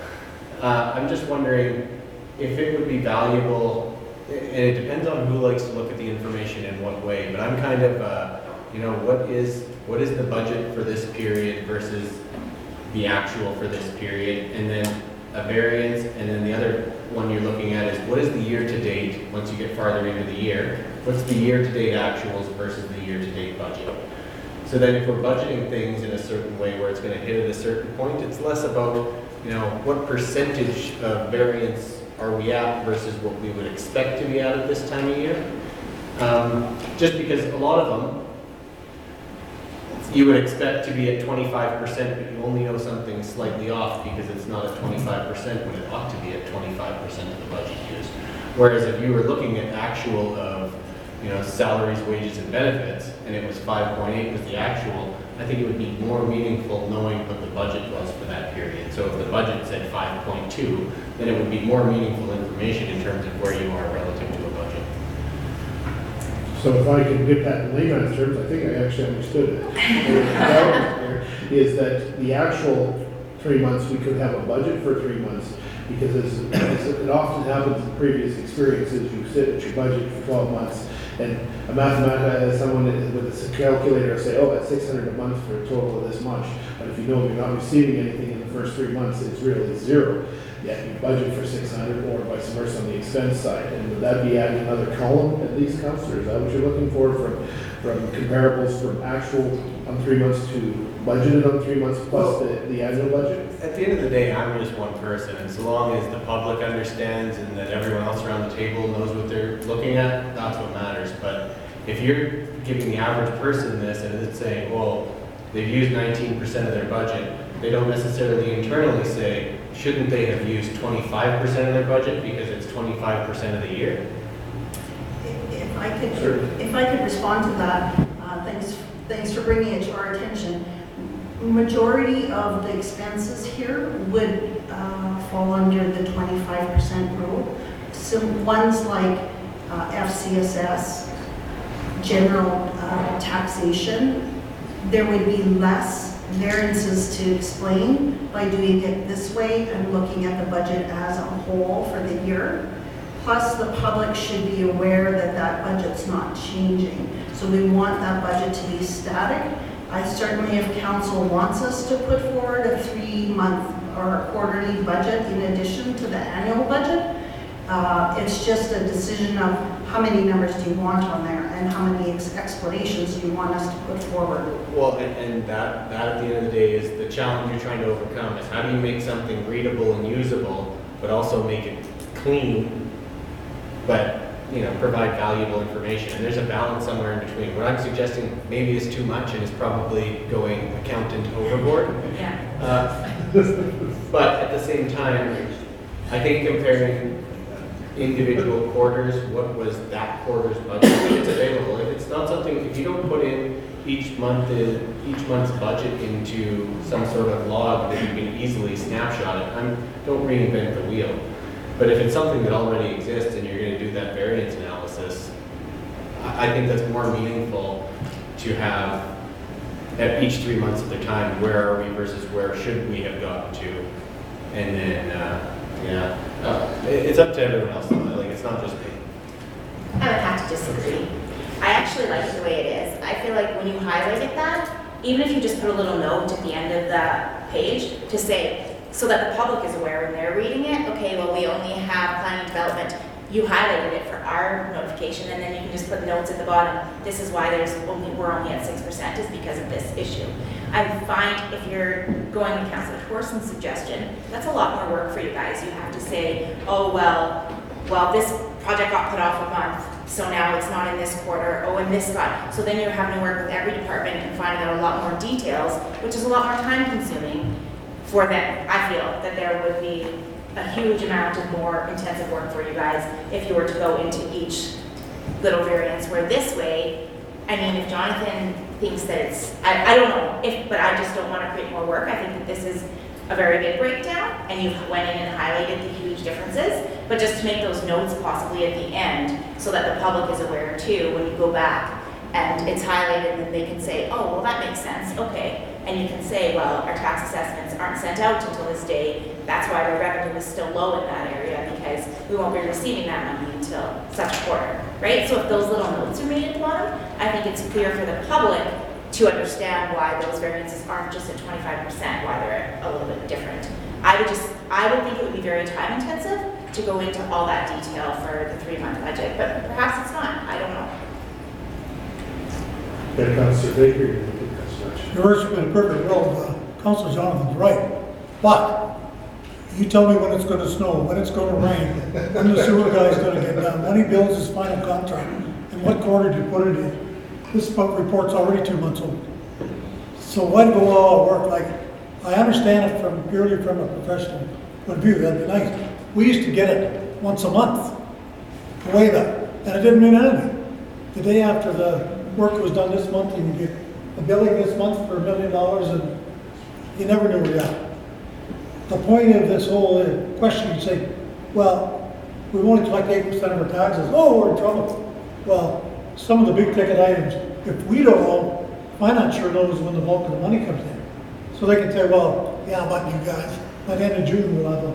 I'm just wondering if it would be valuable, and it depends on who likes to look at the information in what way, but I'm kind of, what is the budget for this period versus the actual for this period, and then a variance, and then the other one you're looking at is what is the year-to-date, once you get farther into the year, what's the year-to-date actuals versus the year-to-date budget. So then if we're budgeting things in a certain way where it's going to hit at a certain point, it's less about, what percentage of variance are we at versus what we would expect to be at this time of year. Just because a lot of them, you would expect to be at 25%, but you only know something slightly off because it's not at 25% when it ought to be at 25% of the budget used. Whereas if you were looking at actual of, salaries, wages, and benefits, and it was 5.8 was the actual, I think it would be more meaningful knowing what the budget was for that period. So if the budget said 5.2, then it would be more meaningful information in terms of where you are relative to a budget. So if I can get that in layman's terms, I think I actually understood it. Is that the actual 3 months, we could have a budget for 3 months, because as it often happens in previous experiences, you sit at your budget for 12 months, and a mathematician, someone with a calculator say, oh, that's 600 a month for a total of this much. But if you know you're not receiving anything in the first 3 months, it's really zero. Yet you budget for 600 or vice versa on the expense side. And would that be adding another column at least, Councillor? Is that what you're looking for from comparables from actual on 3 months to budgeted on 3 months plus the annual budget? At the end of the day, I'm just one person, and so long as the public understands and that everyone else around the table knows what they're looking at, that's what matters. But if you're giving the average person this and it's saying, well, they've used 19% of their budget, they don't necessarily internally say, shouldn't they have used 25% of their budget because it's 25% of the year? If I could respond to that, thanks for bringing it to our attention. Majority of the expenses here would fall under the 25% rule. Some ones like FCSS, general taxation, there would be less variances to explain by doing it this way and looking at the budget as a whole for the year. Plus, the public should be aware that that budget's not changing. So we want that budget to be static. I certainly, if council wants us to put forward a 3-month or quarterly budget in addition to the annual budget, it's just a decision of how many numbers do you want on there and how many explanations do you want us to put forward. Well, and that at the end of the day is the challenge you're trying to overcome, is how do you make something readable and usable, but also make it clean, but provide valuable information. And there's a balance somewhere in between. What I'm suggesting maybe is too much and is probably going accountant overboard. Yeah. But at the same time, I think comparing individual quarters, what was that quarter's budget, if it's available. If it's not something, if you don't put in each month's budget into some sort of log that you can easily snapshot it, don't reinvent the wheel. But if it's something that already exists and you're going to do that variance analysis, I think that's more meaningful to have at each 3 months of the time, where are we versus where should we have gotten to? And then, it's up to everyone else. Like, it's not just me. I would have to disagree. I actually like it the way it is. I feel like when you highlighted that, even if you just put a little note at the end of the page to say, so that the public is aware when they're reading it, okay, well, we only have planning and development. You highlighted it for our notification, and then you can just put notes at the bottom. This is why we're only at 6% is because of this issue. I find if you're going with Councillor Thorson's suggestion, that's a lot more work for you guys. You have to say, oh, well, this project got put off a month, so now it's not in this quarter, and this got, so then you're having to work with every department and finding out a lot more details, which is a lot more time consuming for them. I feel that there would be a huge amount of more intensive work for you guys if you were to go into each little variance, where this way, I mean, if Jonathan thinks that it's, I don't know, but I just don't want to create more work. I think that this is a very good breakdown, and you went in and highlighted the huge differences, but just to make those notes possibly at the end so that the public is aware too when you go back and it's highlighted, and then they can say, oh, well, that makes sense, okay. And you can say, well, our tax assessments aren't sent out until this date. That's why our revenue is still low in that area, because we won't be receiving that money until such a quarter, right? So if those little notes are made at the bottom, I think it's clear for the public to understand why those variances aren't just at 25%, why they're a little bit different. I would think it would be very time intensive to go into all that detail for the 3-month budget, but perhaps it's not, I don't know. Yeah, Councillor Baker. Your worship, in a perfect world, Councillor Jonathan's right. But You tell me when it's gonna snow, when it's gonna rain, when the sewer guy's gonna get done, when he builds his final contract, and what quarter to put it in. This report's already 2 months old. So why go all work? Like, I understand it from purely from a professional point of view, that'd be nice. We used to get it once a month, way back, and it didn't mean anything. The day after the work was done this month, you get the billing this month for $1 million, and you never knew where you at. The point of this whole question, you say, well, we only collect 8% of our taxes. Oh, we're in trouble. Well, some of the big ticket items, if we don't know, finance sure knows when the bulk of the money comes in. So they can say, well, yeah, but you guys, by the end of June, we'll have a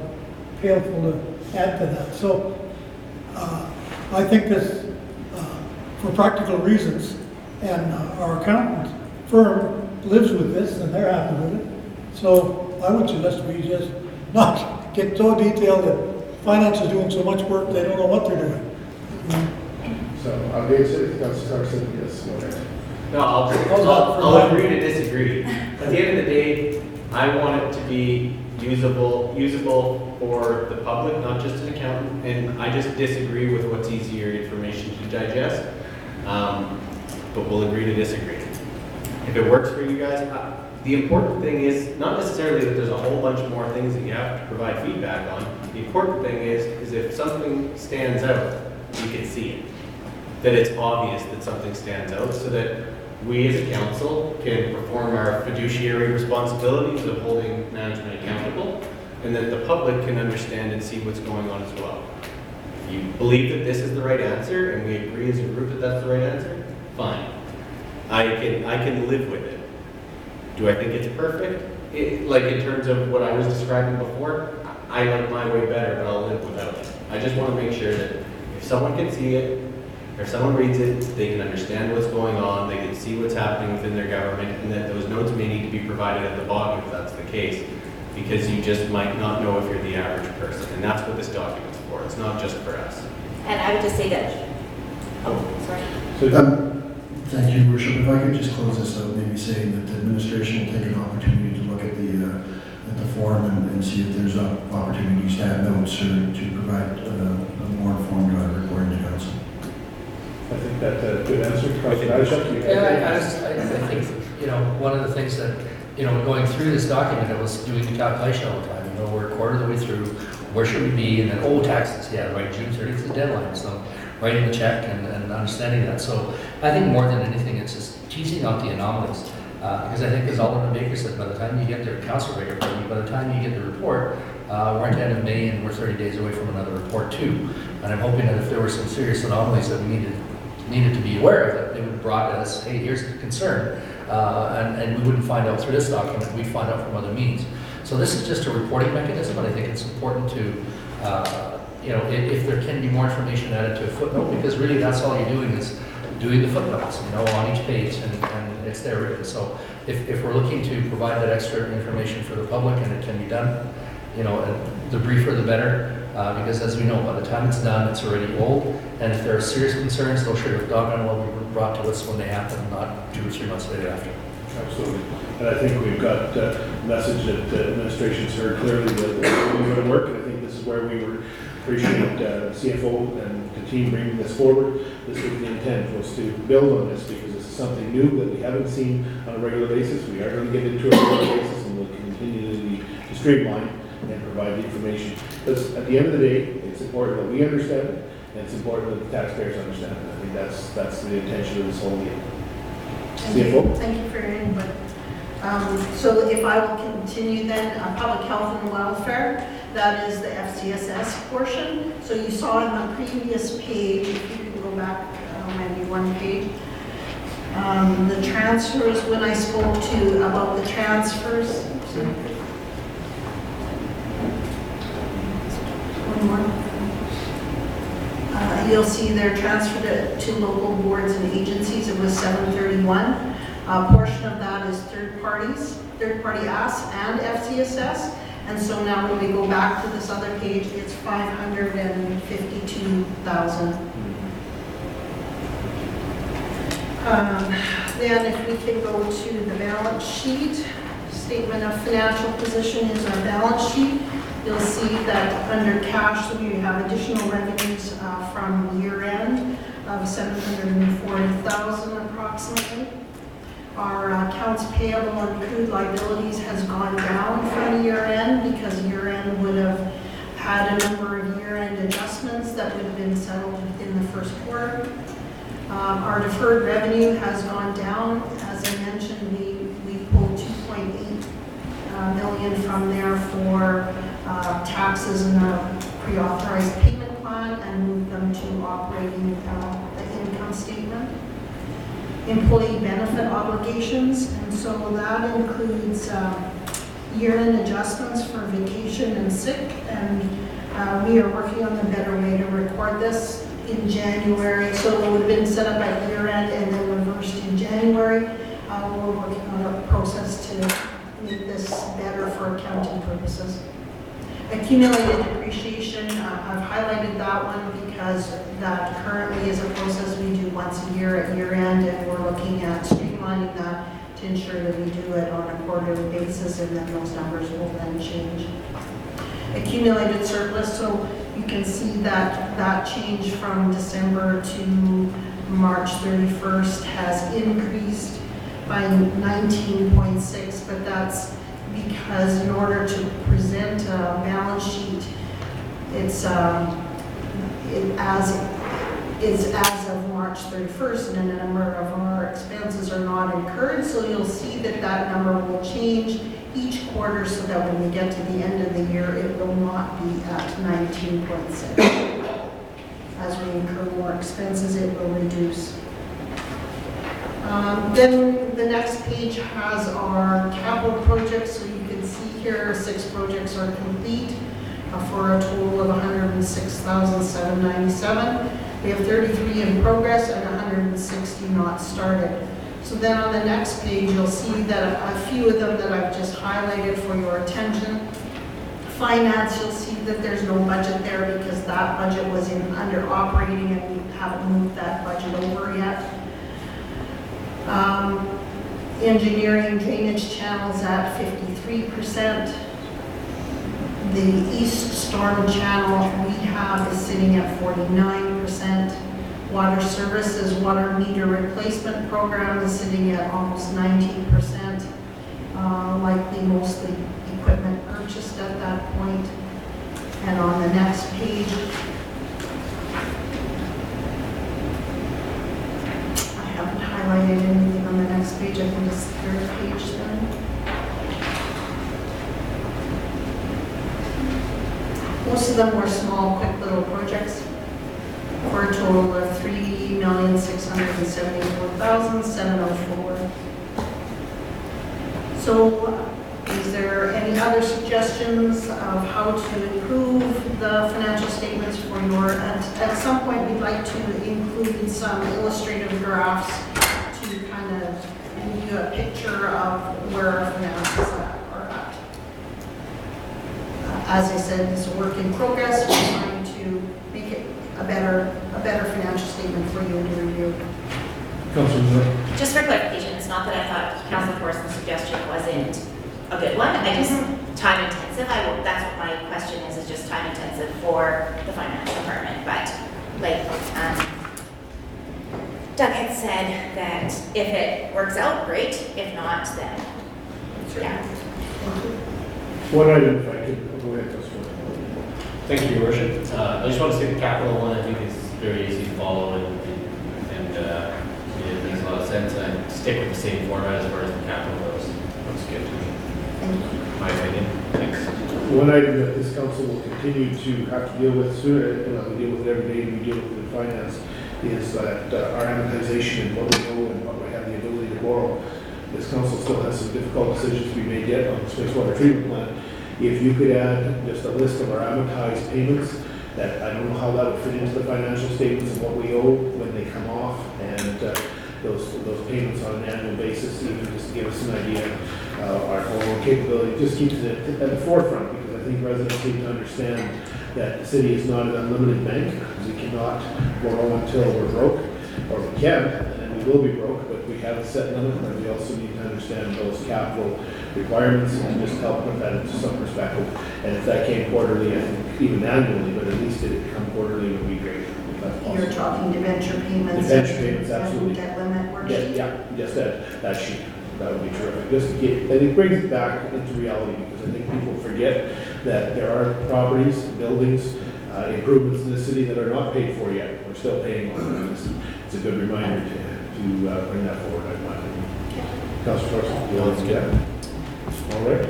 pailful to add to that. So I think this, for practical reasons, and our accountant firm lives with this and they're happy with it. So I would suggest we just not get so detailed that finance is doing so much work they don't know what they're doing. So, Dave said, Councilor said yes, go ahead. No, I'll agree to disagree. At the end of the day, I want it to be usable for the public, not just an accountant, and I just disagree with what's easier information to digest. But we'll agree to disagree. If it works for you guys, the important thing is not necessarily that there's a whole bunch more things that you have to provide feedback on. The important thing is if something stands out, you can see it. That it's obvious that something stands out, so that we as a council can perform our fiduciary responsibilities of holding management accountable, and that the public can understand and see what's going on as well. If you believe that this is the right answer, and we agree as a group that that's the right answer, fine. I can live with it. Do I think it's perfect? Like in terms of what I was describing before, I like my way better, but I'll live without it. I just want to make sure that if someone can see it, if someone reads it, they can understand what's going on, they can see what's happening within their government, and that those notes may need to be provided at the bottom if that's the case, because you just might not know if you're the average person, and that's what this document's for. It's not just for us. And I would just say that, oh, sorry. Thank you, Worship. If I could just close this out, maybe saying that the administration will take an opportunity to look at the form and see if there's opportunities to add notes or to provide a more informed report to council. I think that's a good answer. Councilor Ishak, I think, one of the things that, going through this document, I was doing the calculation all the time. We're a quarter of the way through, where should we be? And then, taxes, yeah, right, June 30th is the deadline. So writing the check and understanding that. So I think more than anything, it's just teasing out the anomalies. Because I think, as Alderman Baker said, by the time you get the council rate report, by the time you get the report, we're at the end of May and we're 30 days away from another report too. And I'm hoping that if there were some serious anomalies that we needed to be aware of, that they would brought us, hey, here's the concern, and we wouldn't find out through this document, we'd find out from other means. So this is just a reporting mechanism, and I think it's important to, if there can be more information added to a footnote, because really that's all you're doing is doing the footnotes, on each page, and it's there written. So if we're looking to provide that extra information for the public, and it can be done, the briefer the better. Because as we know, by the time it's done, it's already old. And if there are serious concerns, they'll sure have doggone well be brought to us when they happen, not 2 or 3 months later after. Absolutely. And I think we've got a message that the administration's heard clearly that we're going to work. And I think this is where we would appreciate CFO and the team bringing this forward. This was the intent, was to build on this, because this is something new that we haven't seen on a regular basis. We are going to get into a regular basis, and we'll continue to streamline and provide the information. Because at the end of the day, it's important that we understand it, and it's important that the taxpayers understand it. I think that's the intention of this whole meeting. CFO? Thank you for your input. So if I will continue then, public health and welfare, that is the FCSS portion. So you saw in the previous page, if you can go back maybe one page, the transfers, when I spoke to about the transfers, you'll see they're transferred to local boards and agencies. It was 731. A portion of that is third-party asks and FCSS. And so now when we go back to this other page, it's 552,000. Then if we can go to the balance sheet, statement of financial position is our balance sheet. you'll see that under cash, we have additional revenues from year end of 740,000 approximately. Our accounts payable and accrued liabilities has gone down from year end because year end would have had a number of year end adjustments that would have been settled in the first quarter. Our deferred revenue has gone down. As I mentioned, we pulled 2.8 million from there for taxes and a pre-authorized payment plan and moved them to operating the income statement. Employee benefit obligations, and so that includes year-end adjustments for vacation and sick, and we are working on a better way to record this in January, so it would have been set up at year-end and then reversed in January. We're working on a process to make this better for accounting purposes. Accumulated depreciation, I've highlighted that one because that currently is a process we do once a year at year-end, and we're looking at streamlining that to ensure that we do it on a quarterly basis, and then those numbers will then change. Accumulated surplus, so you can see that that change from December to March 31st has increased by 19.6, but that's because in order to present a balance sheet, it's as of March 31st, and a number of our expenses are not incurred, so you'll see that that number will change each quarter so that when we get to the end of the year, it will not be at 19.6. As we incur more expenses, it will reduce. Then the next page has our capital projects, so you can see here 6 projects are complete for a total of 106,797. We have 33 in progress and 160 not started. So then on the next page, you'll see that a few of them that I've just highlighted for your attention. Finance, you'll see that there's no budget there because that budget was under operating and we haven't moved that budget over yet. Engineering drainage channels at 53%. The East Storm Channel rehab is sitting at 49%. Water Services water meter replacement program is sitting at almost 19%. Likely mostly equipment purchased at that point. And on the next page, I haven't highlighted anything on the next page. I think it's the 3rd page then. Most of them were small, quick little projects for a total of 3,674,704. So, is there any other suggestions of how to improve the financial statements for your? At some point, we'd like to include some illustrative graphs to kind of give you a picture of where our finances are at. As I said, it's a work in progress. We're trying to make it a better financial statement for you to review. Councilor Moore. Just for clarification, it's not that I thought Councilor Thorson's suggestion wasn't a good one. I just, time intensive, that's what my question is just time intensive for the finance department. But like Doug had said, that if it works out, great. If not, then, yeah. One item, if I could, go ahead, Councilor. Thank you, Your Worship. I just want to say the capital one, I think is very easy to follow and it makes a lot of sense. I stick with the same format as far as the capital goes. Looks good to me. My opinion. Thanks. One item that this council will continue to have to deal with soon, we deal with it every day, we deal with it in finance, is that our amortization and what we owe and what we have the ability to borrow. This council still has some difficult decisions to be made yet on the wastewater treatment plant. If you could add just a list of our amortized payments, that I don't know how that would fit into the financial statements and what we owe when they come off, and those payments on an annual basis, even just to give us an idea of our borrowing capability, just keeps it at the forefront, because I think residents need to understand that the city is not an unlimited bank. We cannot borrow until we're broke, or we can, and then we will be broke, but we have a set limit, but we also need to understand those capital requirements and just help put that into some perspective. And if that came quarterly, I think even annually, but at least it come quarterly would be great, if that's possible. You're talking debenture payments. Debenture payments, absolutely. Debt limit Yeah, worksheet. yeah, just that sheet, that would be terrific. Just to get, and it brings it back into reality, because I think people forget that there are properties, buildings, improvements in the city that are not paid for yet. We're still paying on them. It's a good reminder to bring that forward, I find. Councilor Torsten, you want to get it? All right.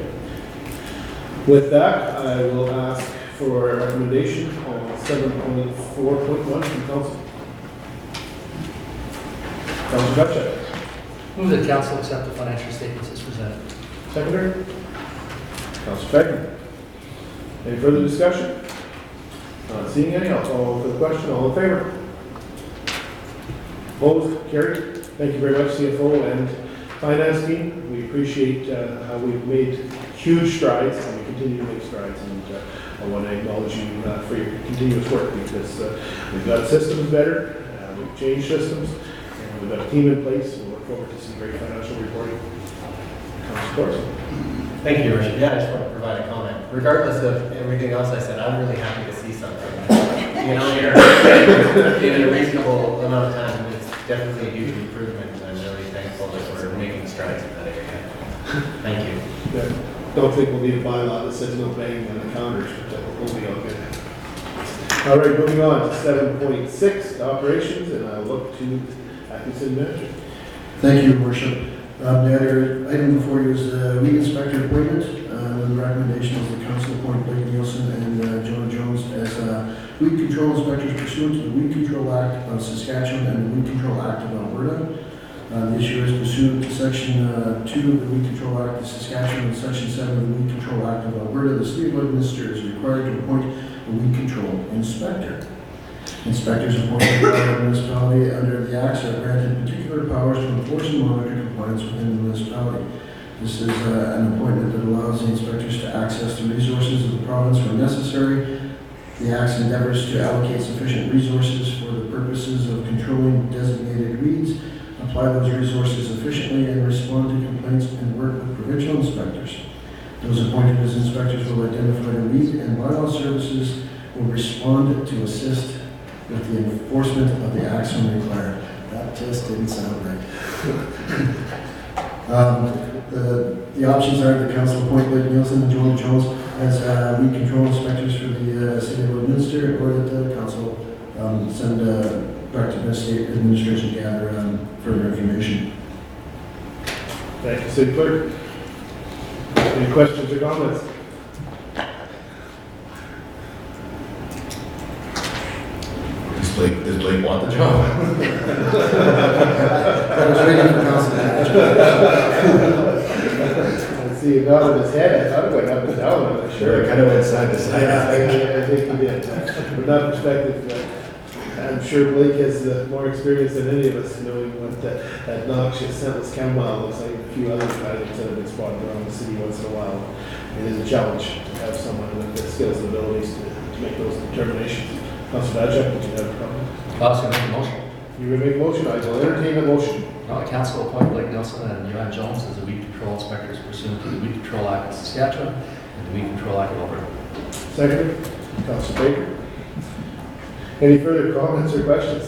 With that, I will ask for a recommendation on 7.4.1 from council. Councilor Gutschek. Move that council accept the financial statements as presented. Seconder? Councilor Beckman. Any further discussion? Not seeing any, I'll call for the question. All in favor? Opposed? Carried. Thank you very much, CFO and finance team. We appreciate how we've made huge strides and we continue to make strides. And I want to acknowledge you for your continuous work, because we've got systems better, we've changed systems, and we've got a team in place. We look forward to some great financial reporting. Councilor Torsten. Thank you, Richard. Yeah, I just want to provide a comment. Regardless of everything else I said, I'm really happy to see something. You know, in a reasonable amount of time, it's definitely a huge improvement. I'm really thankful that we're making strides in that area. Thank you. Yeah. Don't think we'll need a bylaw that says no banging on the counters, but we'll be all good. All right, moving on to 7.6, operations, and I'll look to acting city manager. Thank you, Your Worship. The other item before you is the weed inspector appointment. The recommendation is the council appoint Blake Nielsen and Jonah Jones as weed control inspectors pursuant to the Weed Control Act of Saskatchewan and the Weed Control Act of Alberta. The issue is pursuant to Section 2 of the Weed Control Act of Saskatchewan and Section 7 of the Weed Control Act of Alberta. The City of Lloydminster is required to appoint a weed control inspector. Inspectors appointed by the municipality under the acts are granted particular powers to enforce and monitor compliance within the municipality. This is an appointment that allows the inspectors to access the resources of the province when necessary. The acts endeavors to allocate sufficient resources for the purposes of controlling designated weeds, apply those resources efficiently, and respond to complaints and work with provincial inspectors. Those appointed as inspectors will identify the weed and bylaw services, will respond to assist with the enforcement of the acts when required. That just didn't sound right. The options are the council appoint Blake Nielsen and Jonah Jones as weed control inspectors for the City of Lloydminster, or that the council send back to the state administration to gather further information. Thank you, City Clerk. Any questions or comments? Does Blake want the job? I was waiting for council. I see you nodded his head. I thought it went up and down. I'm not sure. It kind of went side to side. I think he did. From that perspective, I'm sure Blake has more experience than any of us, knowing what that noxious scentless chamomile looks like. A few other items that have been spotted around the city once in a while. It is a challenge to have someone with the skills and abilities to make those determinations. Councilor Badger, did you have a comment? I was going to make a motion. You will make a motion. I will entertain a motion. Council appoint Blake Nielsen and Joanne Jones as the weed control inspectors pursuant to the Weed Control Act of Saskatchewan and the Weed Control Act of Alberta. Second, Councilor Baker. Any further comments or questions?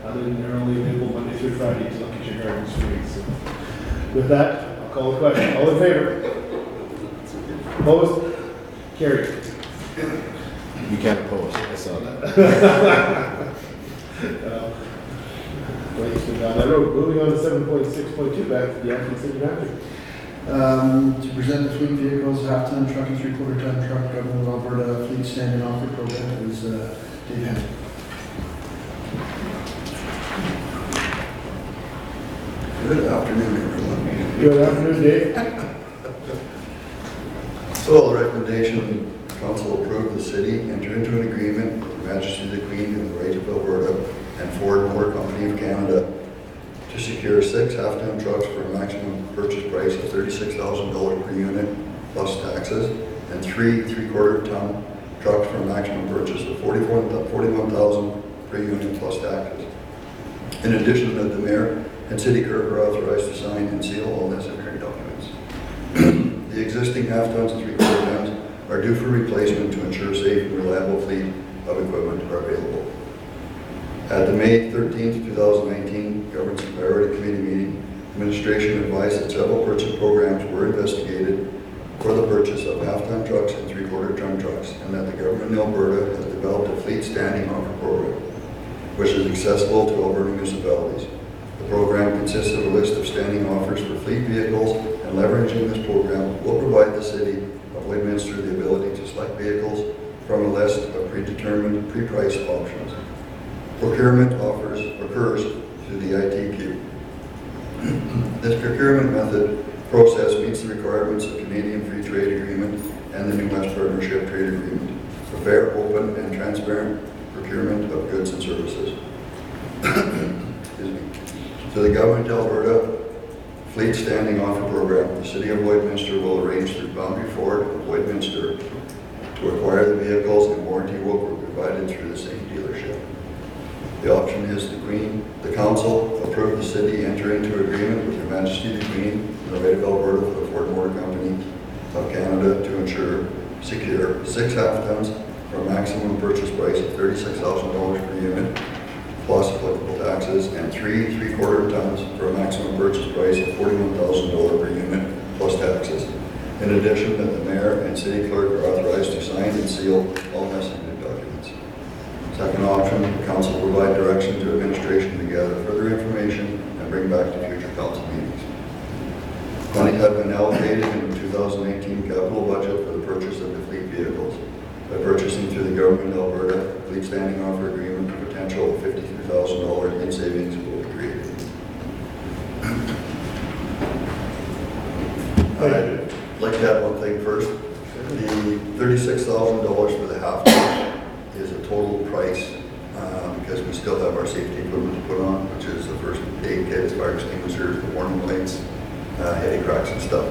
Other than they're only available Monday through Friday to look at your gardens for weeds. So with that, I'll call the question. All in favor? Opposed? Carried. You can't oppose. I saw that. Blake's been down that road. Moving on to 7.6.2, back to the acting city manager. To present the fleet vehicles, half-ton truck and three-quarter-ton truck, Government of Alberta Fleet Standing Offer Program is Dave Henry. Good afternoon, everyone. Good afternoon, Dave. So the recommendation, council approve the city enter into an agreement with Her Majesty the Queen and the Right of Alberta and Ford Motor Company of Canada to secure 6 half-ton trucks for a maximum purchase price of $36,000 per unit plus taxes, and 3 three-quarter-ton trucks for a maximum purchase of $41,000 per unit plus taxes. In addition, that the mayor and city clerk are authorized to sign and seal all necessary documents. The existing half-tons and three-quarter tons are due for replacement to ensure safe and reliable fleet of equipment are available. At the May 13th, 2019 Governance and Priority Committee meeting, administration advised that several purchase programs were investigated for the purchase of half-ton trucks and three-quarter ton trucks, and that the government in Alberta has developed a fleet standing offer program, which is accessible to Alberta municipalities. The program consists of a list of standing offers for fleet vehicles, and leveraging this program will provide the city of Lloydminster the ability to select vehicles from a list of predetermined, pre-priced options. Procurement occurs through the ITQ. This procurement method process meets the requirements of Canadian Free Trade Agreement and the New West Partnership Trade Agreement for fair, open, and transparent procurement of goods and services. Excuse me. To the Government of Alberta Fleet Standing Offer Program, the City of Lloydminster will arrange through Boundary Ford of Lloydminster to acquire the vehicles, and warranty will be provided through the same dealership. The option is the Queen. The Council approve the city enter into agreement with Her Majesty the Queen and the Right of Alberta for the Ford Motor Company of Canada to secure 6 half-tons for a maximum purchase price of $36,000 per unit, plus applicable taxes, and 3 three-quarter tons for a maximum purchase price of $41,000 per unit, plus taxes. In addition, that the mayor and city clerk are authorized to sign and seal all necessary documents. Second option, the council will provide direction to administration to gather further information and bring back to future council meetings. Money has been allocated in the 2018 capital budget for the purchase of the fleet vehicles. By purchasing through the Government of Alberta Fleet Standing Offer Agreement, the potential of $53,000 in savings will be created. I'd like to add one thing first. The $36,000 for the half-ton is a total price because we still have our safety equipment to put on, which is the first aid kits, fire extinguishers, the warning lights, heady cracks and stuff.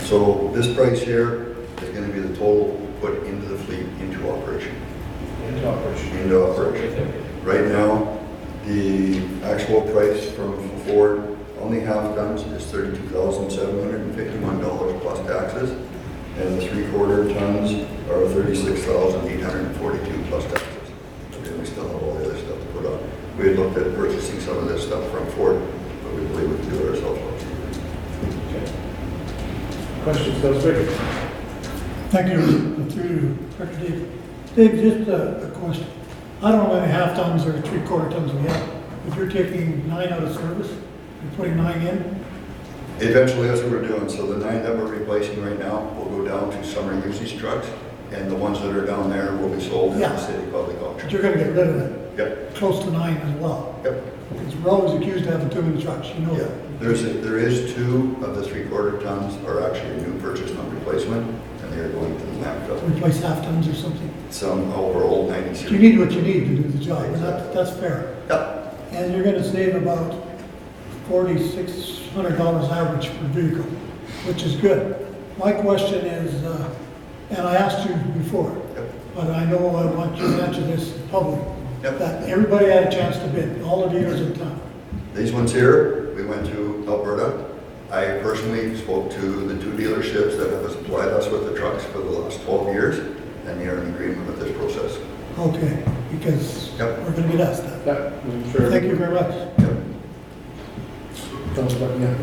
So this price here is going to be the total put into the fleet into operation. Into operation. Right now, the actual price from Ford on the half-tons is $32,751 plus taxes, and the three-quarter tons are $36,842 plus taxes. And we still have all the other stuff to put on. We had looked at purchasing some of this stuff from Ford, but we believe we can do it ourselves. Okay. Questions, Councilor? Thank you, through you, Director Dave. Dave, just a question. I don't know how many half-tons or three-quarter tons we have, but you're taking 9 out of service, you're putting 9 in? Eventually, that's what we're doing. So the 9 that we're replacing right now will go down to summer usage trucks, and the ones that are down there will be sold in the city public auction. But you're gonna get rid of it? Yep. Close to 9 as well? Yep. Because we're always accused of having too many trucks, you know Yeah. that. There is 2 of the three-quarter tons are actually new purchase, not replacement, and they are going to the landfill. Replace half-tons or something. Some over old 90 series. You need what you need to do the job, and that's fair. Yep. And you're gonna save about $4,600 average per vehicle, which is good. My question is, and I asked you before, but I know I want you to answer this in public, that everybody had a chance to bid, all the dealers in town. These ones here, we went to Alberta. I personally spoke to the 2 dealerships that have supplied us with the trucks for the last 12 years, and they are in agreement with this process. Okay, because we're gonna get asked that. Sure. Thank you very much. Councilor, yeah.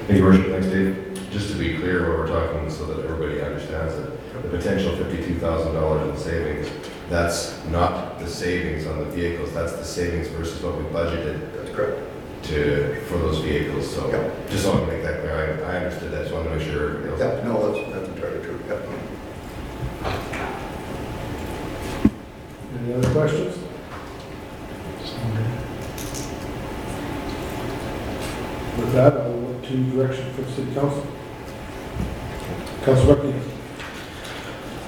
Thank you, Worship. Thanks, Dave. Just to be clear, what we're talking so that everybody understands it, the potential $52,000 in savings, that's not the savings on the vehicles, that's the savings versus what we budgeted. That's correct. For those vehicles, so just want to make that clear. I understood that, just wanted to make sure. Yeah, no, that's entirely true. Yep. Any other questions? With that, I'll look to direction for the city council. Councilor Buckley.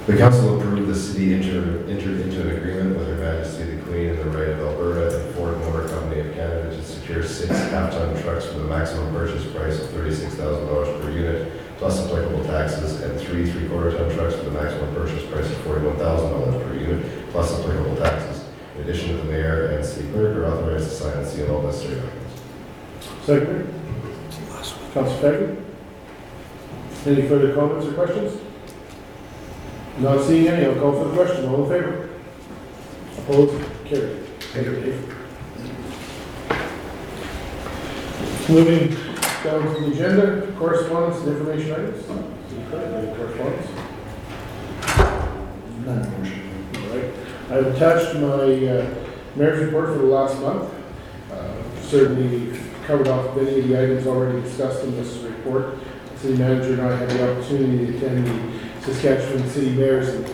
The council approved the city entered into an agreement with Her Majesty the Queen and the Right of Alberta and Ford Motor Company of Canada to secure 6 half-ton trucks for the maximum purchase price of $36,000 per unit, plus applicable taxes, and 3 three-quarter ton trucks for the maximum purchase price of $41,000 per unit, plus applicable taxes. In addition, the mayor and city clerk are authorized to sign and seal all necessary documents. Second. Councilor Peggy? Any further comments or questions? Not seeing any, I'll call for the question. All in favor? Opposed? Carried. Thank you, Dave. Moving down to the agenda, correspondence and information items. Any correspondence? None, Your Worship. All right. I've attached my mayor's report for the last month. Certainly covered off many of the items already discussed in this report. The city manager and I had the opportunity to attend the Saskatchewan City Mayors and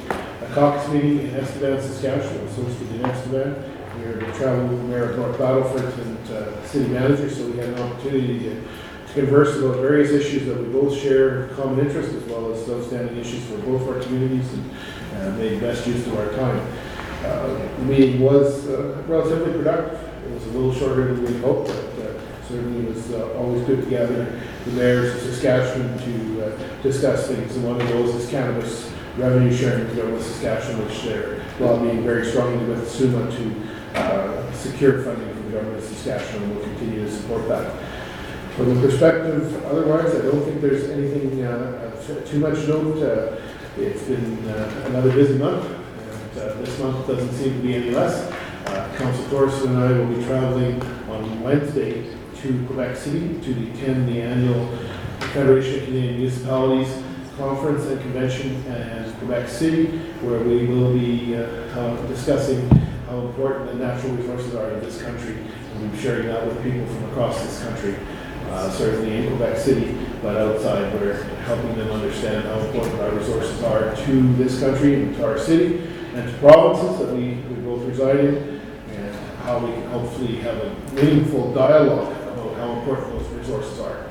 Caucus meeting in Estevan, Saskatchewan. So it's the next event. We were traveling with the mayor of North Battleford and city manager, so we had an opportunity to converse about various issues that we both share common interest, as well as outstanding issues for both our communities, and made best use of our time. The meeting was relatively productive. It was a little shorter than we hoped, but certainly it was always good to gather the mayors of Saskatchewan to discuss things. And one of those is cannabis revenue sharing with the government of Saskatchewan, which they're lobbying very strongly with SUMA to secure funding from the government of Saskatchewan, and we'll continue to support that. From the perspective, otherwise, I don't think there's anything too much note. It's been another busy month, and this month doesn't seem to be any less. Councilor Thorson and I will be traveling on Wednesday to Quebec City to attend the annual Federation of Canadian Municipalities Conference and Convention in Quebec City, where we will be discussing how important the natural resources are in this country, and we'll be sharing that with people from across this country. Certainly in Quebec City, but outside, we're helping them understand how important our resources are to this country and to our city and to provinces that we both reside in, and how we can hopefully have a meaningful dialogue about how important those resources are.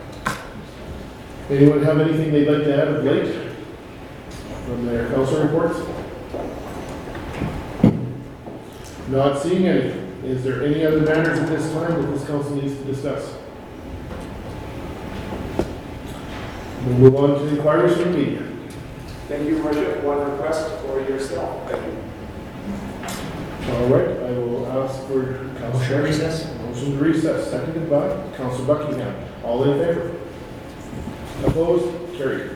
Anyone have anything they'd like to add of late from their council reports? Not seeing any. Is there any other matters at this time that this council needs to discuss? We'll move on to inquiries from the media. Thank you, Worship. One request for yourself. Thank you. All right, I will ask for Motion to recess. Motion to recess, seconded by Councilor Buckingham. All in favor? Opposed? Carried.